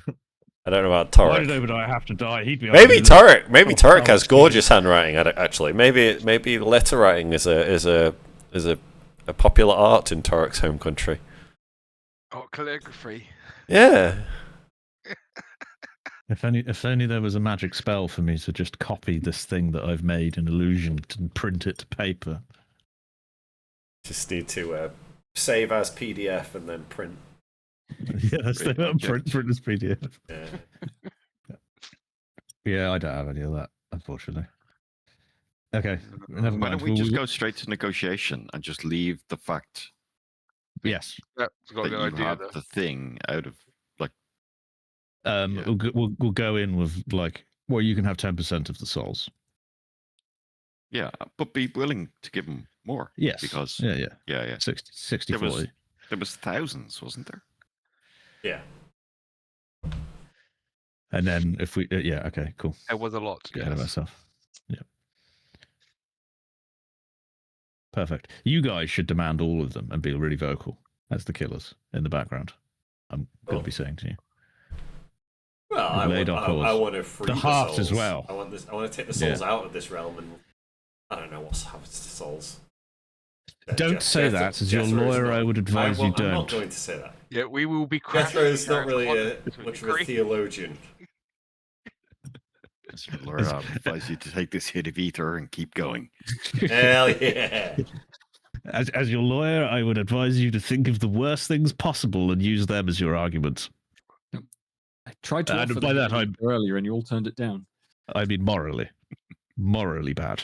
I don't know about Torek. Why did I have to die? He'd be maybe Torek. Maybe Torek has gorgeous handwriting. Actually, maybe letter writing is a popular art in Torek's home country. Oh, calligraphy. Yeah. If only there was a magic spell for me to just copy this thing that I've made in Illusion and print it to paper. Just need to save as PDF and then print. Yeah, save it and print as PDF. Yeah. Yeah, I don't have any of that, unfortunately. Okay, never mind. Why don't we just go straight to negotiation and just leave the fact Yes. Yeah, it's got a that good you idea have though. the thing out of like Yeah. We'll go in with like, well, you can have 10% of the souls. Yeah, but be willing to give them more. Yes. Because yeah. 60 40. There was thousands, wasn't there? Yeah. And then if we okay, cool. It was a lot. Get ahead of myself. Yeah. Perfect. You guys should demand all of them and be really vocal as the killers in the background. I'm going to be saying to you. Well, I want to free the heart souls. as well. I want to take the souls out of this realm, and I don't know what's happened to the souls. Don't say that. As your lawyer, I would advise you don't. I'm not going to say that. Yeah, we will be. Jethro is not really much of a theologian. As your lawyer, I would advise you to take this hit of ether and keep going. Hell yeah. As your lawyer, I would advise you to think of the worst things possible and use them as your arguments. I tried to offer by that earlier, and you all turned it down. I mean morally bad.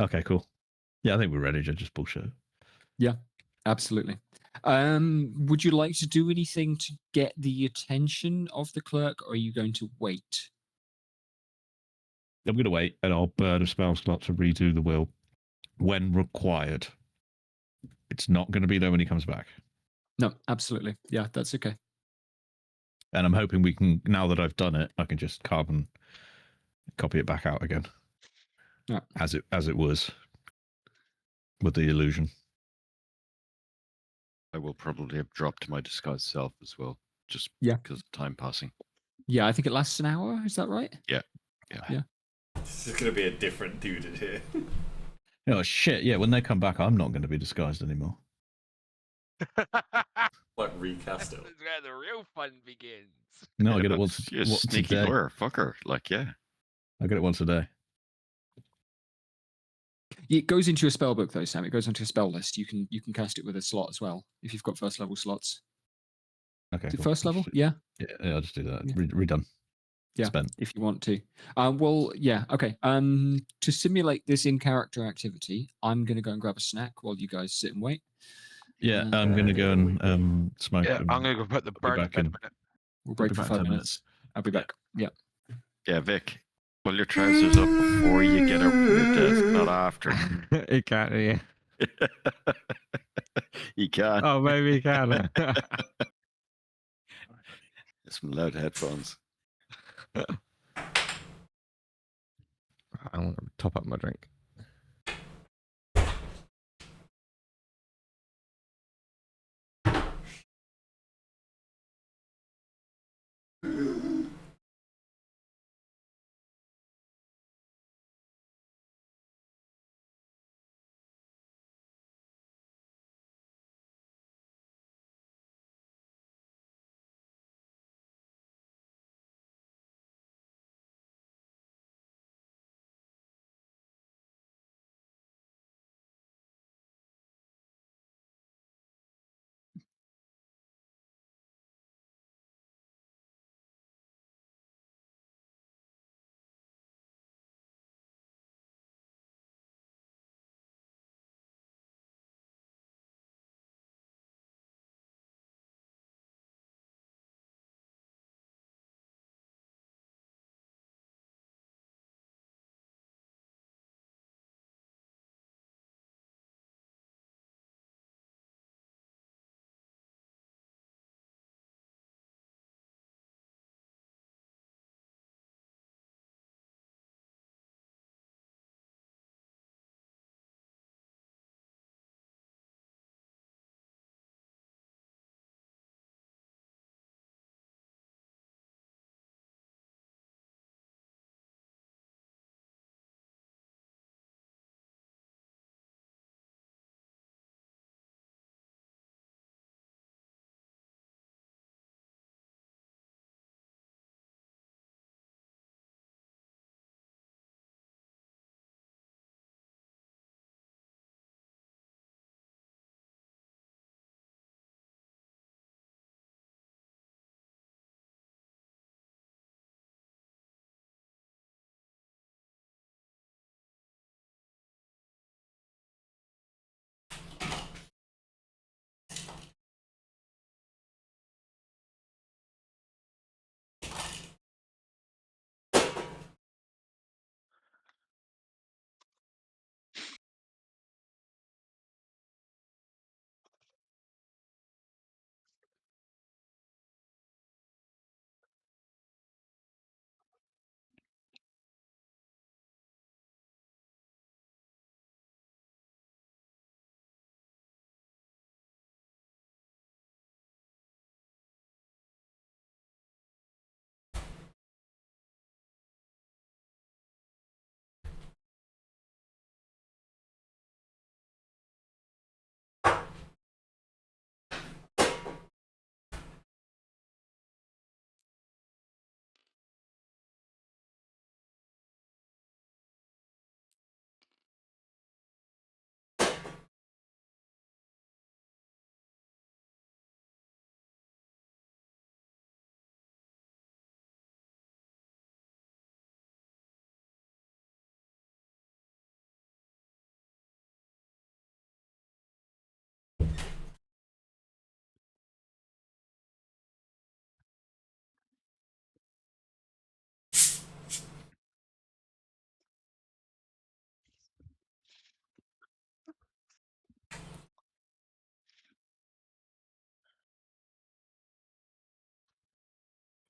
Okay, cool. Yeah, I think we're ready to just bullshit. Yeah, absolutely. Would you like to do anything to get the attention of the clerk, or are you going to wait? I'm going to wait, and I'll burn a spell slot to redo the will when required. It's not going to be there when he comes back. No, absolutely. Yeah, that's okay. And I'm hoping we can, now that I've done it, I can just copy it back out again. Yeah. As it was with the illusion. I will probably have dropped my disguised self as well, just because of time passing. Yeah, I think it lasts an hour. Is that right? Yeah. This is going to be a different dude in here. Oh shit! Yeah, when they come back, I'm not going to be disguised anymore. Like recast it. This is where the real fun begins. No, I get it once. Sneaky a day. lawyer, fucker. Like, yeah. I get it once a day. It goes into your spell book though, Sam. It goes onto a spell list. You can cast it with a slot as well if you've got first level slots. Okay. Cool. First level, yeah. Yeah, I'll just do that. Yeah. Redone. Yeah, Spent. if you want to. Well, yeah, okay. To simulate this in character activity, I'm gonna go and grab a snack while you guys sit and wait. Yeah, I'm gonna go and smoke. Yeah, I'm gonna go put the burn back in. We'll break for 5 minutes. I'll be back. Yeah. Yeah, Vic. Pull your trousers up before you get up to the desk, not after. He can't, yeah. He can. Oh, maybe he can. Some loud headphones. I want to top up my drink.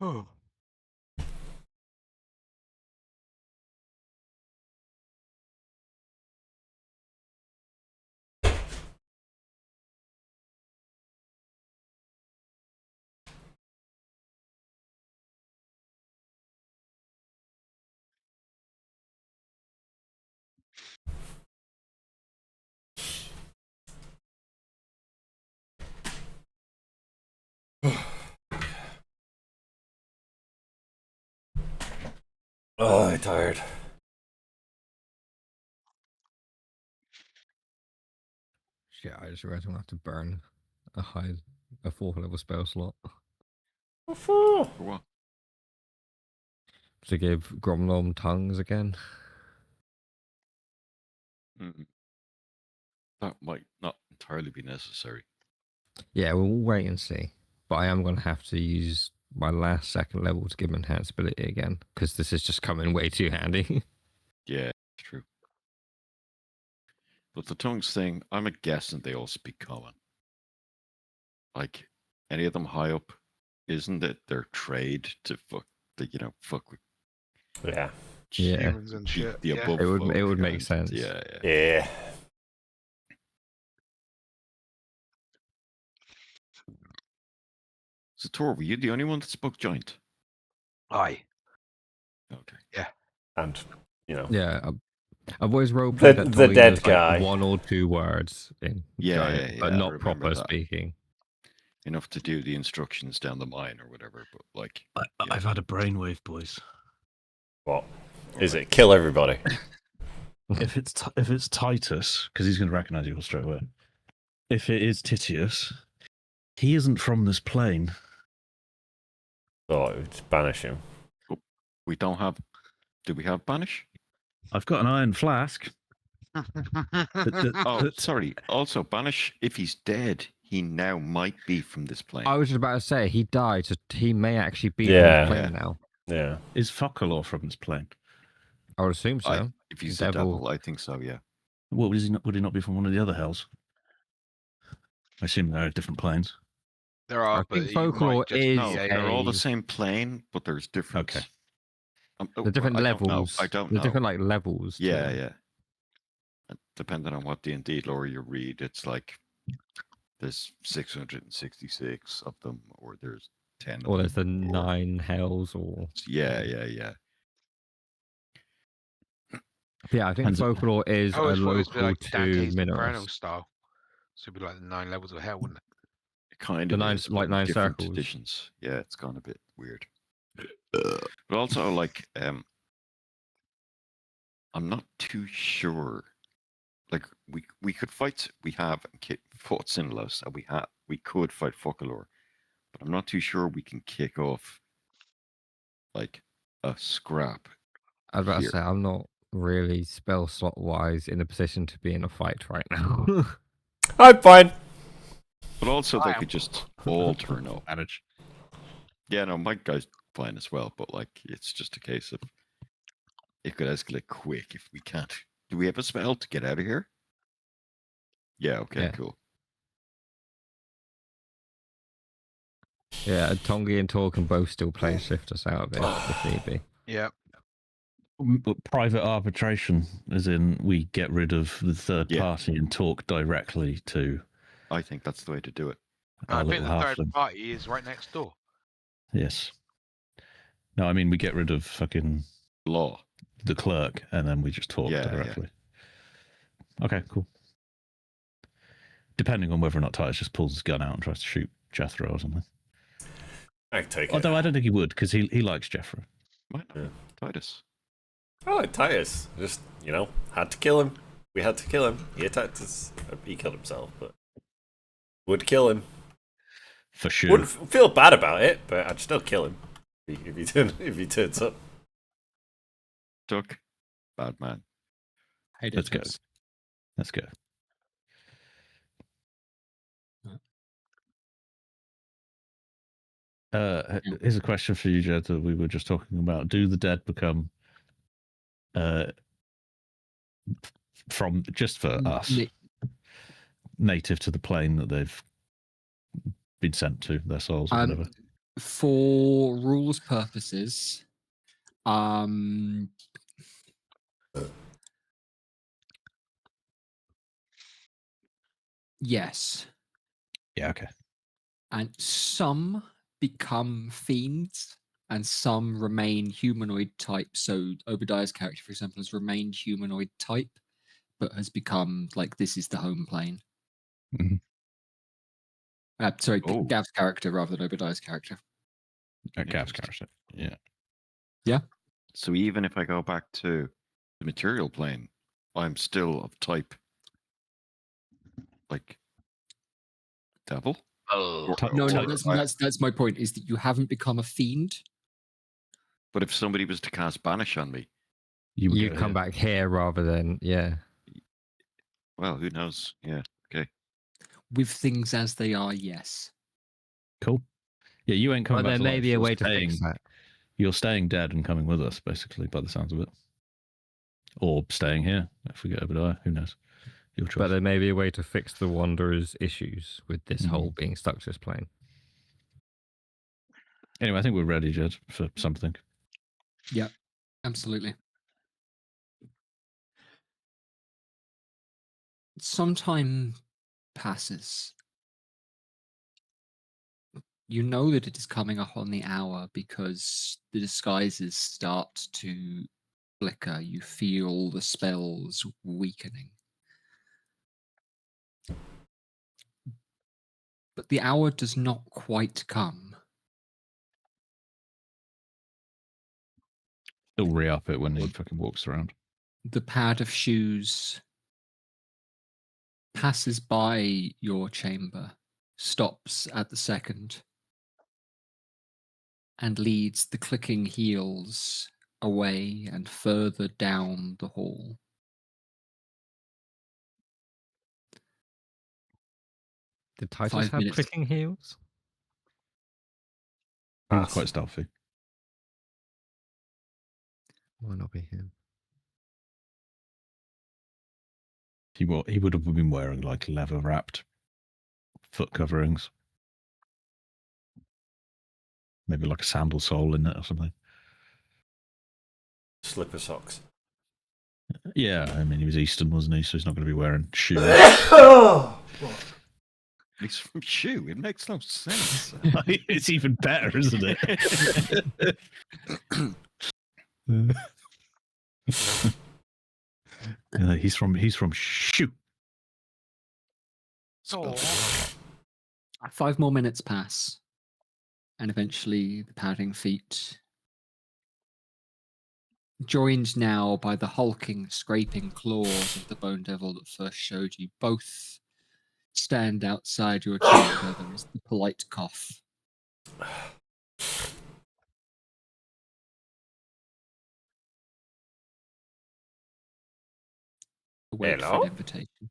Oh. Oh, I'm tired. Shit, I just realized I'm gonna have to burn a 4th level spell slot For what? to give Gromlom tongues again. That might not entirely be necessary. Yeah, we'll wait and see. But I am gonna have to use my last 2nd level to give him enhanced ability again because this is just coming way too handy. Yeah, it's true. But the tongues thing, I'm guessing they all speak common. Like any of them high up, isn't it their trade to fuck with Yeah. Humans and shit. the yeah. above It would folk make and- sense. Yeah. Yeah. So Tor, were you the only one that spoke giant? Aye. Okay. And, Yeah, I've always roleplayed that The Tongi dead knows, guy. like 1 or 2 words in giant, but I not remember proper that. speaking. Enough to do the instructions down the mine or whatever, but like I've had a brainwave, boys. What? Is it kill everybody? If it's Titus, because he's going to recognise you all straight away. If it is Titius, he isn't from this plane. Oh, it would banish him. we don't have. Do we have banish? I've got an iron flask. Oh, sorry. Also, banish. If he's dead, he now might be from this plane. I was just about to say he died, so he may actually be Yeah. from this plane now. Yeah. Is Focalor from this plane? I would assume so. If he's Devil. a devil, I think so. Yeah. Well, would he not be from one of the other hells? I assume there are different planes. There are, I but think you might folklore just is No, be a- they're all the a- same plane, but there's different. Okay. Oh, The different I levels. Don't know. I don't the know. different like levels. to Yeah, them. yeah. Depending on what D&D lore you read, it's like there's 666 of them, or there's 10. Or of there's the them, or- 9 hells, or Yeah. yeah. I think And- folklore is I always a thought it was local like to Dante's Inferno Minos. style. So it'd be like the 9 levels of hell, wouldn't it? It kind The of nine- is, like but in 9 different circles. editions. Yeah, it's gone a bit weird. But also, like, I'm not too sure. Like, we could fight. We have fought Sinlos, and we could fight Focalor, but I'm not too sure we can kick off like a scrap. I was about to here. say I'm not really spell slot wise in a position to be in a fight right now. I'm fine. But also, they could just all turn up. Manage. Yeah, no, my guy's fine as well, but like, it's just a case of it could escalate quick if we can't. Do we have a spell to get out of here? Yeah, okay, Yeah. cool. Yeah, Tongi and Tor can both still play shift us out of it if need be. Yeah. Private arbitration, as in we get rid of the third Yeah. party and talk directly to I think that's the way to do it. our I think little the third halfling. party is right next door. Yes. No, I mean we get rid of fucking Law. the clerk and then we just talk Yeah, yeah. directly. Okay, cool. Depending on whether or not Titus just pulls his gun out and tries to shoot Jethro or something. I can take it. Although I don't think he would, because he likes Jethro. Might not. Yeah. Titus. I like Titus. Just, had to kill him. We had to kill him. He attacked us. He killed himself, but would kill him. For sure. Wouldn't feel bad about it, but I'd still kill him if he turns up. Duck. Bad man. Hey, Let's go. Dennis. Let's go. Here's a question for you, Jed, that we were just talking about. Do the dead become from just for us native to the plane that they've been sent to, their souls or whatever? For rules purposes, yes. Yeah, okay. And some become fiends, and some remain humanoid type. So Obadiah's character, for example, has remained humanoid type, but has become like this is the home plane. Mm-hmm. Sorry, Gav's character rather than Obadiah's character. Gav's character. Yeah. Yeah. So even if I go back to the material plane, I'm still of type like devil. Oh, No, that's my point. Is that you haven't become a fiend. But if somebody was to cast banish on me, you come back here rather than well, who knows? Yeah. Okay. With things as they are, yes. Cool. Yeah, you ain't coming back. There may be a way to fix that. You're staying dead and coming with us, basically, by the sounds of it. Or staying here. If we get Obadiah, who knows? Your choice. But there may be a way to fix the Wanderer's issues with this whole being stuck to this plane. Anyway, I think we're ready, Jed, for something. Yeah, absolutely. Some time passes. You know that it is coming up on the hour because the disguises start to flicker. You feel the spells weakening. But the hour does not quite come. He'll re-up it when he fucking walks around. The pad of shoes passes by your chamber, stops at the second, and leads the clicking heels away and further down the hall. Did Titus have clicking heels? He was quite stealthy. Why not be him? He would have been wearing like leather wrapped foot coverings. Maybe like a sandal sole in it or something. Slipper socks. Yeah, I mean, he was Eastern, wasn't he? So he's not going to be wearing shoes. He's from shoe. It makes no sense. It's even better, isn't it? He's from shoe. So 5 more minutes pass, and eventually the padding feet, joined now by the hulking, scraping claws of the bone devil that first showed you, both stand outside your chamber. There is the polite cough. Wait for an invitation.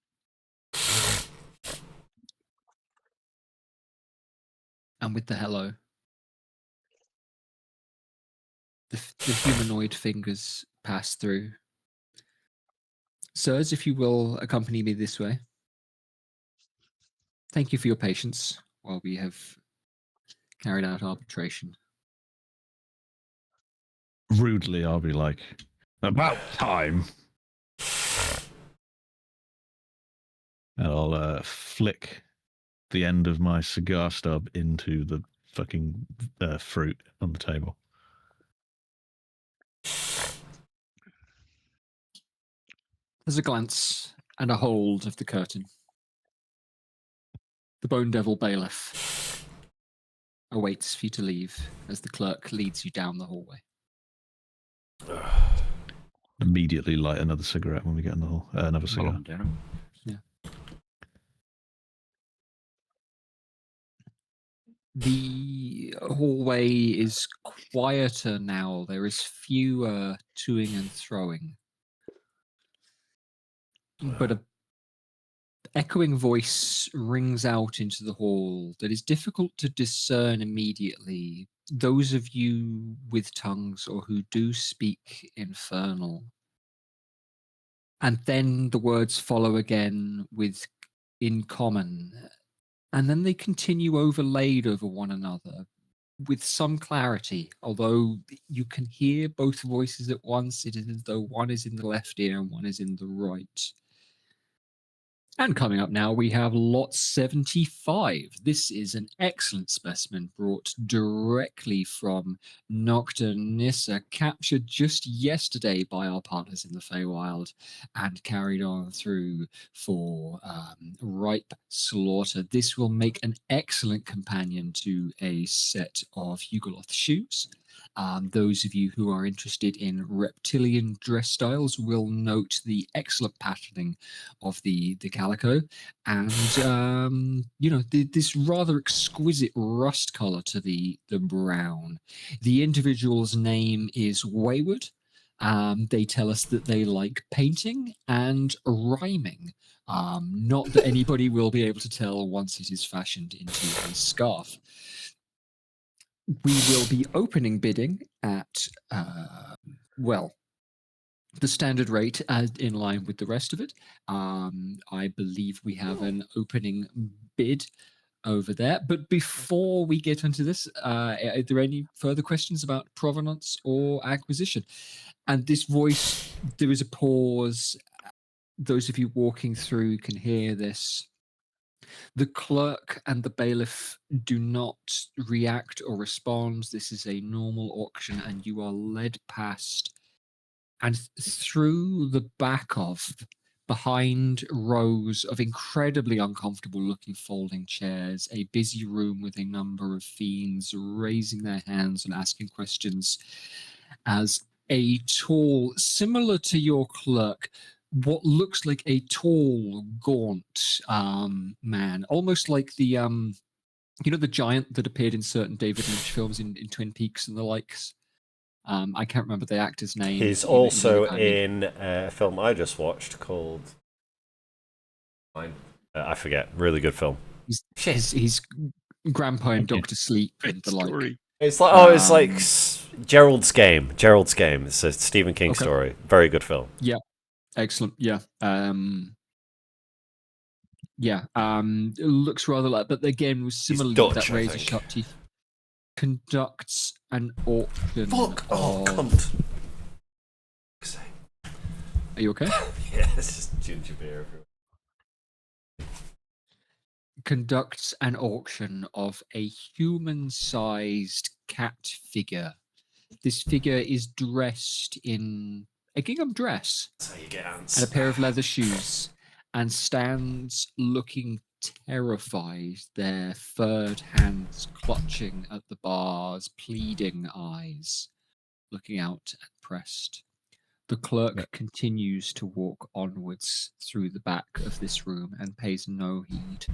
And with the hello, the humanoid fingers pass through. Sirs, if you will accompany me this way. Thank you for your patience while we have carried out arbitration. Rudely, I'll be like, about time. And I'll flick the end of my cigar stub into the fucking fruit on the table. There's a glance and a hold of the curtain. The Bone Devil bailiff awaits for you to leave as the clerk leads you down the hallway. Immediately light another cigarette when we get in the hall. Another cigar. Yeah. The hallway is quieter now. There is fewer toing and throwing. But a echoing voice rings out into the hall that is difficult to discern immediately. Those of you with tongues or who do speak Infernal. And then the words follow again with in common. And then they continue overlaid over one another. with some clarity, although you can hear both voices at once. It is as though one is in the left ear and one is in the right. And coming up now, we have Lot 75. This is an excellent specimen brought directly from Nocturne Nissa, captured just yesterday by our partners in the Feywild and carried on through for ripe slaughter. This will make an excellent companion to a set of Hugoloth shoes. Those of you who are interested in reptilian dress styles will note the excellent patterning of the calico and this rather exquisite rust color to the brown. The individual's name is Wayward. They tell us that they like painting and rhyming. Not that anybody will be able to tell once it is fashioned into a scarf. We will be opening bidding at, the standard rate in line with the rest of it. I believe we have an opening bid over there. But before we get into this, are there any further questions about provenance or acquisition? And this voice, there is a pause. Those of you walking through can hear this. The clerk and the bailiff do not react or respond. This is a normal auction, and you are led past and through the back of, behind rows of incredibly uncomfortable looking folding chairs, a busy room with a number of fiends raising their hands and asking questions, as a tall, similar to your clerk, what looks like a tall, gaunt man, almost like the the giant that appeared in certain David Lynch films in Twin Peaks and the likes. I can't remember the actor's name. He's also in a film I just watched called I forget. Really good film. He's Grandpa in Doctor Sleep and the like. It's like it's like Gerald's Game. Gerald's Game. It's a Stephen King story. Very good film. Yeah. Excellent. Yeah. It looks rather like, but again, was similarly Dutch, that razor sharp teeth. Conducts an auction. Fuck! Oh, cunt. Are you okay? Yeah, it's just ginger beer everywhere. Conducts an auction of a human-sized cat figure. This figure is dressed in a gingham dress. That's how you get ants. And a pair of leather shoes, and stands looking terrified, their furred hands clutching at the bars, pleading eyes looking out and pressed. The clerk continues to walk onwards through the back of this room and pays no heed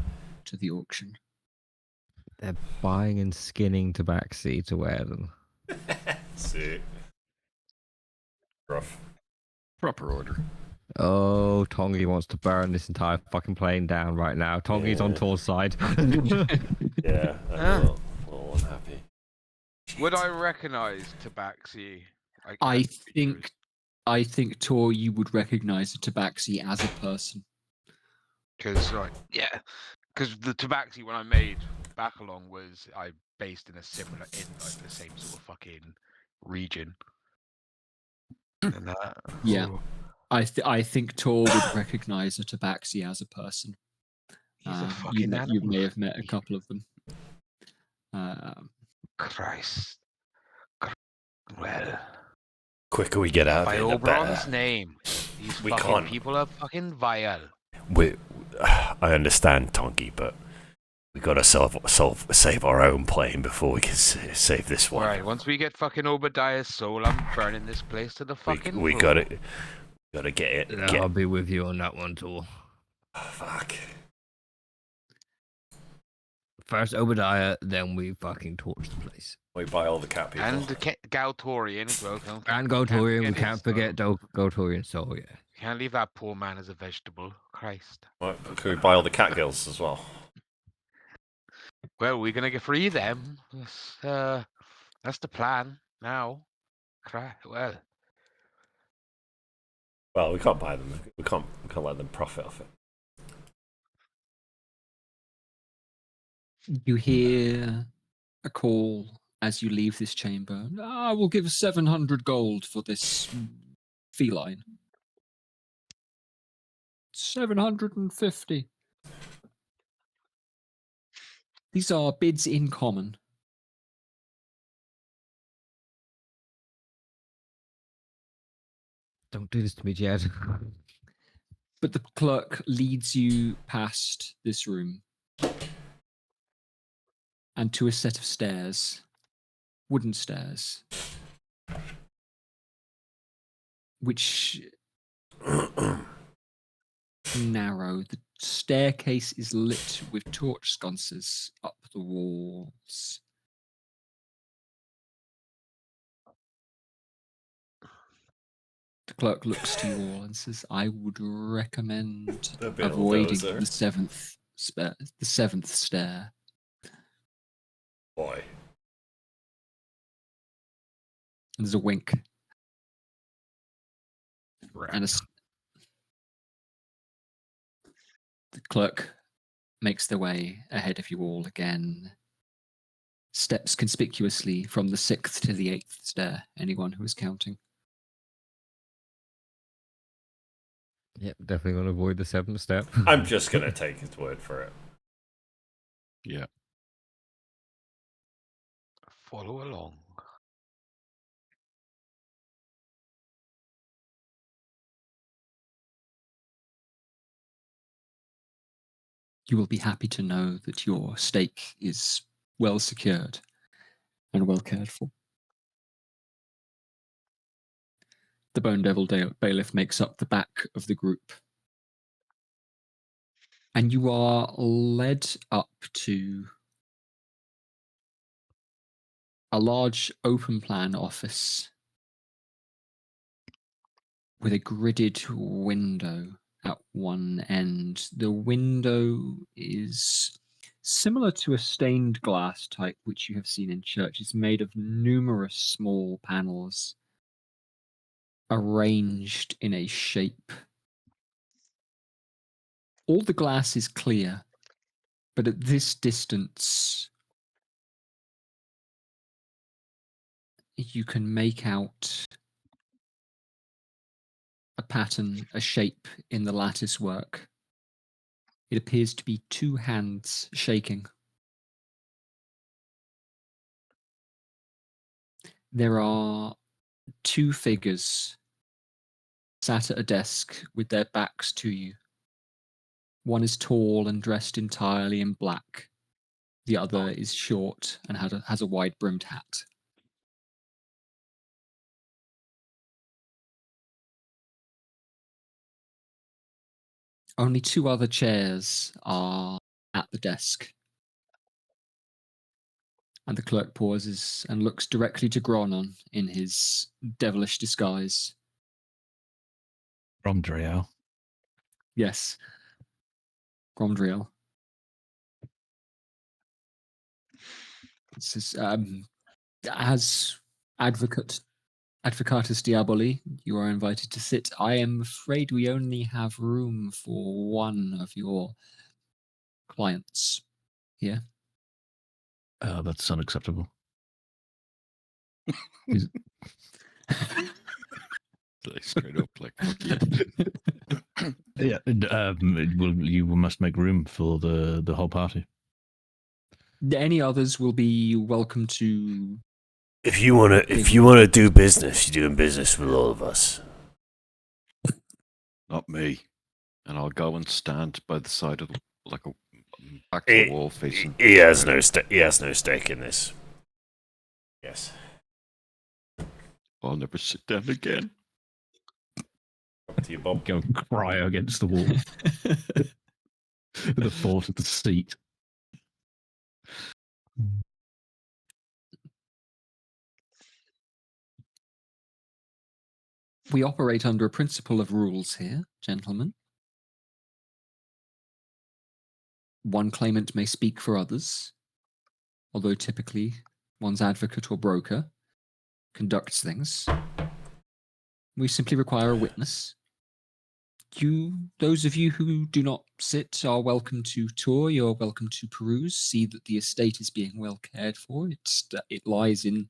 to the auction. They're buying and skinning tabaxi to wear them. Sick. Rough. Proper order. Oh, Tongi wants to burn this entire fucking plane down right now. Tongi's on Tor's side. Yeah, I'm a little unhappy. Would I recognise Tabaxi? I think Tor, you would recognise a Tabaxi as a person. Because the Tabaxi when I made back along was I based in a similar the same sort of fucking region. And yeah. I think Tor would recognise a Tabaxi as a person. He's a fucking you may have met a couple of them. Christ. Well, Quicker we get out of by here, the Oberon's better. name, these We fucking can't. people are fucking vile. I understand, Tongi, but we gotta save our own plane before we can save this one. Alright, once we get fucking Obadiah's soul, I'm burning this place to the fucking we floor. gotta get it. I'll be with you on that one, Tor. Oh, fuck. First Obadiah, then we fucking torch the place. We buy all the cat people. And the Galtorian as well. And Gotorian, we can't his forget soul. Gotorian soul, yeah. Can't leave that poor man as a vegetable. Christ. Right, can we buy all the cat girls as well? Well, we're gonna get free them. That's the plan now. Well, Well, we can't buy them. We can't let them profit off it. You hear a call as you leave this chamber. I will give 700 gold for this feline. 750. These are bids in common. Don't do this to me, Jed. But the clerk leads you past this room and to a set of stairs, wooden stairs, which narrow. The staircase is lit with torch sconces up the walls. The clerk looks to you all and says, "I would recommend avoiding the seventh stair." Why? And there's a wink. And the clerk makes their way ahead of you all again. Steps conspicuously from the 6th to the 8th stair. Anyone who is counting. Yep, definitely want to avoid the 7th step. I'm just going to take his word for it. Yeah. Follow along. You will be happy to know that your stake is well secured and well cared for. The Bone Devil Bailiff makes up the back of the group. And you are led up to a large open plan office with a gridded window at one end. The window is similar to a stained glass type which you have seen in church. It's made of numerous small panels arranged in a shape. All the glass is clear, but at this distance, you can make out a pattern, a shape in the lattice work. It appears to be two hands shaking. There are two figures sat at a desk with their backs to you. One is tall and dressed entirely in black. The other is short and has a wide-brimmed hat. Only two other chairs are at the desk. And the clerk pauses and looks directly to Gronon in his devilish disguise. Gromdriel. Yes. Gromdriel. It says, as Advocatus Diaboli, you are invited to sit. I am afraid we only have room for one of your clients here. That's unacceptable. Straight up, like, fuck you. Yeah, you must make room for the whole party. Any others will be welcome to. If you wanna do business, you're doing business with all of us. Not me. And I'll go and stand by the side of back to the wall facing. He has no stake in this. Yes. I'll never sit down again. Up to you, Bob. Go cry against the wall. The thought of the seat. We operate under a principle of rules here, gentlemen. One claimant may speak for others, although typically one's advocate or broker conducts things. We simply require a witness those of you who do not sit are welcome to tour. You're welcome to peruse, see that the estate is being well cared for. It lies in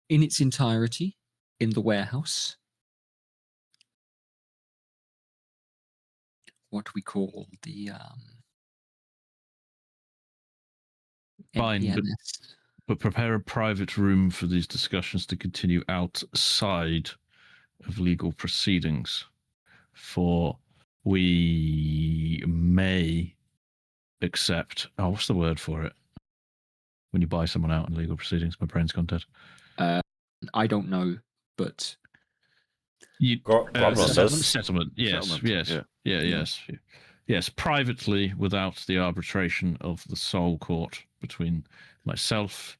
its entirety in the warehouse. What we call the Fine, NPMS. but prepare a private room for these discussions to continue outside of legal proceedings. For we may accept. Oh, what's the word for it? When you buy someone out in legal proceedings, my brain's gone dead. I don't know, but settlement. Yes, Settlement, yes, yes. Privately, without the arbitration of the sole court between myself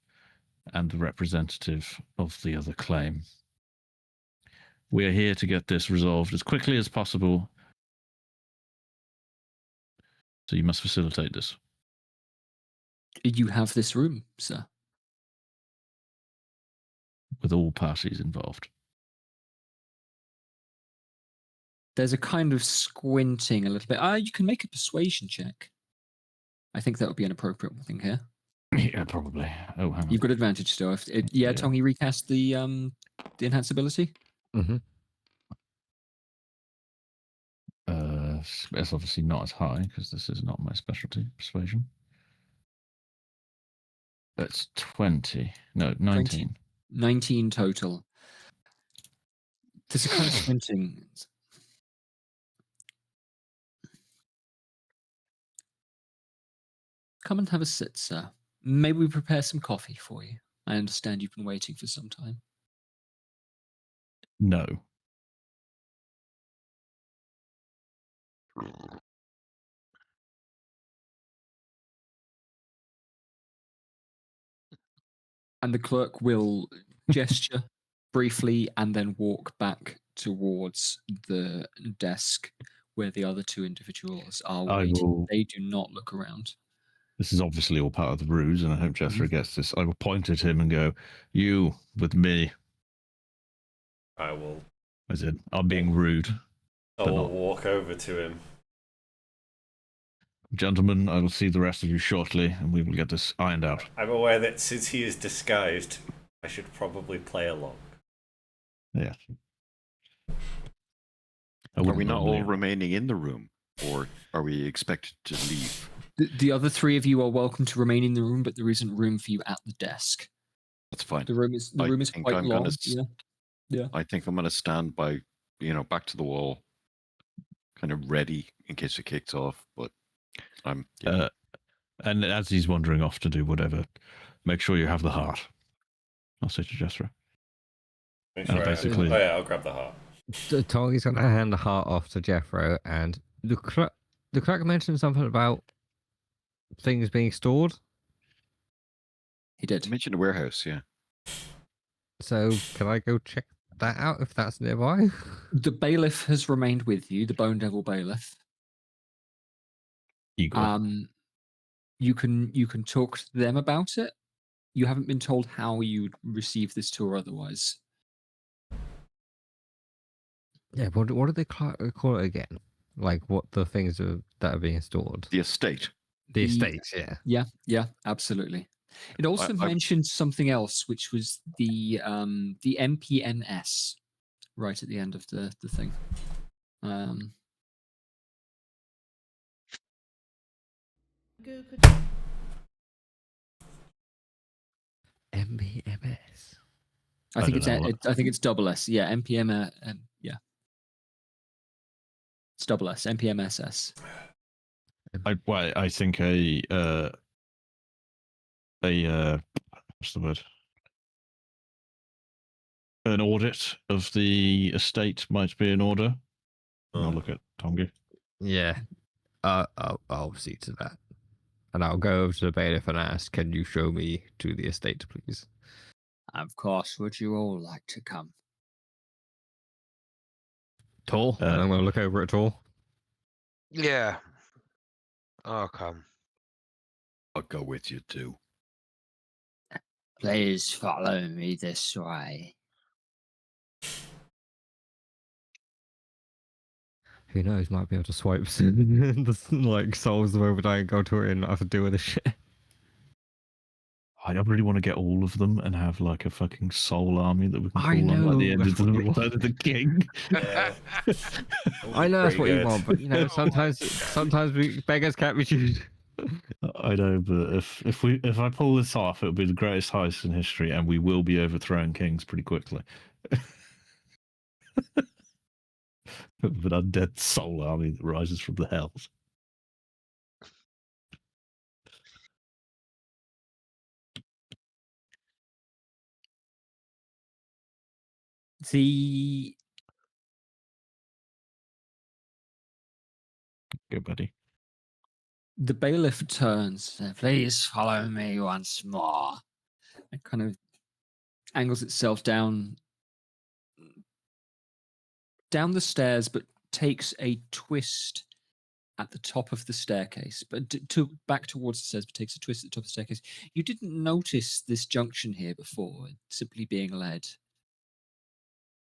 and the representative of the other claim. We are here to get this resolved as quickly as possible. So you must facilitate this. You have this room, sir. With all parties involved. There's a kind of squinting a little bit. You can make a persuasion check. I think that would be an appropriate thing here. Yeah, probably. Oh, hang on. You've got advantage still. Yeah, Tongi recast the enhanced ability. Mm-hmm. It's obviously not as high because this is not my specialty, persuasion. That's 20. No, 19. 19 total. There's a kind of squinting. Come and have a sit, sir. Maybe we prepare some coffee for you. I understand you've been waiting for some time. No. And the clerk will gesture briefly and then walk back towards the desk where the other two individuals are waiting. They do not look around. This is obviously all part of the ruse, and I hope Jethro gets this. I will point at him and go, "You with me." I will. As in, I'm being rude. I will walk over to him. Gentlemen, I will see the rest of you shortly, and we will get this ironed out. I'm aware that since he is disguised, I should probably play along. Yeah. Are we not all remaining in the room, or are we expected to leave? The other three of you are welcome to remain in the room, but there isn't room for you at the desk. That's fine. The room is quite long. Yeah. I think I'm going to stand by, back to the wall, kind of ready in case it kicks off. But I'm. And as he's wandering off to do whatever, make sure you have the heart. I'll say to Jethro. Basically, I'll grab the heart. Tongi's going to hand the heart off to Jethro, and the clerk mentioned something about things being stored. He did. I mentioned a warehouse, yeah. So can I go check that out if that's nearby? The bailiff has remained with you, the Bone Devil bailiff. Igor. You can talk to them about it. You haven't been told how you'd receive this tour otherwise. Yeah, what do they call it again? Like what the things that are being stored? The estate. The estate, yeah. Yeah, absolutely. It also mentioned something else, which was the MPNS right at the end of the thing. MPMS. I think it's double S. Yeah, MPM. Yeah, it's double S. MPMSS. I think what's the word? An audit of the estate might be in order. I'll look at Tongi. Yeah, I'll see to that, and I'll go over to the bailiff and ask, "Can you show me to the estate, please?" Of course. Would you all like to come? Tall. I'm going to look over at Tall. Yeah. I'll come. I'll go with you too. Please follow me this way. Who knows? Might be able to swipe like souls of Overdying, go to it, and not have to deal with this shit. I really want to get all of them and have like a fucking soul army that we can I call on like the know, end of that's the what you Return of the King. Yeah. I know that's what you Pretty want, but you know, sometimes we beggars can't be choosers. I know, but if I pull this off, it'll be the greatest heist in history, and we will be overthrowing kings pretty quickly. With an undead soul army that rises from the hells. The Go, buddy. the bailiff turns. Please follow me once more. It kind of angles itself down the stairs, but takes a twist at the top of the staircase. But back towards the stairs, but takes a twist at the top of the staircase. You didn't notice this junction here before, simply being led.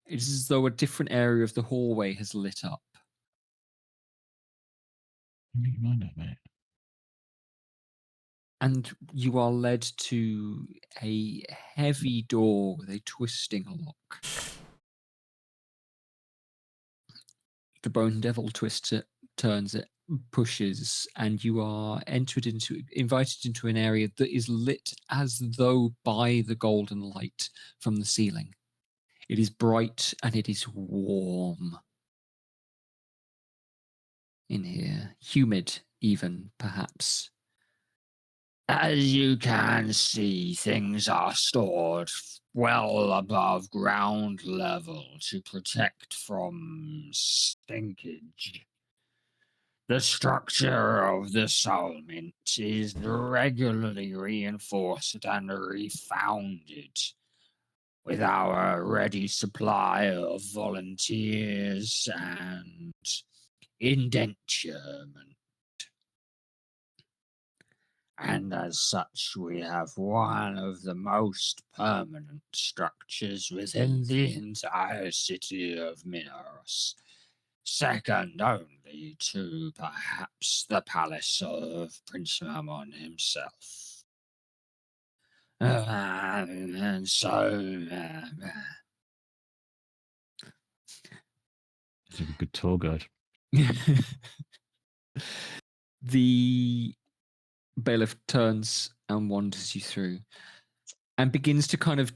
It is as though a different area of the hallway has lit up. You mind that, mate? And you are led to a heavy door with a twisting lock. The Bone Devil twists it, turns it, pushes, and you are invited into an area that is lit as though by the golden light from the ceiling. It is bright and it is warm in here, humid even, perhaps. As you can see, things are stored well above ground level to protect from stinkage. The structure of the soul mint is regularly reinforced and refounded with our ready supply of volunteers and indenturement. And as such, we have one of the most permanent structures within the entire city of Minos, second only to perhaps the palace of Prince Mammon himself. And so, He's a good tour guide. the bailiff turns and wanders you through and begins to kind of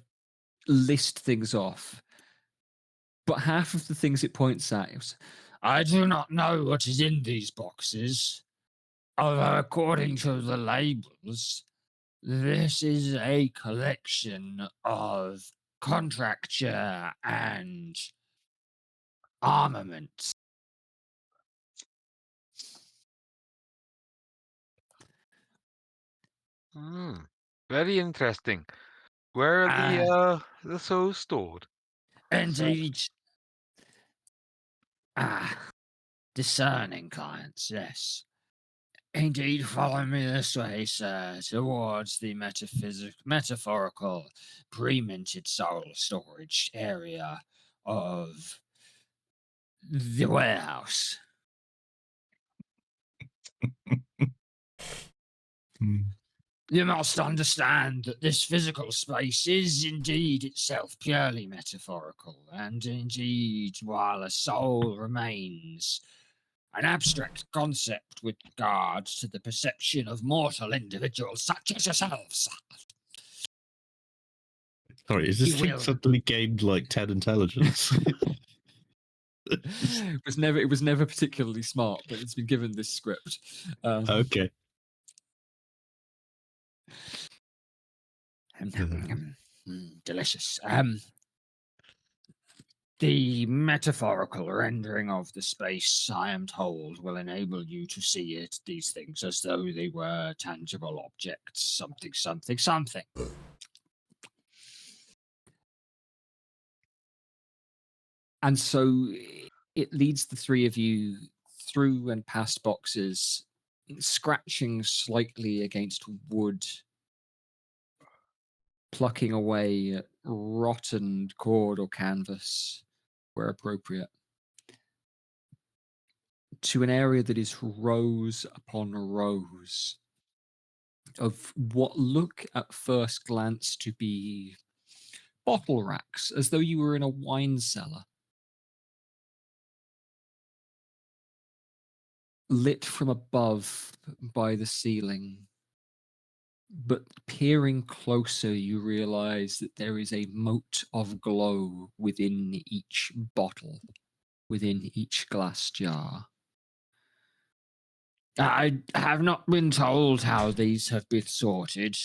list things off. But half of the things it points at is, I do not know what is in these boxes, although according to the labels, this is a collection of contracture and armaments. Very interesting. Where are the souls stored? Indeed. Discerning clients, yes. Indeed, follow me this way, sir, towards the metaphorical, pre-minted soul storage area of the warehouse. You must understand that this physical space is indeed itself purely metaphorical, and indeed, while a soul remains an abstract concept with regard to the perception of mortal individuals such as yourselves. Sorry, is this thing suddenly gained like 10 intelligence? It was never particularly smart, but it's been given this script. Okay. Delicious. The metaphorical rendering of the space, I am told, will enable you to see these things as though they were tangible objects, something, something, something. And so it leads the three of you through and past boxes, scratching slightly against wood, plucking away rotten cord or canvas where appropriate. to an area that is rows upon rows of what look at first glance to be bottle racks, as though you were in a wine cellar. Lit from above by the ceiling. But peering closer, you realize that there is a mote of glow within each bottle, within each glass jar. I have not been told how these have been sorted,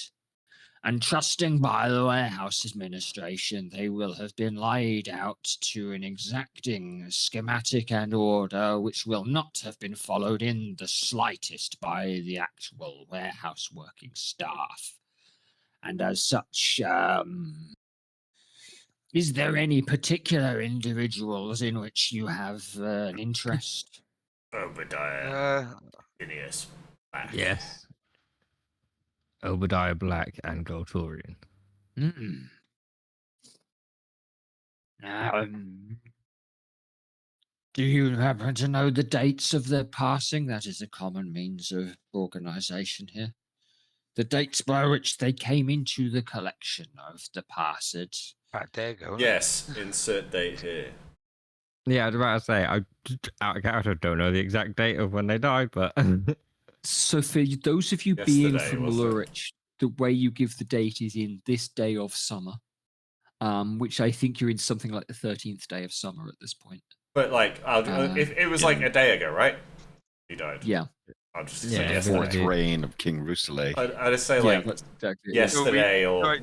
and trusting by the warehouse administration, they will have been laid out to an exacting schematic and order which will not have been followed in the slightest by the actual warehouse working staff. And as such, is there any particular individuals in which you have an interest? Obadiah. Phineas. Black. Yes. Obadiah Black and Goltorian. Do you happen to know the dates of their passing? That is a common means of organization here. The dates by which they came into the collection of the passage. There you go. Yes, insert date here. Yeah, I was about to say, I out of character don't know the exact date of when they died, but So for those of you being from Lurich, the way you give the date is in this day of summer, which I think you're in something like the 13th day of summer at this point. But like, if it was like a day ago, right? He died. Yeah. I'll just say yesterday. Fourth reign of King Rousselet. I'd just say like yesterday or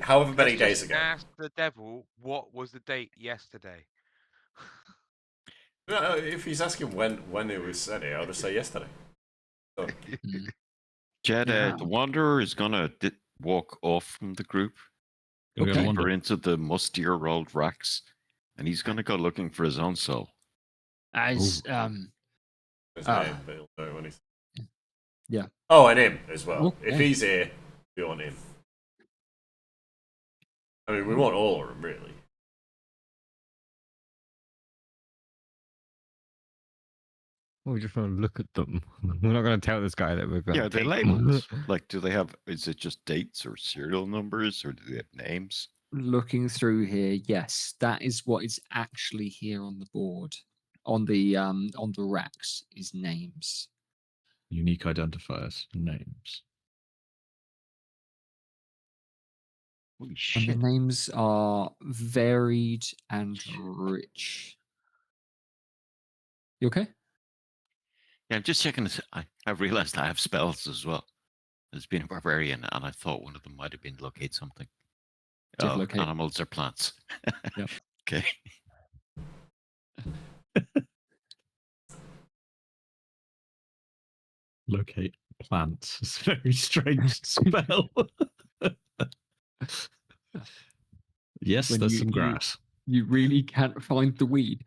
however many days ago. Ask the devil what was the date yesterday. No, if he's asking when it was said, I'll just say yesterday. Jed, the Wanderer is gonna walk off from the group, deeper into the mustier old racks, and he's gonna go looking for his own soul. His name, but he'll know when he's... Yeah. Oh, and him as well. Okay. If he's here, we want him. I mean, we want all of them, really. we just want to look at them. We're not going to tell this guy that we're going to. Yeah, are they labeled? Like, do they have? Is it just dates or serial numbers, or do they have names? Looking through here, yes, that is what is actually here on the board, on the racks is names, unique identifiers, names. Holy and shit! the names are varied and rich. You okay? Yeah, I'm just checking this. I've realized I have spells as well. There's been a barbarian, and I thought one of them might have been locate something. Locate animals or plants. Yep. Okay. Locate plants. It's a very strange spell. Yes, When there's some grass. You really can't find the weed.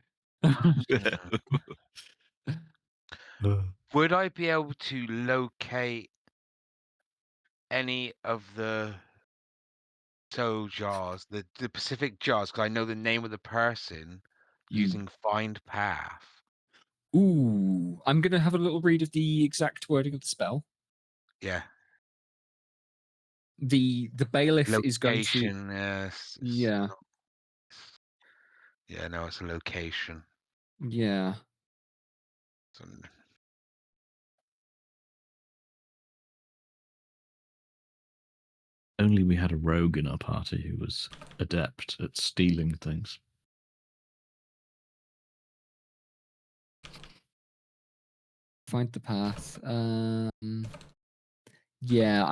Would I be able to locate any of the soul jars, the specific jars? Because I know the name of the person using Find Path. Ooh, I'm going to have a little read of the exact wording of the spell. Yeah. The bailiff is going to... Yeah. Yeah, no, it's a location. Yeah. Only we had a rogue in our party who was adept at stealing things. Find the path. Yeah,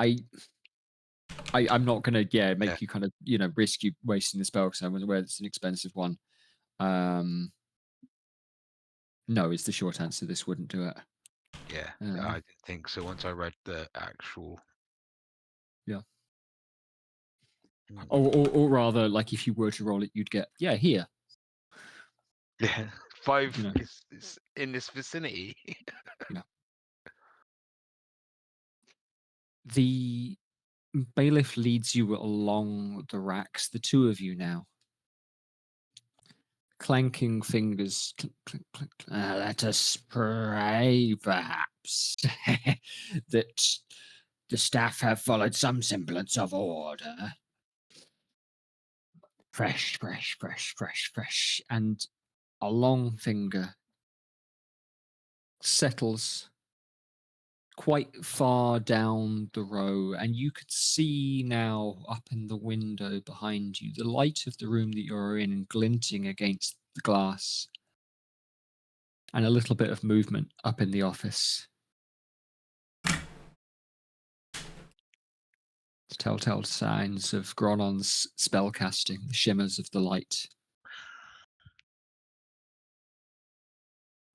I'm not gonna make you kind of risk you wasting the spell because I'm aware it's an expensive one. No, is the short answer. This wouldn't do it. Yeah, I didn't think so. Once I read the actual. Yeah. Or rather, like if you were to roll it, you'd get here. Yeah, 5 is in this vicinity. Yeah. The bailiff leads you along the racks, the two of you now. clanking fingers. Clink, clink, clink, clink. Let us pray, perhaps, that the staff have followed some semblance of order. Fresh, fresh, fresh, fresh, fresh. And a long finger settles quite far down the row, and you could see now up in the window behind you the light of the room that you're in glinting against the glass, and a little bit of movement up in the office. Telltale signs of Gronon's spellcasting, the shimmers of the light.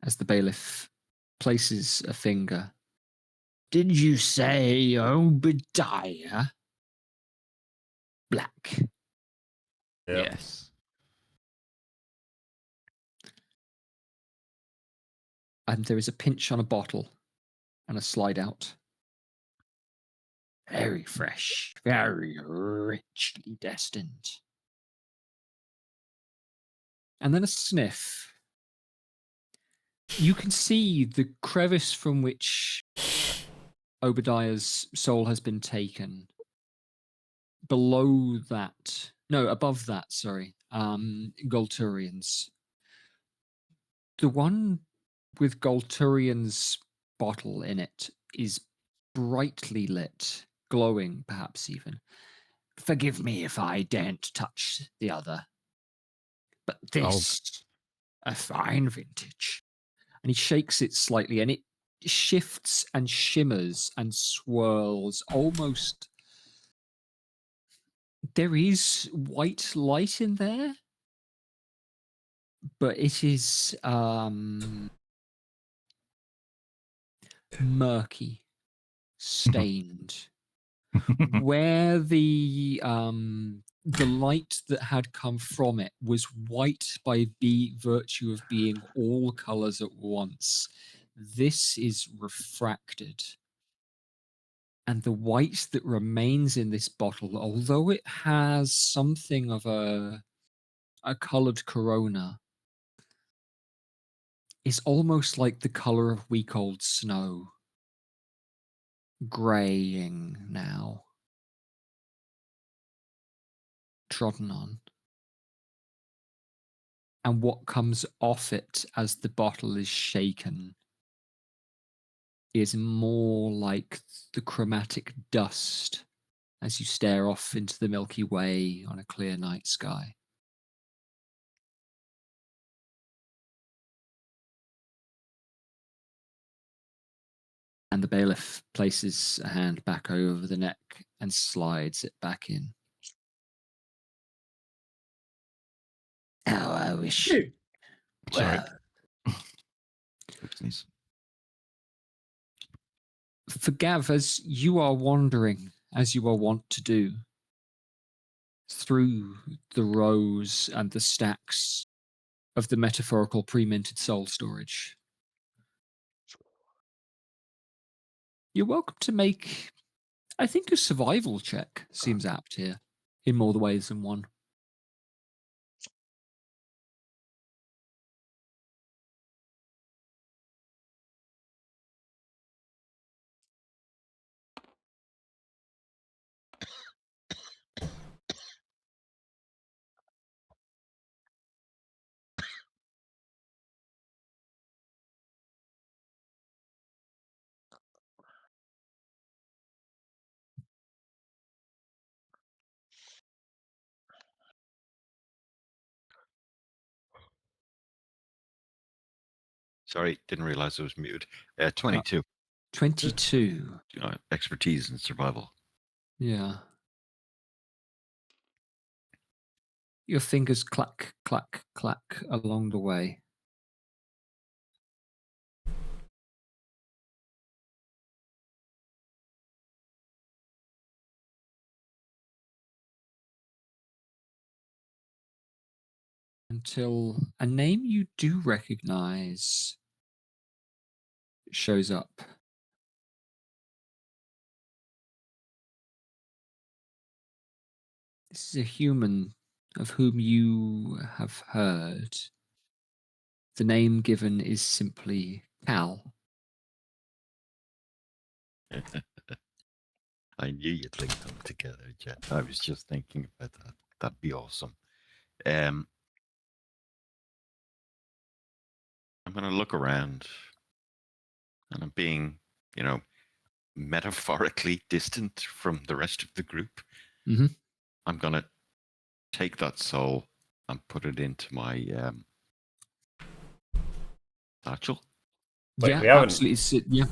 As the bailiff places a finger. Did you say Obadiah? Black. Yep. Yes. And there is a pinch on a bottle and a slide out. Very fresh, very richly destined. And then a sniff. You can see the crevice from which Obadiah's soul has been taken. Above that, sorry. Golturian's. The one with Golturian's bottle in it is brightly lit, glowing perhaps even. Forgive me if I daren't touch the other. But this, a fine vintage. And he shakes it slightly, and it shifts and shimmers and swirls almost. There is white light in there, but it is murky, stained. Where the light that had come from it was white by virtue of being all colors at once. This is refracted. And the white that remains in this bottle, although it has something of a colored corona, is almost like the color of week-old snow. Graying now. Trodden on. And what comes off it as the bottle is shaken is more like the chromatic dust as you stare off into the Milky Way on a clear night sky. And the bailiff places a hand back over the neck and slides it back in. How I wish. Sorry. Well, Oopsies. for Gav, as you are wandering, as you are wont to do, through the rows and the stacks of the metaphorical pre-minted soul storage, you're welcome to make, I think, a survival check seems apt here, in more ways than one. Sorry, didn't realize it was mute. 22. 22. Expertise in survival. Yeah. Your fingers clack, clack, clack along the way. Until a name you do recognize shows up. This is a human of whom you have heard. The name given is simply Cal. I knew you'd link them together, Jet. I was just thinking about that. That'd be awesome. I'm going to look around, and I'm being, metaphorically distant from the rest of the group. Mm-hmm. I'm going to take that soul and put it into my satchel. Wait, Yeah, we haven't- absolutely. Yeah.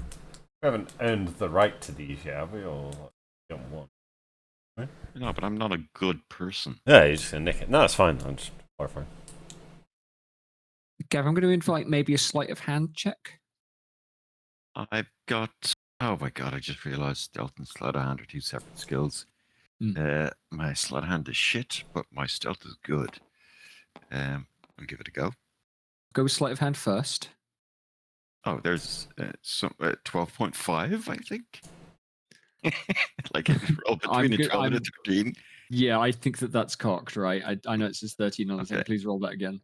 We haven't earned the right to these yet, have we? Or don't want? No, but I'm not a good person. Yeah, you're just gonna nick it. No, it's fine. I'm just clarifying. Gav, I'm going to invite maybe a sleight of hand check. I've got. Oh my god! I just realised stealth and sleight of hand are 2 separate skills. My sleight of hand is shit, but my stealth is good. I'll give it a go. Go with sleight of hand first. Oh, there's 12.5, I think. Like roll between a 12 and a 13. Yeah, I think that's cocked, right? I know it says 13 on the thing. Please roll that again.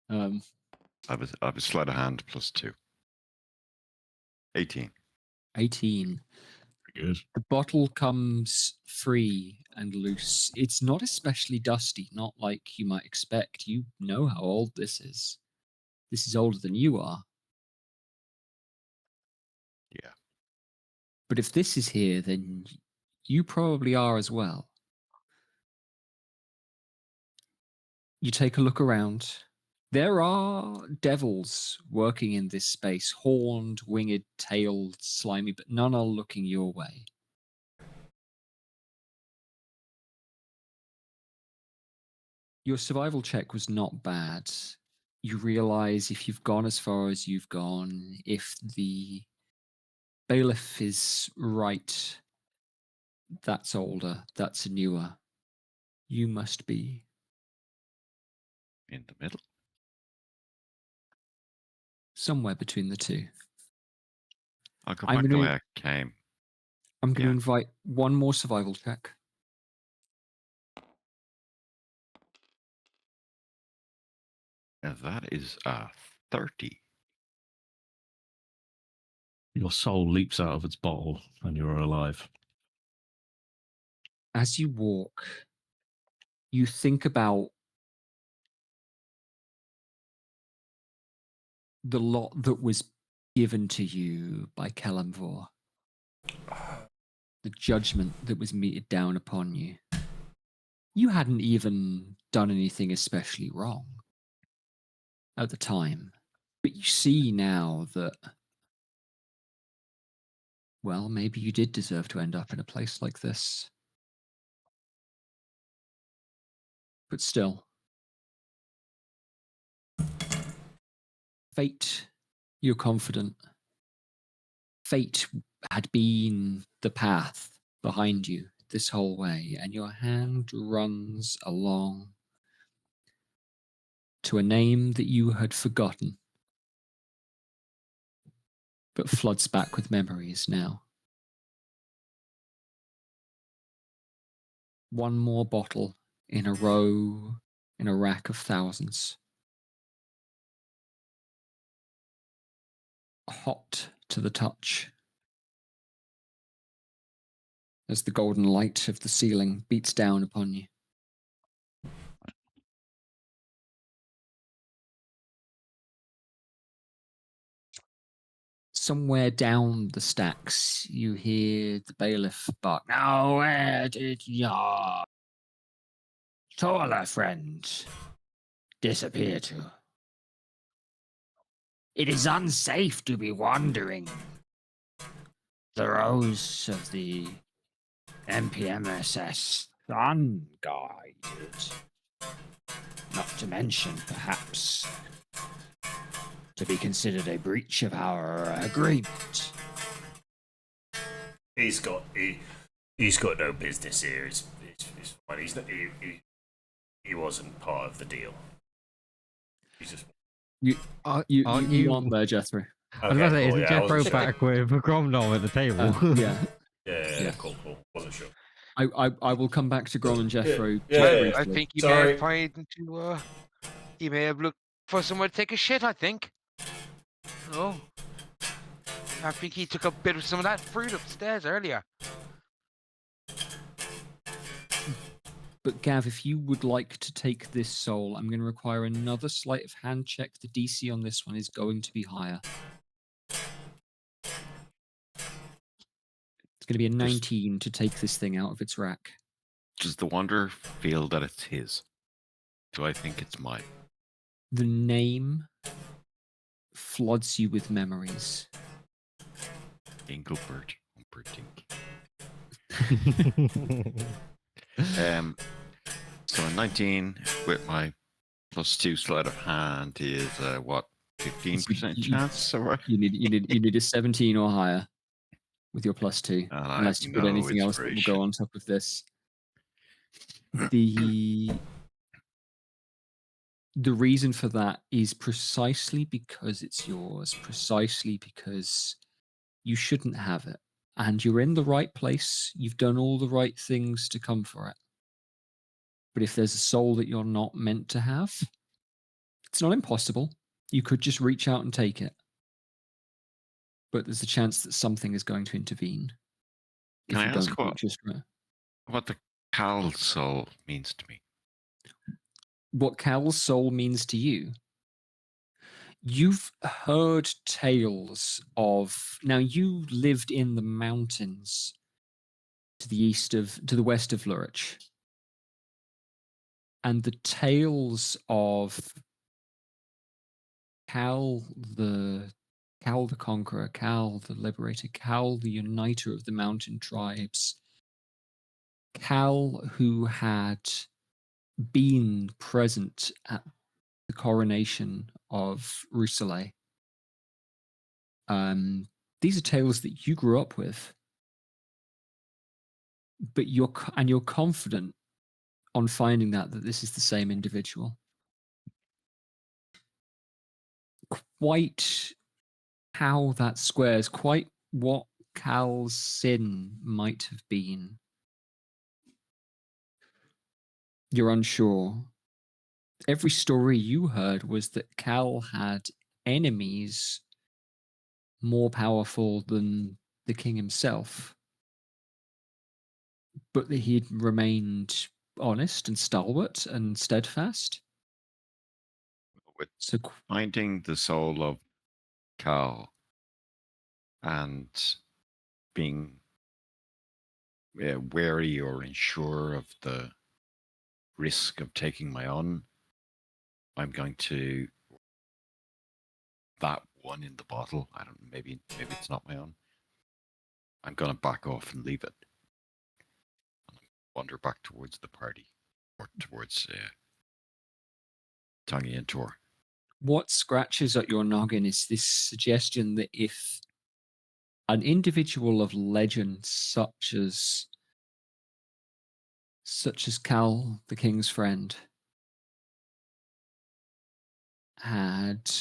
I was sleight of hand plus 2. 18. 18. Good. The bottle comes free and loose. It's not especially dusty, not like you might expect. You know how old this is. This is older than you are. Yeah. But if this is here, then you probably are as well. You take a look around. There are devils working in this space, horned, winged, tailed, slimy, but none are looking your way. Your survival check was not bad. You realize if you've gone as far as you've gone, if the bailiff is right, that's older, that's newer. You must be In the middle. somewhere between the two. I'll go back the way I came. I'm going to invite one more survival check. And that is 30. Your soul leaps out of its bottle and you're alive. As you walk, you think about the lot that was given to you by Kelemvor. The judgment that was meted down upon you. You hadn't even done anything especially wrong at the time. But you see now that, well, maybe you did deserve to end up in a place like this. But still. Fate, you're confident. Fate had been the path behind you this whole way, and your hand runs along to a name that you had forgotten, but floods back with memories now. One more bottle in a row, in a rack of thousands. Hot to the touch as the golden light of the ceiling beats down upon you. Somewhere down the stacks, you hear the bailiff bark. Now, where did your taller friend disappear to? It is unsafe to be wandering the rows of the MPMSS unguided. Not to mention, perhaps, to be considered a breach of our agreement. He's got no business here. It's fine. He's not, he wasn't part of the deal. He's just. You aren't there, Jethro. I was about to say, isn't Jethro back with Gromdom at the table? Yeah. Cool. Wasn't sure. I will come back to Grom and Jethro. I think he may have tried to. He may have looked for somewhere to take a shit, I think. Oh. I think he took a bit of some of that fruit upstairs earlier. But Gav, if you would like to take this soul, I'm going to require another sleight of hand check. The DC on this one is going to be higher. It's going to be a 19 to take this thing out of its rack. Does the Wanderer feel that it's his? Do I think it's mine? The name floods you with memories. Engelbert Humperdinck. So a 19 with my +2 sleight of hand is what, 15% chance? All right. You need a 17 or higher with your +2, unless you put anything else that will go on top of this. The reason for that is precisely because it's yours, precisely because you shouldn't have it. And you're in the right place. You've done all the right things to come for it. But if there's a soul that you're not meant to have, it's not impossible. You could just reach out and take it. But there's a chance that something is going to intervene. Can I ask what the Cal soul means to me? What Cal's soul means to you? You've heard tales of... Now, you lived in the mountains to the west of Lurich. And the tales of Cal the Conqueror, Cal the Liberator, Cal the Uniter of the Mountain Tribes, Cal who had been present at the coronation of Rousselet. These are tales that you grew up with, but you're confident on finding that this is the same individual. Quite how that squares, quite what Cal's sin might have been, you're unsure. Every story you heard was that Cal had enemies more powerful than the king himself, but that he'd remained honest and stalwart and steadfast. So finding the soul of Cal and being wary or unsure of the risk of taking my own, I'm going to that one in the bottle. I don't know, maybe it's not my own. I'm going to back off and leave it and wander back towards the party or towards Tangi and Tor. What scratches at your noggin is this suggestion that if an individual of legend such as Cal, the king's friend, had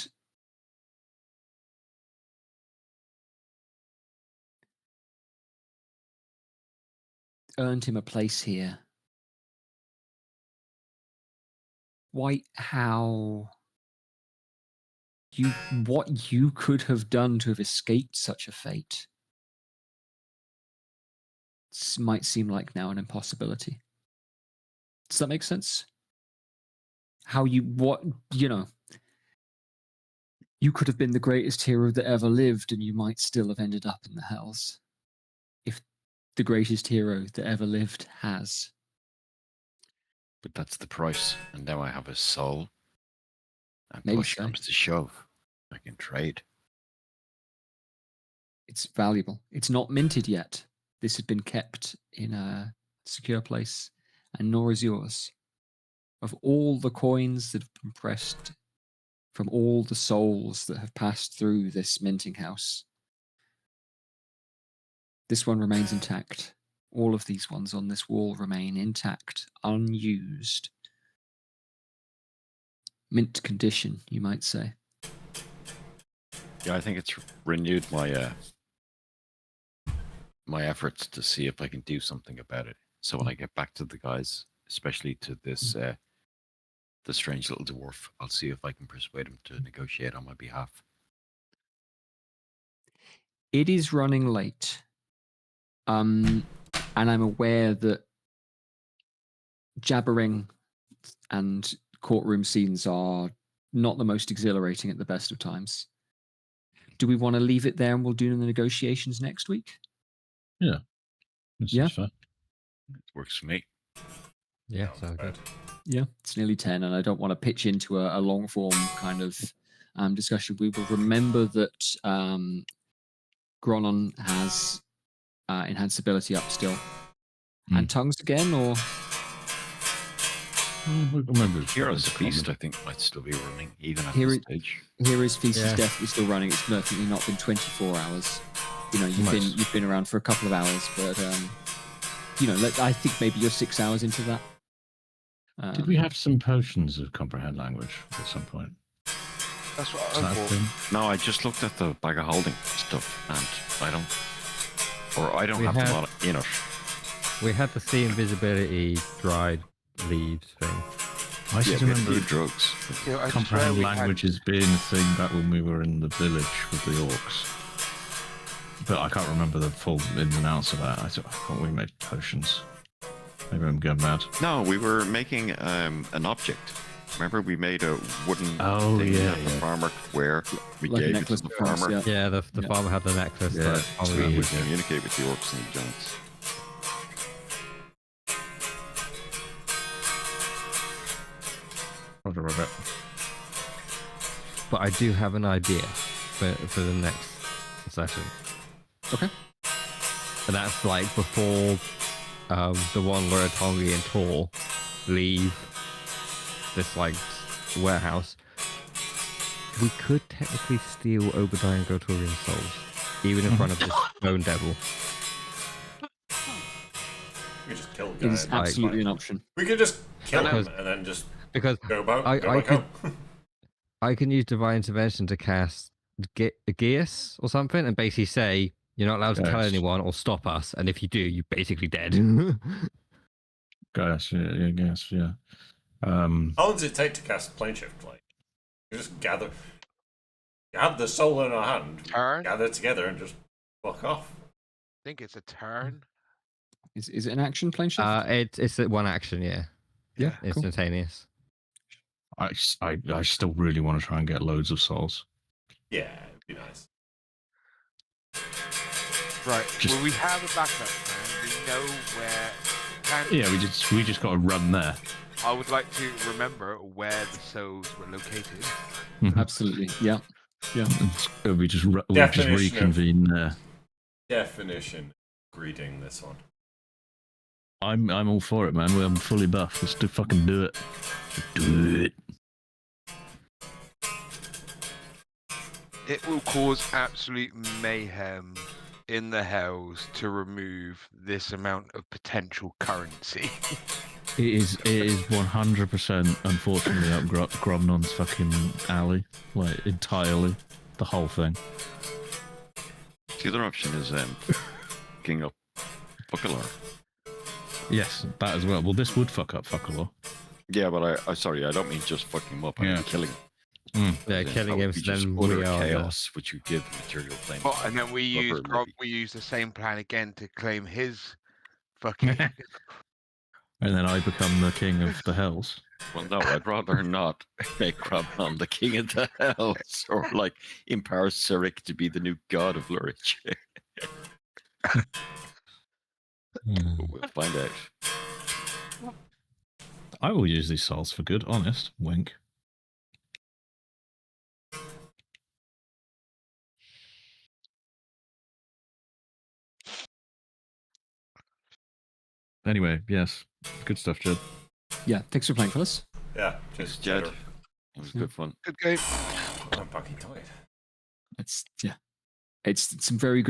earned him a place here, what you could have done to have escaped such a fate might seem like now an impossibility. Does that make sense? You could have been the greatest hero that ever lived, and you might still have ended up in the hells. If the greatest hero that ever lived has. But that's the price, and now I have a soul. And Maybe push so. comes to shove, I can trade. It's valuable. It's not minted yet. This had been kept in a secure place, and nor is yours. Of all the coins that have been pressed from all the souls that have passed through this minting house, this one remains intact. All of these ones on this wall remain intact, unused. Mint condition, you might say. Yeah, I think it's renewed my my efforts to see if I can do something about it. So when I get back to the guys, especially to this the strange little dwarf. I'll see if I can persuade him to negotiate on my behalf. It is running late. And I'm aware that jabbering and courtroom scenes are not the most exhilarating at the best of times. Do we want to leave it there and we'll do the negotiations next week? Yeah. This Yeah. is fair. Works for me. Yeah, sounds good. Yeah, it's nearly 10, and I don't want to pitch into a long form kind of discussion. We will remember that Gronon has enhanceability up still. And tongues again, or? Remember, Hero's Feast, I think, might still be running, even at Here this it- stage. Hero's Feast is Yeah. definitely still running. It's definitely not been 24 hours. You know, you've been around for a couple of hours, but you know, I think maybe you're 6 hours into that. Did we have some potions of comprehend language at some point? That's what Is I that a thought. thing? No, I just looked at the bag of holding stuff, and I don't We have had- them in it. We had the see invisibility dried leaves thing. I Yeah, just but remember the drugs. Yeah, I swear comprehend we had- languages being a thing back when we were in the village with the orcs. But I can't remember the full ins and outs of that. I thought we made potions. Maybe I'm going mad. No, we were making an object. Remember, we made a wooden thing yeah, that the yeah. farmer where we Like a gave it to necklace the of course, farmer. yeah. Yeah, the Yeah. farmer had the necklace. Yeah, that So probably we would used. communicate with the orcs and the giants. Roger, Robert. But I do have an idea for the next session. Okay. And that's like before the one where Tongi and Tor leave this like warehouse. We could technically steal Obadiah and Gotorian's souls, even in front of this bone devil. We could just kill It is the guy. absolutely an option. We could just kill Because- him and then just Because go back. I Go back could- home. I can use divine intervention to cast Geas or something, and basically say you're not allowed to tell Yes. anyone or stop us, and if you do, you're basically dead. Guys, yeah. How long does it take to cast plane shift? Like, you just gather. You have the soul in our hand. Turn? I Gather together and just fuck off. think it's a turn. Is it an action plane shift? It's one action, yeah, yeah, cool. instantaneous. I still really want to try and get loads of souls. Yeah, it'd be nice. Right. Just- Well, we have a backup plan. We know where. Yeah, we just got to run there. I would like to remember where the souls were located. Absolutely. Yeah. We just Definition of- reconvene there. Definition. Greeting this one. I'm all for it, man. I'm fully buffed. Let's fucking do it. Do it. It will cause absolute mayhem in the hells to remove this amount of potential currency. It is 100% unfortunately up Gromnon's fucking alley, like entirely, the whole thing. The other option is king up Buckalar. Yes, that as well. Well, this would fuck up Fuckalor. Yeah, but I sorry, I don't mean just fucking him up. I mean Yeah. killing him. Yeah, That killing would him, be so just then utter we are chaos, which would give the material plane. Oh, and then we Rubber use the same plan again to claim his fucking. And then I become the king of the hells. Well, no, I'd rather not make Grabnon the king of the hells, or like empower Sirik to be the new god of Lurich. But we'll find out. I will use these souls for good, honest. Wink. Anyway, yes. Good stuff, Jed. Yeah. Thanks for playing for us. Yeah, Thanks, just Jed. It was good fun. Good game. I'm fucking tired. It's some very good